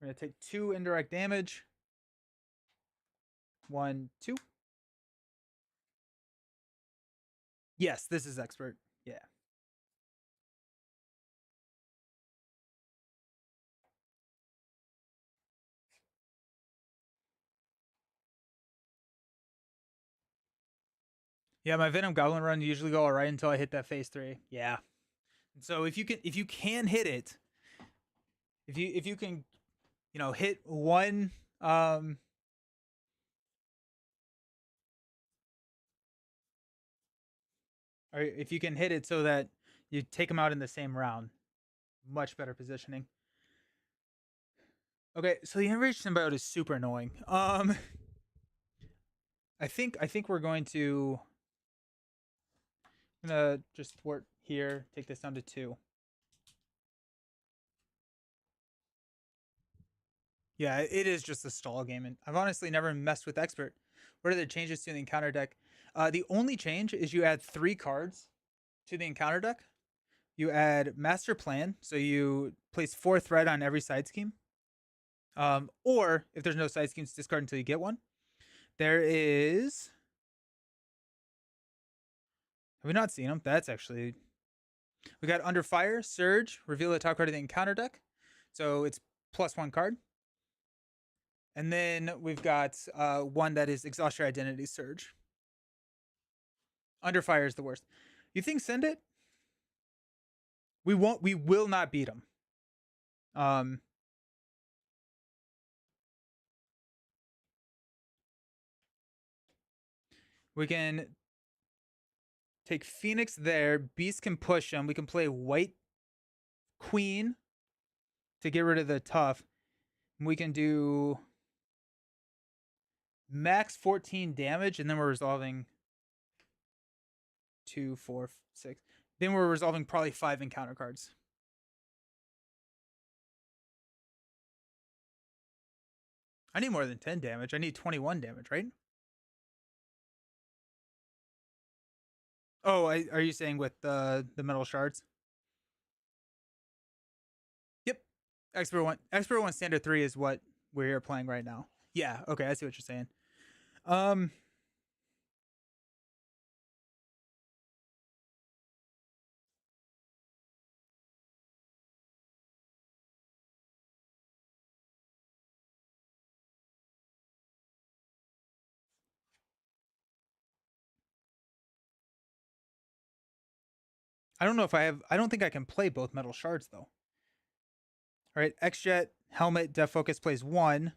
We're going to take 2 indirect damage. 1, 2. Yes, this is expert. Yeah. Yeah, my Venom Goblin run usually go alright until I hit that phase 3. Yeah. So if you can hit it, if you can, hit one or if you can hit it so that you take them out in the same round, much better positioning. Okay, so the Enraged Symbiote is super annoying. I think we're going to just thwart here, take this down to 2. Yeah, it is just a stall game, and I've honestly never messed with Expert. What are the changes to the encounter deck? The only change is you add 3 cards to the encounter deck. You add Master Plan, so you place 4 threat on every side scheme. Or if there's no side schemes, discard until you get one. There is. Have we not seen them? That's actually. We got Under Fire, Surge, reveal the top card of the encounter deck. So it's +1 card. And then we've got one that is Exhaust Your Identity, Surge. Under Fire is the worst. You think send it? We won't. We will not beat them. We can take Phoenix there. Beast can push him. We can play White Queen to get rid of the tough. We can do max 14 damage, and then we're resolving 2, 4, 6. Then we're resolving probably 5 encounter cards. I need more than 10 damage. I need 21 damage, right? Oh, are you saying with the metal shards? Yep. Expert 1 standard 3 is what we're playing right now. Yeah, okay, I see what you're saying. I don't know if I don't think I can play both metal shards though. All right, X-Jet, Helmet, Def Focus plays 1.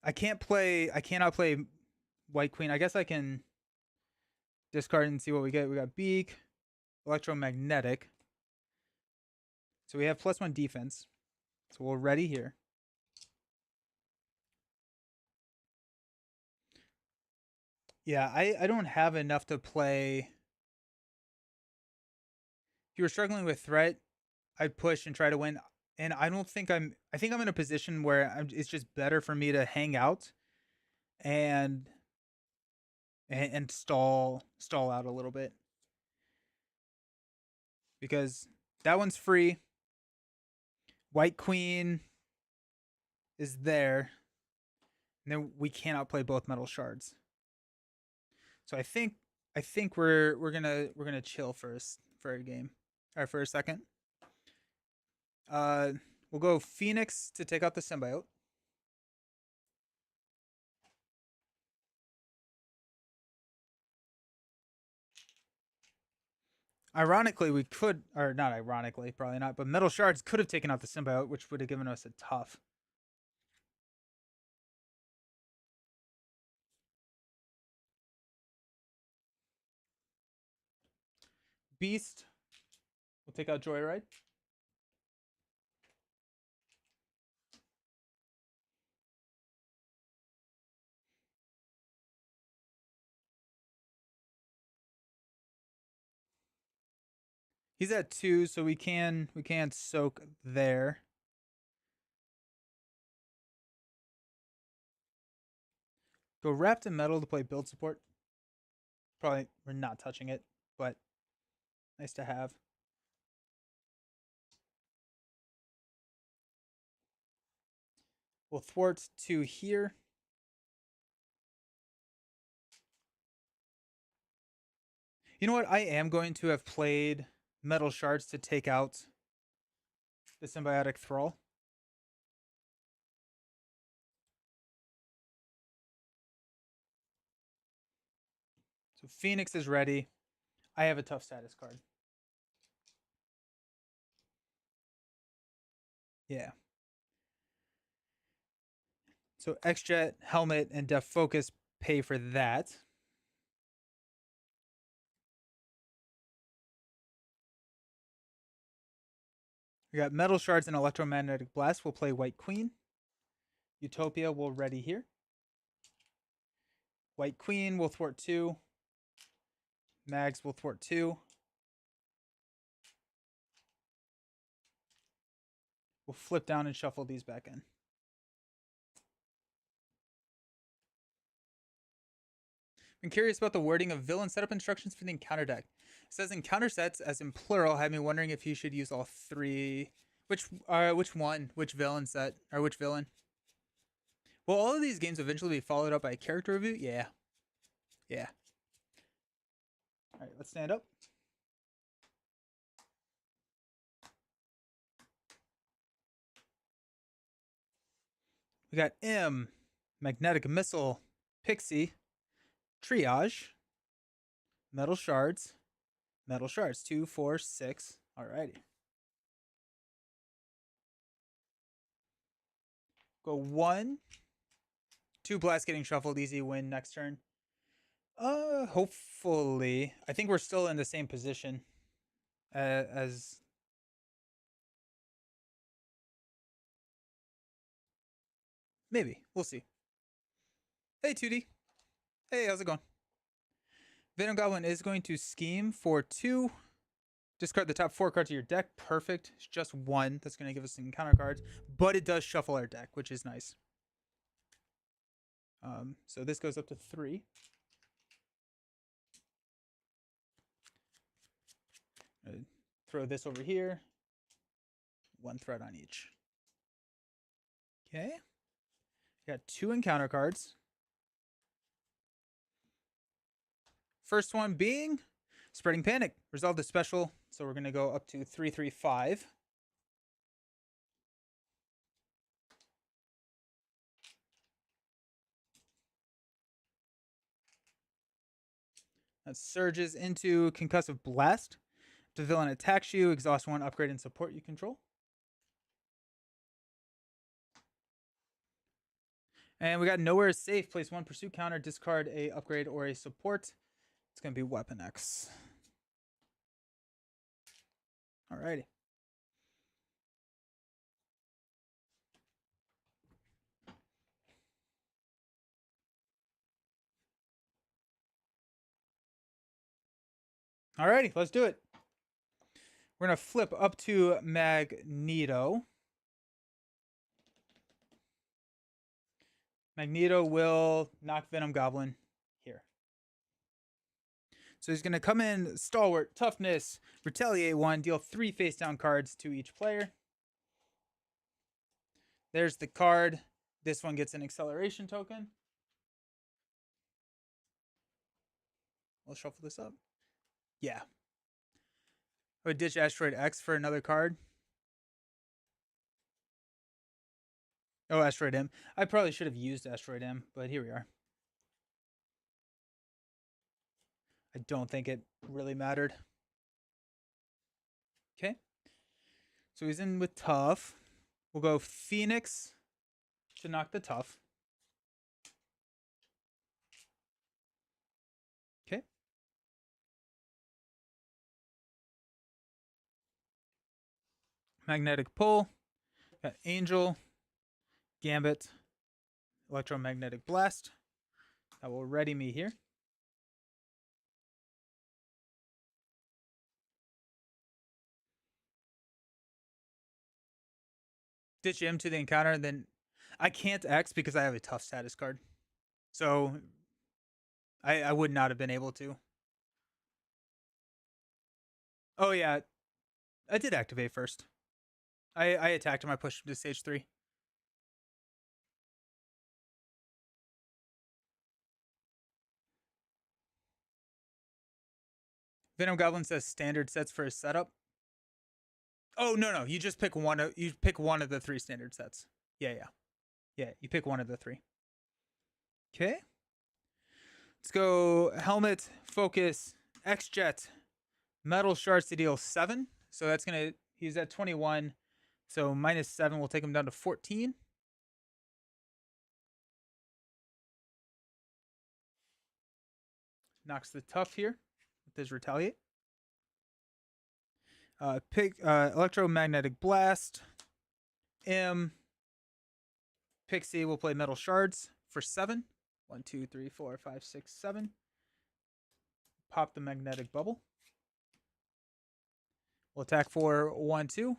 I cannot play White Queen. I guess I can discard and see what we get. We got Beak, Electromagnetic. So we have +1 defense. So we're ready here. Yeah, I don't have enough to play. If you were struggling with threat, I'd push and try to win. And I think I'm in a position where it's just better for me to hang out and stall out a little bit, because that one's free. White Queen is there, and then we cannot play both metal shards. So I think we're gonna chill first for a game, or for a second. We'll go Phoenix to take out the symbiote. Ironically, we could, or not ironically, probably not, but metal shards could have taken out the symbiote, which would have given us a tough. Beast will take out Joyride. He's at 2, so we can soak there. Go Wrapped in Metal to play build support. Probably we're not touching it, but nice to have. We'll thwart 2 here. You know what? I am going to have played metal shards to take out the symbiotic thrall. So Phoenix is ready. I have a tough status card. Yeah. So X-Jet, Helmet, and Def Focus pay for that. We got Metal Shards and Electromagnetic Blast. We'll play White Queen. Utopia will ready here. White Queen will thwart 2. Mags will thwart 2. We'll flip down and shuffle these back in. I'm curious about the wording of villain setup instructions for the encounter deck. It says encounter sets, as in plural, had me wondering if you should use all 3. Which one? Which villain set? Or which villain? Will all of these games eventually be followed up by a character review? Yeah. Yeah. Alright, let's stand up. We got M, Magnetic Missile, Pixie, Triage, Metal Shards, Metal Shards. 2, 4, 6. Alrighty. Go 1. 2 blasts getting shuffled. Easy win next turn. Hopefully. I think we're still in the same position as. Maybe. We'll see. Hey, 2D. Hey, how's it going? Venom Goblin is going to scheme for 2. Discard the top 4 cards of your deck. Perfect. It's just 1. That's going to give us some counter cards. But it does shuffle our deck, which is nice. So this goes up to 3. Throw this over here. 1 threat on each. Okay. Got 2 encounter cards. First one being Spreading Panic. Resolve the special. So we're going to go up to 3, 3, 5. That surges into Concussive Blast. If the villain attacks you, exhaust 1, upgrade, and support you control. And we got Nowhere is Safe. Place 1 pursuit counter, discard a upgrade or a support. It's going to be Weapon X. Alrighty. Alrighty, let's do it. We're going to flip up to Magneto. Magneto will knock Venom Goblin here. So he's going to come in Stalwart, Toughness, Retaliate 1, deal 3 face down cards to each player. There's the card. This one gets an acceleration token. We'll shuffle this up. Yeah. I would ditch Asteroid X for another card. Oh, Asteroid M. I probably should have used Asteroid M, but here we are. I don't think it really mattered. Okay. So he's in with Tough. We'll go Phoenix to knock the Tough. Okay. Magnetic Pull. Got Angel. Gambit. Electromagnetic Blast. That will ready me here. Ditch him to the encounter, and then I can't X because I have a tough status card. So I would not have been able to. Oh yeah, I did activate first. I attacked him. I pushed him to stage 3. Venom Goblin says standard sets for his setup. Oh no, you just pick one. You pick one of the 3 standard sets. Yeah. You pick one of the 3. Okay. Let's go helmet, focus, X-Jet, metal shards to deal 7. So that's going to, he's at 21. So -7 will take him down to 14. Knocks the tough here with his retaliate. Pick electromagnetic blast. Pixie will play metal shards for 7. 1, 2, 3, 4, 5, 6, 7. Pop the magnetic bubble. We'll attack for 1, 2.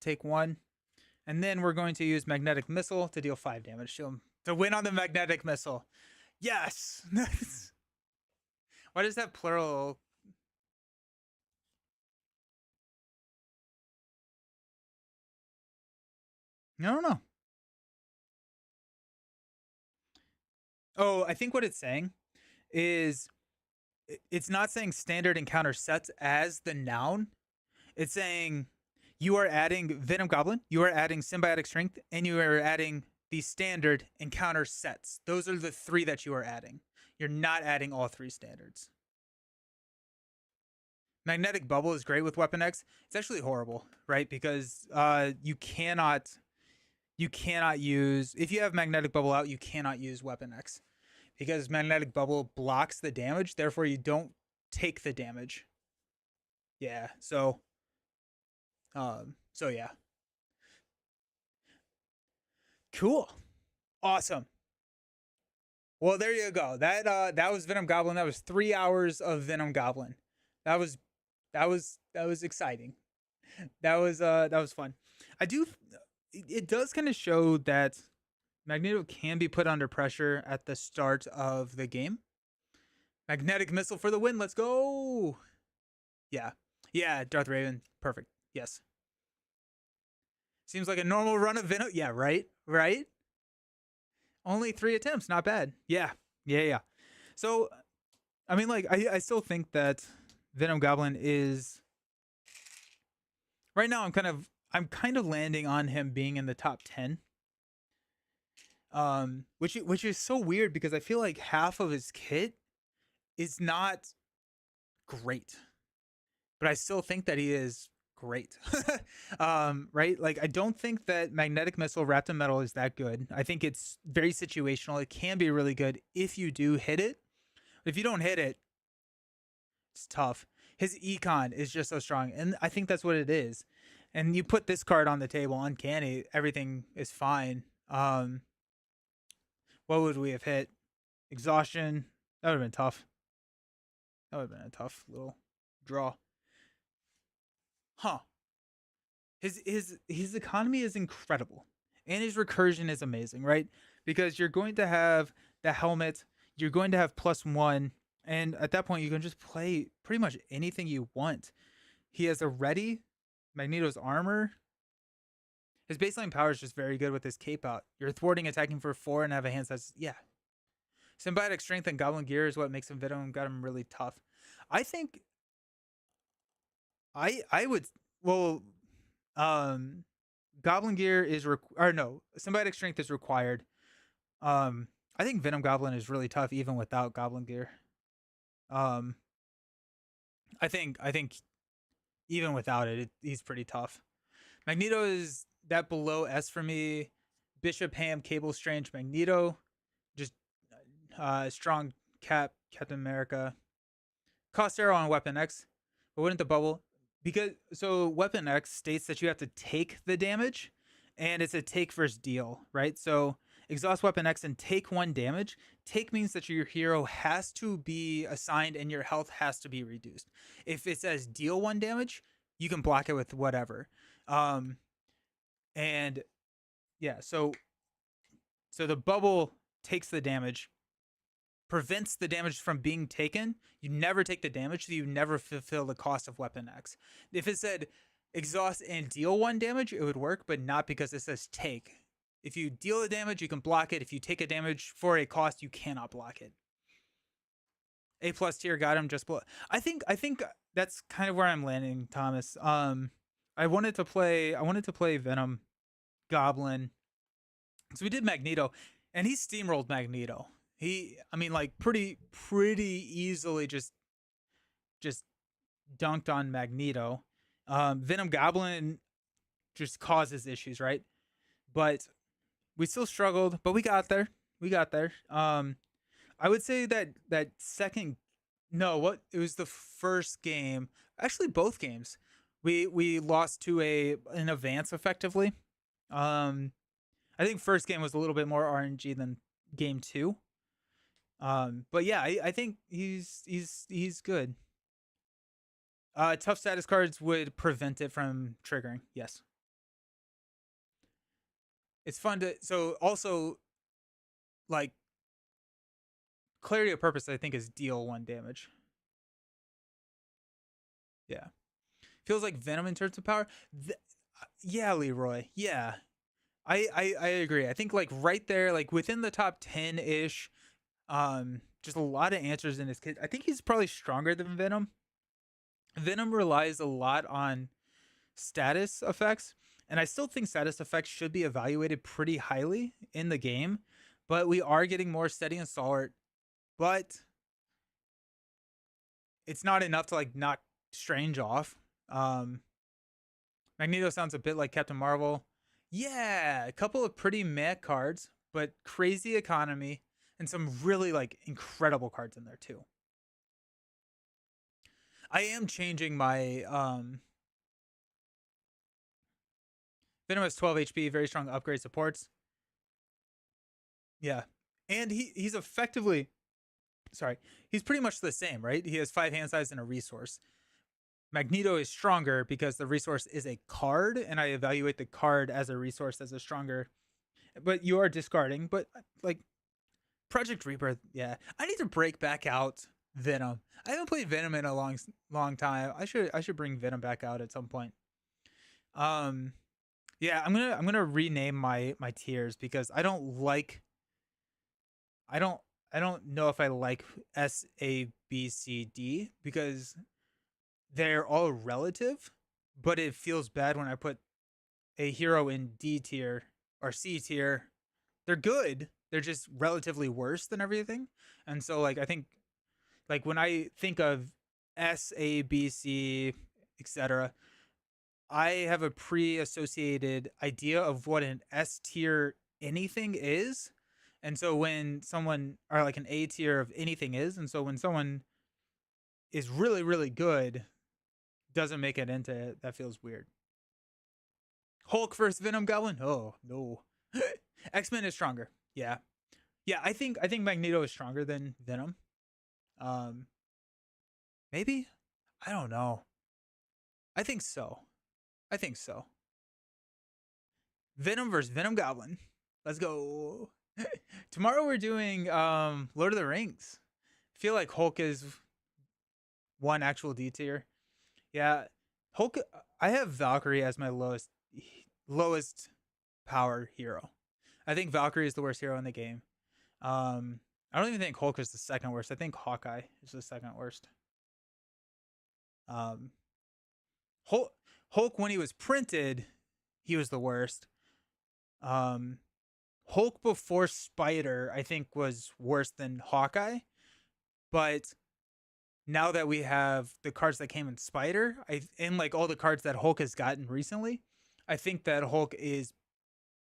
Take 1. And then we're going to use magnetic missile to deal 5 damage to him. To win on the magnetic missile. Yes! Why does that plural? I don't know. Oh, I think what it's saying is it's not saying standard encounter sets as the noun. It's saying you are adding Venom Goblin, you are adding Symbiotic Strength, and you are adding the standard encounter sets. Those are the 3 that you are adding. You're not adding all 3 standards. Magnetic Bubble is great with Weapon X. It's actually horrible, right? Because you cannot use, if you have Magnetic Bubble out, you cannot use Weapon X. Because Magnetic Bubble blocks the damage, therefore you don't take the damage. Yeah, so yeah. Cool. Awesome. Well, there you go. That was Venom Goblin. That was 3 hours of Venom Goblin. That was exciting. That was fun. It does kind of show that Magneto can be put under pressure at the start of the game. Magnetic missile for the win. Let's go. Yeah. Yeah, Darth Raven. Perfect. Yes. Seems like a normal run of Venom. Yeah, right? Right? Only 3 attempts. Not bad. Yeah. So, I mean, like, I still think that Venom Goblin is... Right now, I'm kind of landing on him being in the top 10. Which is so weird because I feel like half of his kit is not great, but I still think that he is great. Right? Like, I don't think that Magnetic Missile wrapped in metal is that good. I think it's very situational. It can be really good if you do hit it. But if you don't hit it, it's tough. His econ is just so strong, and I think that's what it is. And you put this card on the table, Uncanny, everything is fine. What would we have hit? Exhaustion. That would have been tough. That would have been a tough little draw. Huh. His economy is incredible. And his recursion is amazing, right? Because you're going to have the helmet, you're going to have +1, and at that point you can just play pretty much anything you want. He has a ready, Magneto's armor. His baseline power is just very good with his cape out. You're thwarting attacking for 4 and have a hand size. Yeah. Symbiotic Strength and Goblin Gear is what makes him Venom, got him really tough. I think I would, well, Goblin Gear is Symbiotic Strength is required. I think Venom Goblin is really tough even without Goblin Gear. I think even without it, he's pretty tough. Magneto is that below S for me. Bishop, Ham, Cable, Strange, Magneto. Just strong Captain America. Cost Arrow on Weapon X. But wouldn't the bubble? Because so Weapon X states that you have to take the damage, and it's a take versus deal, right? So exhaust Weapon X and take 1 damage. Take means that your hero has to be assigned and your health has to be reduced. If it says deal 1 damage, you can block it with whatever. And yeah, so the bubble takes the damage, prevents the damage from being taken. You never take the damage, so you never fulfill the cost of Weapon X. If it said exhaust and deal 1 damage, it would work, but not because it says take. If you deal the damage, you can block it. If you take a damage for a cost, you cannot block it. A+ tier got him just below. I think that's kind of where I'm landing, Thomas. I wanted to play Venom Goblin. So we did Magneto, and he steamrolled Magneto. I mean, like pretty easily just dunked on Magneto. Venom Goblin just causes issues, right? But we still struggled, but we got there. We got there. I would say that second, no, what it was the first game, actually both games, we lost to an advance effectively. Um, I think first game was a little bit more RNG than game two. But yeah, I think he's good. Tough status cards would prevent it from triggering. Yes, it's fun to. So also, like, clarity of purpose, I think, is deal 1 damage. Yeah, feels like Venom in terms of power. Yeah, Leroy. Yeah, I agree. I think like right there, like within the top 10 ish. Just a lot of answers in his kit. I think he's probably stronger than Venom. Venom relies a lot on status effects, and I still think status effects should be evaluated pretty highly in the game. But we are getting more steady and stalwart, but it's not enough to like knock Strange off. Um, Magneto sounds a bit like Captain Marvel. Yeah, a couple of pretty meh cards, but crazy economy and some really like incredible cards in there too. I am changing my Venom has 12 HP, very strong upgrade supports. Yeah. And he's effectively sorry, he's pretty much the same, right? He has 5 hand size and a resource. Magneto is stronger because the resource is a card, and I evaluate the card as a resource as a stronger. But you are discarding. But like Project Rebirth, yeah, I need to break back out Venom. I haven't played Venom in a long time. I should bring Venom back out at some point. Um, yeah, I'm gonna rename my tiers because I don't I don't know if I like S A B C D because they're all relative, but it feels bad when I put a hero in D tier or C tier. They're good. They're just relatively worse than everything. And so like I think like when I think of S, A, B, C, etc., I have a pre-associated idea of what an S tier anything is. And so when someone or like an A tier of anything is, and so when someone is really good, doesn't make it into it, that feels weird. Hulk versus Venom Goblin? Oh no. X-Men is stronger. Yeah. Yeah, I think Magneto is stronger than Venom. Um maybe? I don't know. I think so. I think so. Venom versus Venom Goblin. Let's go. Tomorrow we're doing Lord of the Rings. I feel like Hulk is one actual D tier. Yeah. Hulk I have Valkyrie as my lowest power hero. I think Valkyrie is the worst hero in the game. I don't even think Hulk is the second worst. I think Hawkeye is the second worst. Um, Hulk when he was printed, he was the worst. Um, Hulk before Spider, I think, was worse than Hawkeye. But now that we have the cards that came in Spider, and like all the cards that Hulk has gotten recently, I think that Hulk is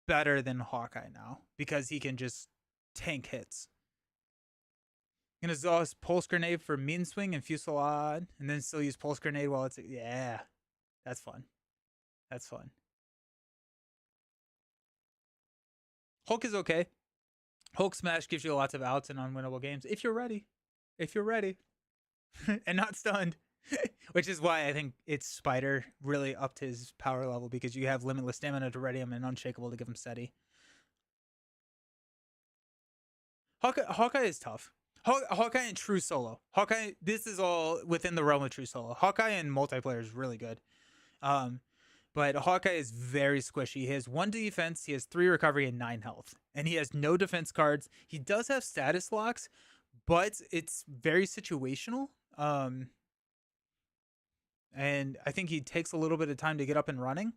better than Hawkeye now because he can just tank hits. Gonna exhaust Pulse Grenade for Mean Swing and Fusillade, and then still use Pulse Grenade while it's yeah, that's fun. That's fun. Hulk is okay. Hulk Smash gives you lots of outs and unwinnable games if you're ready. If you're ready, and not stunned, which is why I think it's Spider really upped his power level because you have limitless stamina to ready him and unshakable to give him steady. Hawkeye is tough. Hawkeye and true solo. Hawkeye, this is all within the realm of true solo. Hawkeye and multiplayer is really good. Um, but Hawkeye is very squishy. He has 1 defense, he has 3 recovery, and 9 health. And he has no defense cards. He does have status locks, but it's very situational. And I think he takes a little bit of time to get up and running.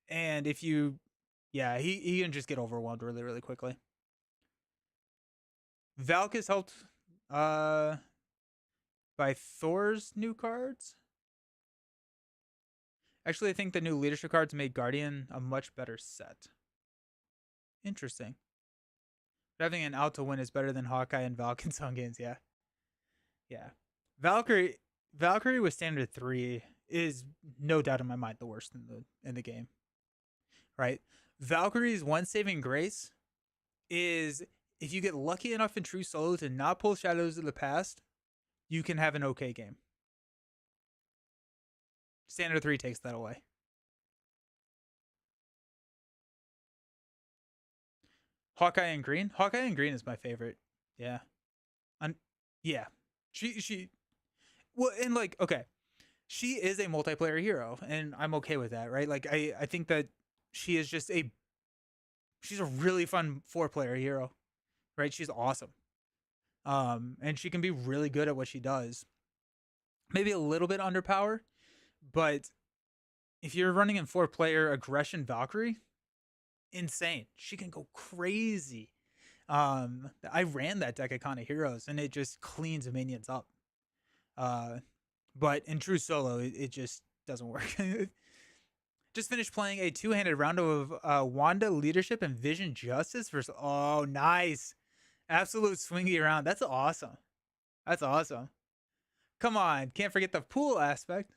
And if you, yeah, he can just get overwhelmed really quickly. Valk is helped uh, by Thor's new cards. Actually, I think the new leadership cards made Guardian a much better set. Interesting. Having an out to win is better than Hawkeye and Valk in some games. Yeah, yeah. Valkyrie with standard 3 is no doubt in my mind the worst in the game. Right? Valkyrie's one saving grace is if you get lucky enough in true solo to not pull Shadows of the Past, you can have an okay game. Standard 3 takes that away. Hawkeye and Green. Hawkeye and Green is my favorite. Yeah. Yeah. She well, and like, okay, she is a multiplayer hero, and I'm okay with that, right? Like I think that she is just she's a really fun 4-player hero, right? She's awesome. And she can be really good at what she does. Maybe a little bit underpowered, but if you're running in 4-player aggression Valkyrie, insane. She can go crazy. I ran that deck of Kana Heroes and it just cleans minions up. But in true solo, it just doesn't work. Just finished playing a 2-handed round of Wanda Leadership and Vision Justice versus. Oh, nice. Absolute swingy round. That's awesome. That's awesome. Come on. Can't forget the pool aspect.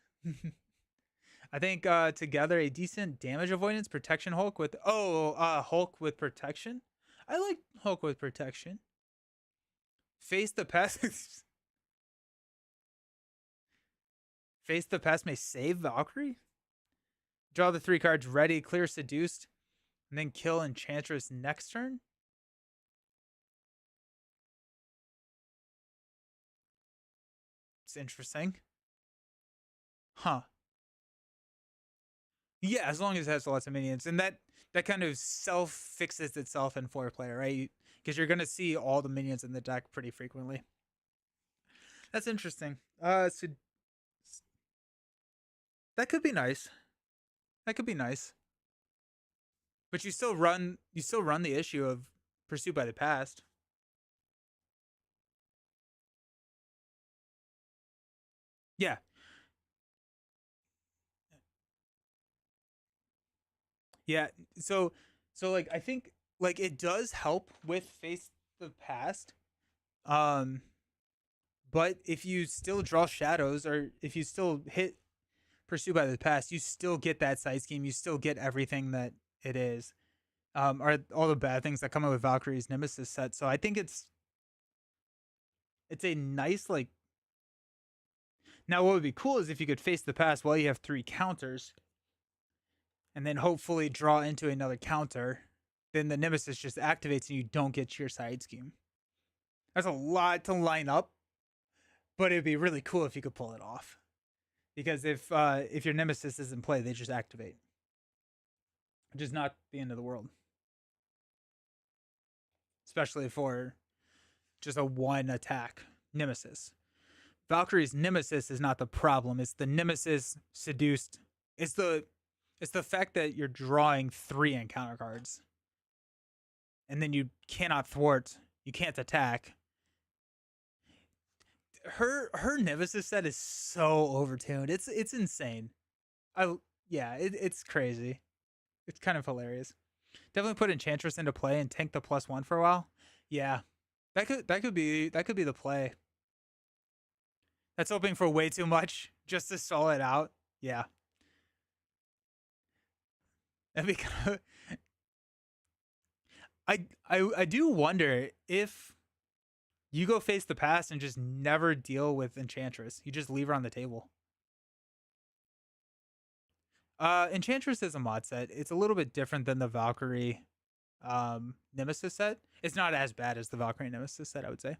I think together a decent damage avoidance protection Hulk with. Hulk with protection. I like Hulk with protection. Face the pest. Face the pest may save Valkyrie. Draw the 3 cards ready, clear Seduced, and then kill Enchantress next turn. It's interesting. Huh. Yeah, as long as it has lots of minions. And that kind of self-fixes itself in 4-player, right? Because you're going to see all the minions in the deck pretty frequently. That's interesting. So that could be nice. That could be nice. But you still run the issue of Pursuit by the Past. Yeah. Yeah. So like I think like it does help with Face the Past. But if you still draw shadows or if you still hit Pursue by the Past, you still get that side scheme. You still get everything that it is. Or all the bad things that come out with Valkyrie's Nemesis set. So I think it's a nice like. Now what would be cool is if you could Face the Past while you have 3 counters, and then hopefully draw into another counter. Then the Nemesis just activates and you don't get your side scheme. That's a lot to line up, but it'd be really cool if you could pull it off. Because if your Nemesis is in play, they just activate, which is not the end of the world. Especially for just a 1 attack Nemesis. Valkyrie's Nemesis is not the problem. It's the Nemesis Seduced. It's the fact that you're drawing 3 encounter cards. And then you cannot thwart. You can't attack. Her Nemesis set is so overtuned. It's insane. It's crazy. It's kind of hilarious. Definitely put Enchantress into play and tank the +1 for a while. Yeah. That could be the play. That's hoping for way too much just to stall it out. Yeah. That'd be kind of I do wonder if you go Face the Past and just never deal with Enchantress. You just leave her on the table. Enchantress is a mod set. It's a little bit different than the Valkyrie Nemesis set. It's not as bad as the Valkyrie Nemesis set, I would say.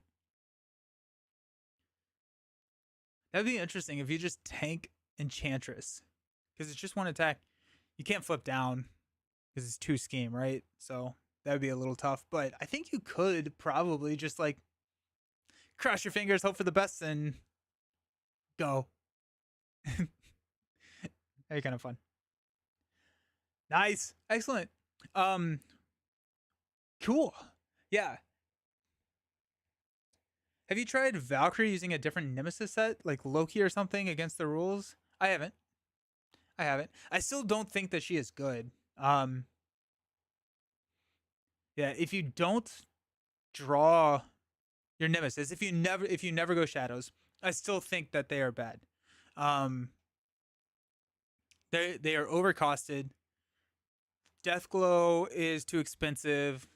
That'd be interesting if you just tank Enchantress. Because it's just 1 attack. You can't flip down because it's 2 scheme, right? So that would be a little tough. But I think you could probably just like cross your fingers, hope for the best, and go. That'd be kind of fun. Nice. Excellent. Cool. Yeah. Have you tried Valkyrie using a different Nemesis set, like Loki or something, against the rules? I haven't. I haven't. I still don't think that she is good. Yeah, if you don't draw your Nemesis, if you never go Shadows, I still think that they are bad. They are overcosted. Deathglow is too expensive.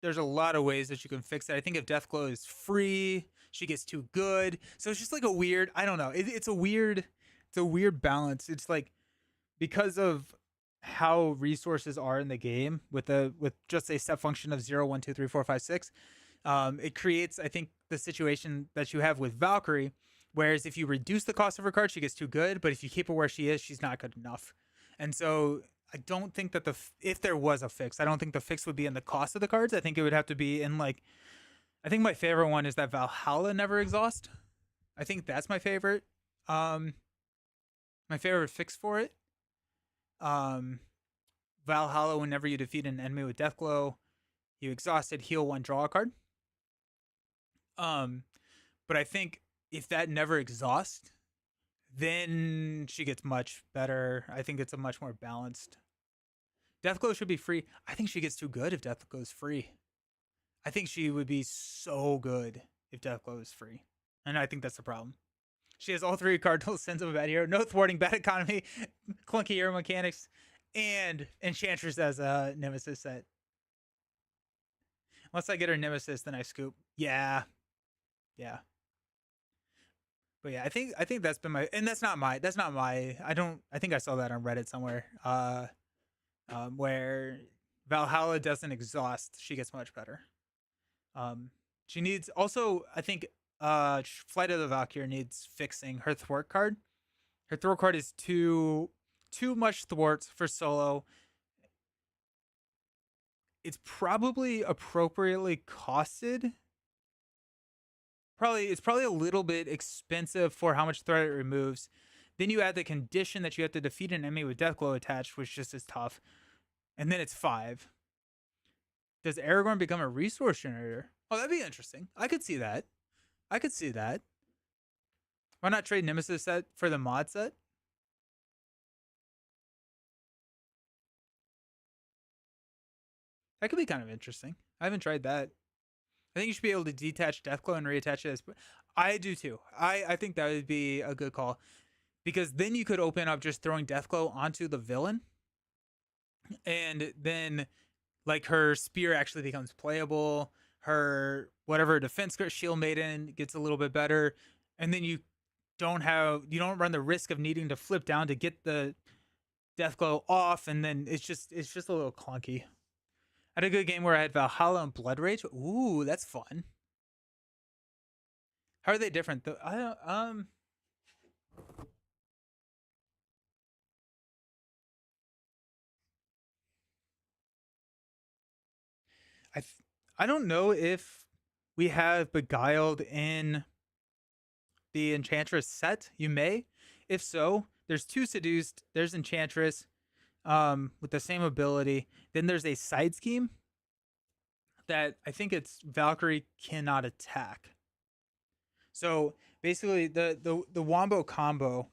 There's a lot of ways that you can fix it. I think if Deathglow is free, she gets too good. So it's just like a weird, I don't know. It's a weird balance. It's like because of how resources are in the game with just a step function of 0, 1, 2, 3, 4, 5, 6, it creates, I think, the situation that you have with Valkyrie. Whereas if you reduce the cost of her card, she gets too good. But if you keep her where she is, she's not good enough. And so I don't think that if there was a fix, I don't think the fix would be in the cost of the cards. I think it would have to be in like, I think my favorite one is that Valhalla never exhaust. I think that's my favorite. My favorite fix for it. Valhalla, whenever you defeat an enemy with Deathglow, you exhausted, heal one, draw a card. But I think if that never exhausts, then she gets much better. I think it's a much more balanced. Deathglow should be free. I think she gets too good if Deathglow is free. I think she would be so good if Deathglow is free. And I think that's the problem. She has all three cardinal sins of a bad hero, no thwarting, bad economy, clunky hero mechanics, and Enchantress as a Nemesis set. Once I get her Nemesis, then I scoop. Yeah. But yeah, I think that's been my, and that's not my, I think I saw that on Reddit somewhere, where Valhalla doesn't exhaust, she gets much better. She needs, also, I think, Flight of the Valkyrie needs fixing. Her thwart card is too much thwarts for solo. It's probably appropriately costed. It's probably a little bit expensive for how much threat it removes. Then you add the condition that you have to defeat an enemy with Deathglow attached, which just is tough. And then it's 5. Does Aragorn become a resource generator? Oh, that'd be interesting. I could see that. Why not trade Nemesis set for the mod set? That could be kind of interesting. I haven't tried that. I think you should be able to detach Deathglow and reattach it. I do too. I think that would be a good call. Because then you could open up just throwing Deathglow onto the villain. And then, like, her spear actually becomes playable. Her, whatever, defense shield maiden gets a little bit better. And then you don't run the risk of needing to flip down to get the Deathglow off. And then it's just a little clunky. I had a good game where I had Valhalla and Blood Rage. Ooh, that's fun. How are they different? I don't know if we have Beguiled in the Enchantress set. You may. If so, there's 2 Seduced. There's Enchantress with the same ability. Then there's a side scheme that I think it's Valkyrie cannot attack. So basically, the Wombo combo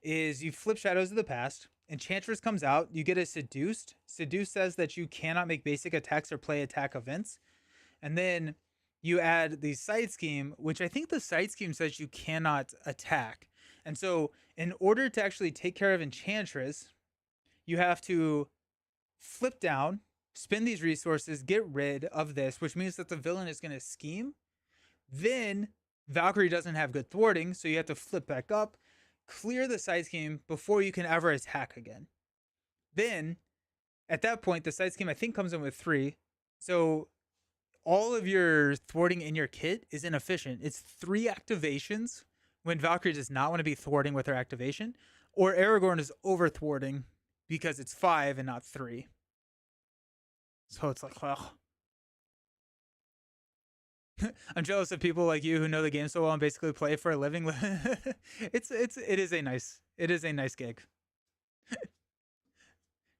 is you flip Shadows of the Past. Enchantress comes out. You get a Seduced. Seduced says that you cannot make basic attacks or play attack events. And then you add the side scheme, which I think the side scheme says you cannot attack. And so in order to actually take care of Enchantress, you have to flip down, spend these resources, get rid of this, which means that the villain is going to scheme. Then Valkyrie doesn't have good thwarting, so you have to flip back up, clear the side scheme before you can ever attack again. Then, at that point, the side scheme I think comes in with 3. So all of your thwarting in your kit is inefficient. It's 3 activations when Valkyrie does not want to be thwarting with her activation, or Aragorn is over thwarting because it's 5 and not 3. So it's like, well, I'm jealous of people like you who know the game so well and basically play for a living. it is a nice gig.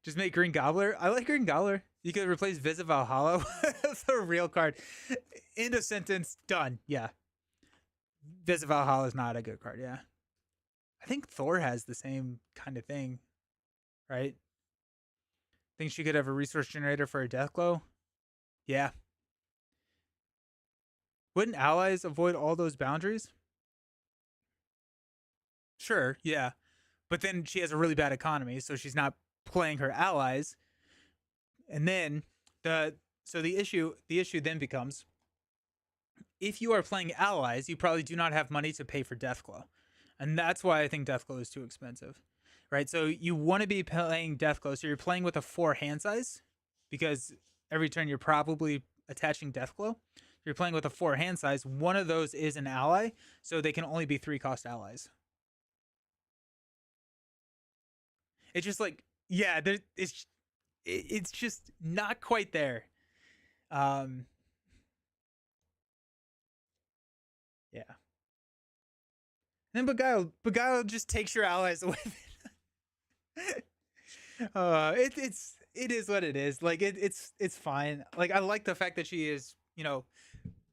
Just make Green Gobbler. I like Green Gobbler. You could replace Visit Valhalla with a real card. End of sentence. Done. Yeah. Vis of Valhalla is not a good card. Yeah, I think Thor has the same kind of thing, right? Think she could have a resource generator for a Deathglow. Yeah. Wouldn't allies avoid all those boundaries? Sure, yeah. But then she has a really bad economy, so she's not playing her allies. And then the the issue then becomes, if you are playing allies, you probably do not have money to pay for Deathglow. And that's why I think Deathglow is too expensive. Right? So you want to be playing Deathglow, so you're playing with a 4 hand size, because every turn you're probably attaching Deathglow. You're playing with a 4 hand size. One of those is an ally, so they can only be 3 cost allies. It's just like, yeah, it's just not quite there. Um, yeah. And then Beguile just takes your allies away. It is what it is. Like it's fine. Like I like the fact that she is,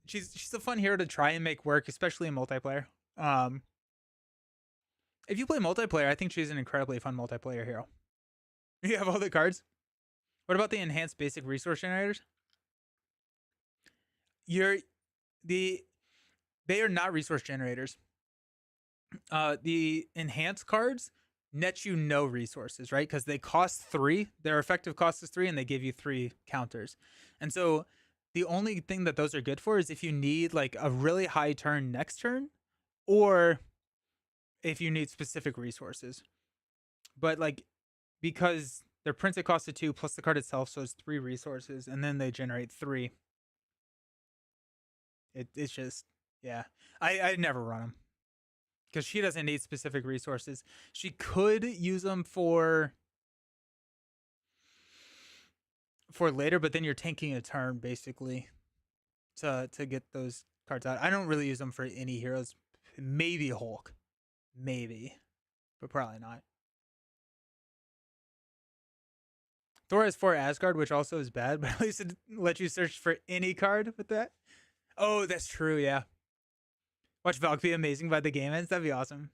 she's a fun hero to try and make work, especially in multiplayer. Um, if you play multiplayer, I think she's an incredibly fun multiplayer hero. You have all the cards. What about the enhanced basic resource generators? You're the They are not resource generators. The enhanced cards net you no resources, right? Because they cost 3. Their effective cost is 3, and they give you 3 counters. And so the only thing that those are good for is if you need like a really high turn next turn, or if you need specific resources. But like, because their printed cost of 2 plus the card itself, so it's 3 resources, and then they generate 3. It's just, yeah. I never run them because she doesn't need specific resources. She could use them for later, but then you're tanking a turn basically to get those cards out. I don't really use them for any heroes. Maybe Hulk, maybe, but probably not. Thor has 4 Asgard, which also is bad, but at least it lets you search for any card with that. Oh, that's true. Yeah. Watch Valk be amazing by the game ends. That'd be awesome.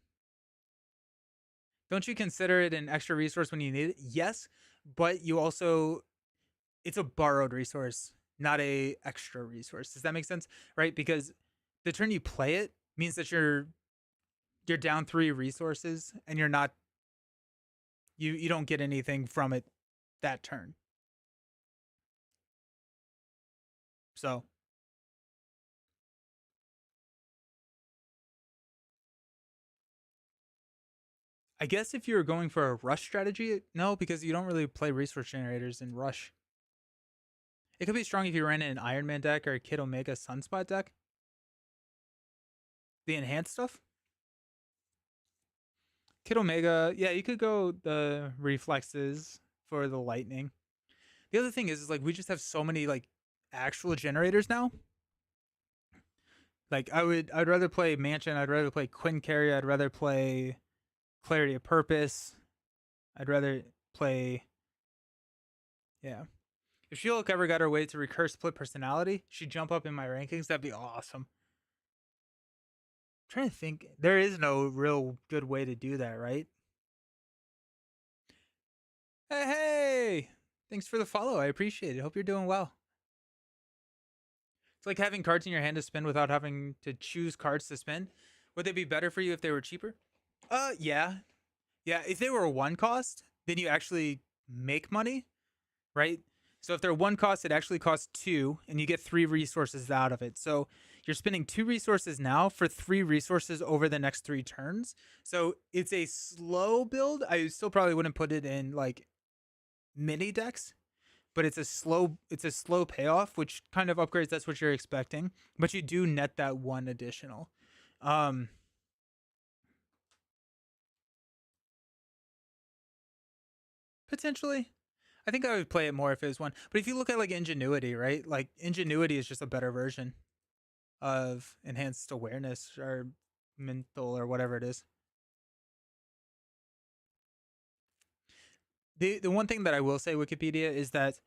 Don't you consider it an extra resource when you need it? Yes, but you also, it's a borrowed resource, not a extra resource. Does that make sense? Right? Because the turn you play it means that you're down 3 resources, and you're not, you don't get anything from it that turn. So I guess if you're going for a rush strategy, no, because you don't really play resource generators in rush. It could be strong if you ran an Iron Man deck or a Kid Omega Sunspot deck. The enhanced stuff. Kid Omega, yeah, you could go the reflexes for the lightning. The other thing is like we just have so many like actual generators now. Like I'd rather play Mansion, I'd rather play Quincaria, I'd rather play Clarity of Purpose. I'd rather play, yeah. If She-Hulk ever got her way to recurse split personality, she'd jump up in my rankings. That'd be awesome. I'm trying to think. There is no real good way to do that, right? Hey! Thanks for the follow. I appreciate it. Hope you're doing well. It's like having cards in your hand to spend without having to choose cards to spend. Would they be better for you if they were cheaper? Yeah. Yeah, if they were a 1 cost, then you actually make money, right? So if they're 1 cost, it actually costs 2, and you get 3 resources out of it. So you're spending 2 resources now for 3 resources over the next 3 turns. So it's a slow build. I still probably wouldn't put it in like mini decks, but it's a slow payoff, which kind of upgrades. That's what you're expecting, but you do net that 1 additional. Potentially. I think I would play it more if it was 1. But if you look at like Ingenuity, right? Like Ingenuity is just a better version of Enhanced Awareness or Mental or whatever it is. The one thing that I will say, Wikipedia, is that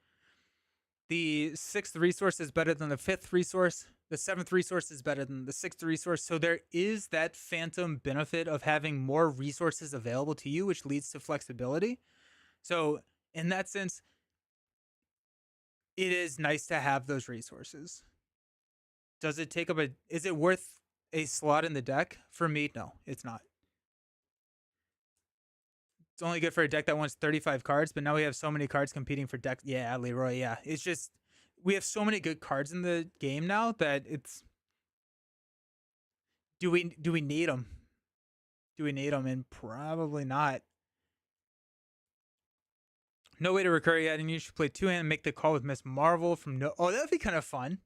the 6th resource is better than the 5th resource, The 7th resource is better than the 6th resource. So there is that phantom benefit of having more resources available to you, which leads to flexibility. So in that sense, it is nice to have those resources. Does it take up is it worth a slot in the deck? For me, no, it's not. It's only good for a deck that wants 35 cards, but now we have so many cards competing for deck. Yeah, Leroy, yeah. It's just, we have so many good cards in the game now that it's, do we need them? Do we need them? And probably not. No way to recur yet, and you should play 2-hand and make the call with Miss Marvel from no. Oh, that'd be kind of fun.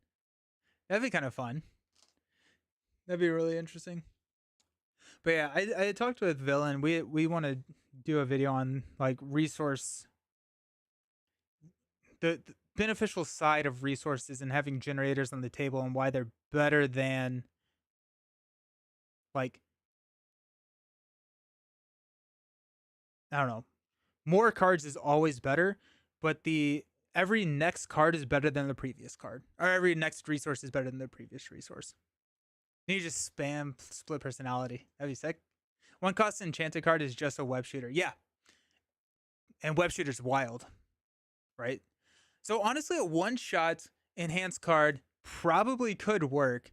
That'd be kind of fun. That'd be really interesting. But yeah, I talked with Villain. We want to do a video on like resource, the beneficial side of resources and having generators on the table and why they're better than like, I don't know. More cards is always better, but the every next card is better than the previous card, or every next resource is better than the previous resource. And you just spam split personality. That'd be sick. One cost enchanted card is just a web shooter. Yeah. And web shooter's wild, right? So honestly, a one shot enhanced card probably could work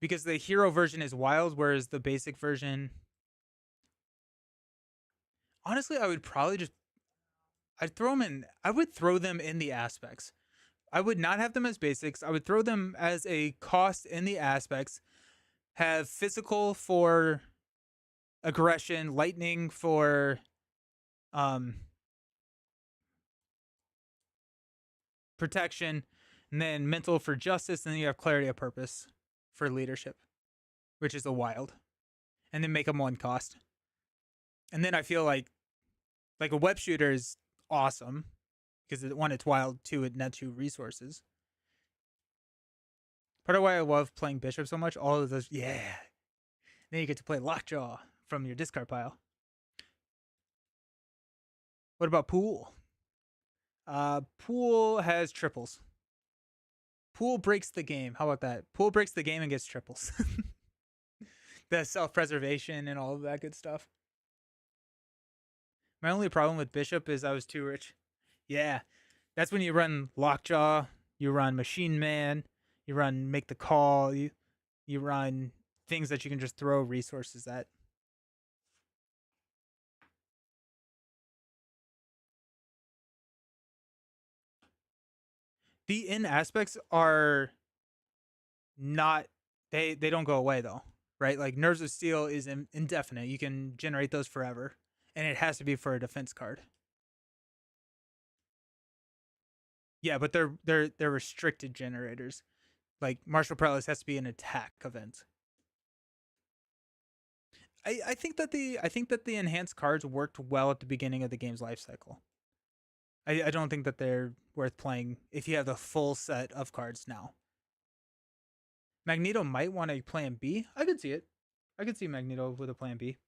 because the hero version is wild, whereas the basic version. Honestly, I would probably just I'd throw them in. I would throw them in the aspects. I would not have them as basics. I would throw them as a cost in the aspects. Have physical for aggression, lightning for protection, and then mental for justice, and then you have clarity of purpose for leadership, which is a wild. And then make them one cost. And then I feel like a web shooter is awesome because one, it's wild, two, it nets you resources. Part of why I love playing Bishop so much, all of those, yeah. Then you get to play Lockjaw from your discard pile. What about Pool? Pool has triples. Pool breaks the game. How about that? Pool breaks the game and gets triples. The self-preservation and all of that good stuff. My only problem with Bishop is I was too rich. Yeah. That's when you run Lockjaw, you run Machine Man, you run Make the Call, you run things that you can just throw resources at. The in aspects are not, they don't go away though, right? Like Nerves of Steel is indefinite. You can generate those forever, and it has to be for a defense card. Yeah, but they're restricted generators. Like Martial Prowess has to be an attack event. I think that the enhanced cards worked well at the beginning of the game's life cycle. I don't think that they're worth playing if you have the full set of cards now. Magneto might want a plan B. I could see it. I could see Magneto with a plan B.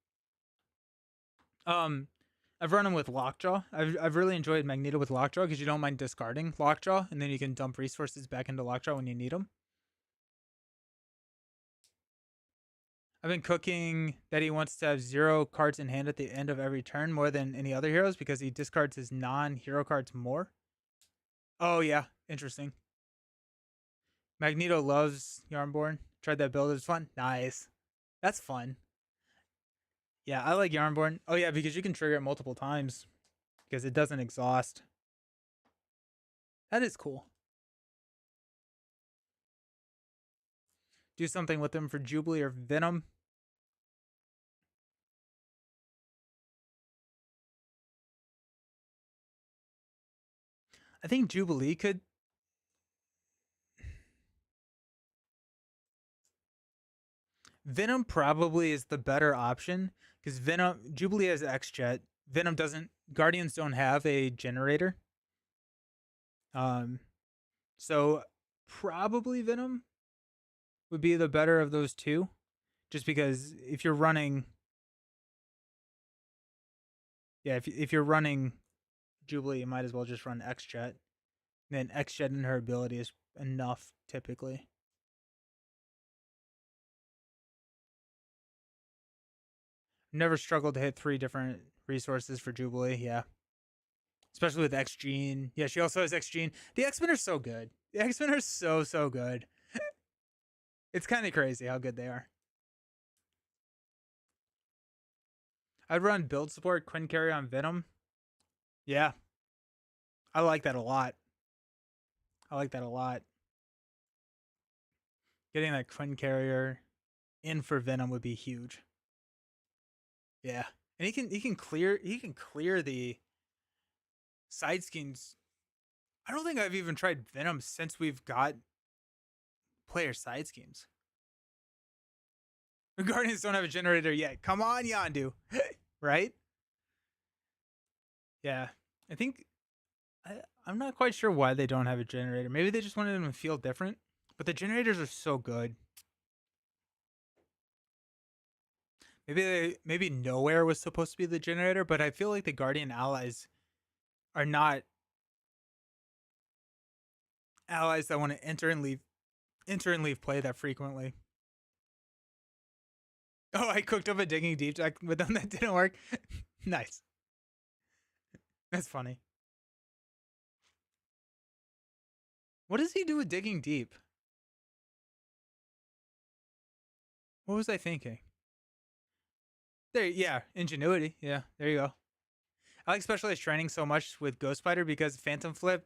I've run him with Lockjaw. I've really enjoyed Magneto with Lockjaw because you don't mind discarding Lockjaw, and then you can dump resources back into Lockjaw when you need them. I've been cooking that he wants to have 0 cards in hand at the end of every turn more than any other heroes because he discards his non-hero cards more. Oh yeah, interesting. Magneto loves Yarnborn. Tried that build, it's fun. Nice. That's fun. Yeah, I like Yarnborn. Oh yeah, because you can trigger it multiple times because it doesn't exhaust. That is cool. Do something with him for Jubilee or Venom. I think Jubilee could. Venom probably is the better option because Jubilee has X-Jet. Venom doesn't. Guardians don't have a generator. So probably Venom would be the better of those two, just because if you're running, yeah, if you're running Jubilee, you might as well just run X-Jet. Then X-Jet and her ability is enough typically. Never struggled to hit 3 different resources for Jubilee. Yeah. Especially with X Gene. Yeah, she also has X Gene. The X-Men are so good. The X-Men are so good. It's kind of crazy how good they are. I'd run build support, Quinn carry on Venom. Yeah. I like that a lot. I like that a lot. Getting that Quinn carrier in for Venom would be huge. Yeah. And he can clear the side schemes. I don't think I've even tried Venom since we've got player side schemes. The Guardians don't have a generator yet. Come on, Yondu. Right? Yeah. I think I'm not quite sure why they don't have a generator. Maybe they just wanted them to feel different. But the generators are so good. Maybe Nowhere was supposed to be the generator, but I feel like the Guardian allies are not allies that want to enter and leave play that frequently. Oh, I cooked up a digging deep deck with them that didn't work. Nice. That's funny. What does he do with digging deep? What was I thinking? There, yeah, ingenuity. Yeah, there you go. I like specialized training so much with Ghost Spider because Phantom Flip.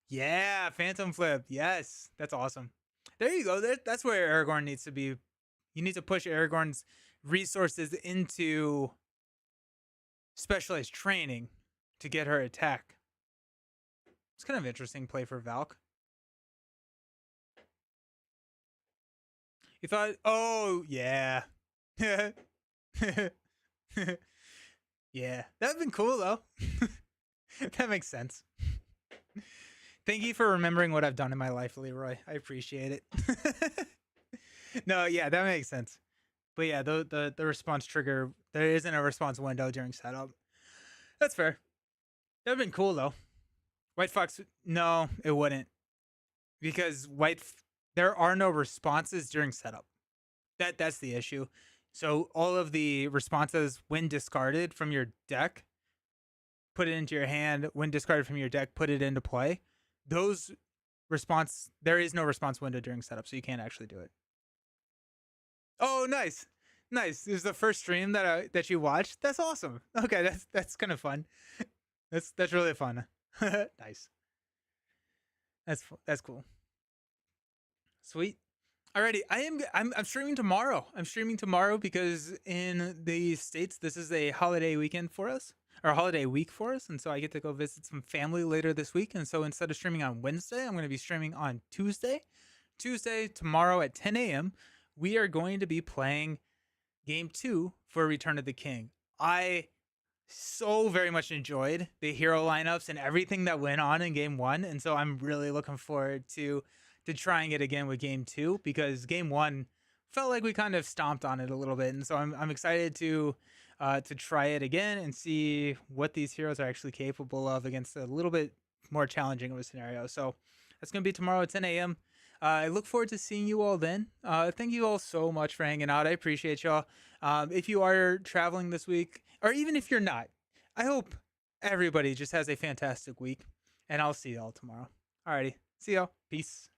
Yeah, Phantom Flip. Yes, that's awesome. There you go. That's where Aragorn needs to be. You need to push Aragorn's resources into specialized training to get her attack. It's kind of interesting play for Valk. You thought, oh yeah. Yeah, that'd been cool though. That makes sense. Thank you for remembering what I've done in my life, Leroy. I appreciate it. No, yeah, that makes sense. But yeah, the response trigger, there isn't a response window during setup. That's fair. That'd been cool though. White Fox, no, it wouldn't, because there are no responses during setup. That's the issue. So all of the responses, when discarded from your deck, put it into your hand. When discarded from your deck, put it into play. Those there is no response window during setup, so you can't actually do it. Oh, nice. This is the first stream that you watched. That's awesome. Okay, that's kind of fun. That's really fun. Nice. That's cool. Sweet. Alrighty, I'm streaming tomorrow. I'm streaming tomorrow because in the States this is a holiday weekend for us, or a holiday week for us, and so I get to go visit some family later this week. And so instead of streaming on Wednesday, I'm going to be streaming on Tuesday. Tomorrow at 10 a.m. we are going to be playing Game 2 for Return of the King. I so very much enjoyed the hero lineups and everything that went on in Game 1, and so I'm really looking forward to trying it again with Game 2, because Game 1 felt like we kind of stomped on it a little bit, and so I'm excited to try it again and see what these heroes are actually capable of against a little bit more challenging of a scenario. So that's going to be tomorrow at 10 a.m. I look forward to seeing you all then. Thank you all so much for hanging out. I appreciate y'all. If you are traveling this week, or even if you're not, I hope everybody just has a fantastic week, and I'll see y'all tomorrow. Alrighty, see y'all. Peace.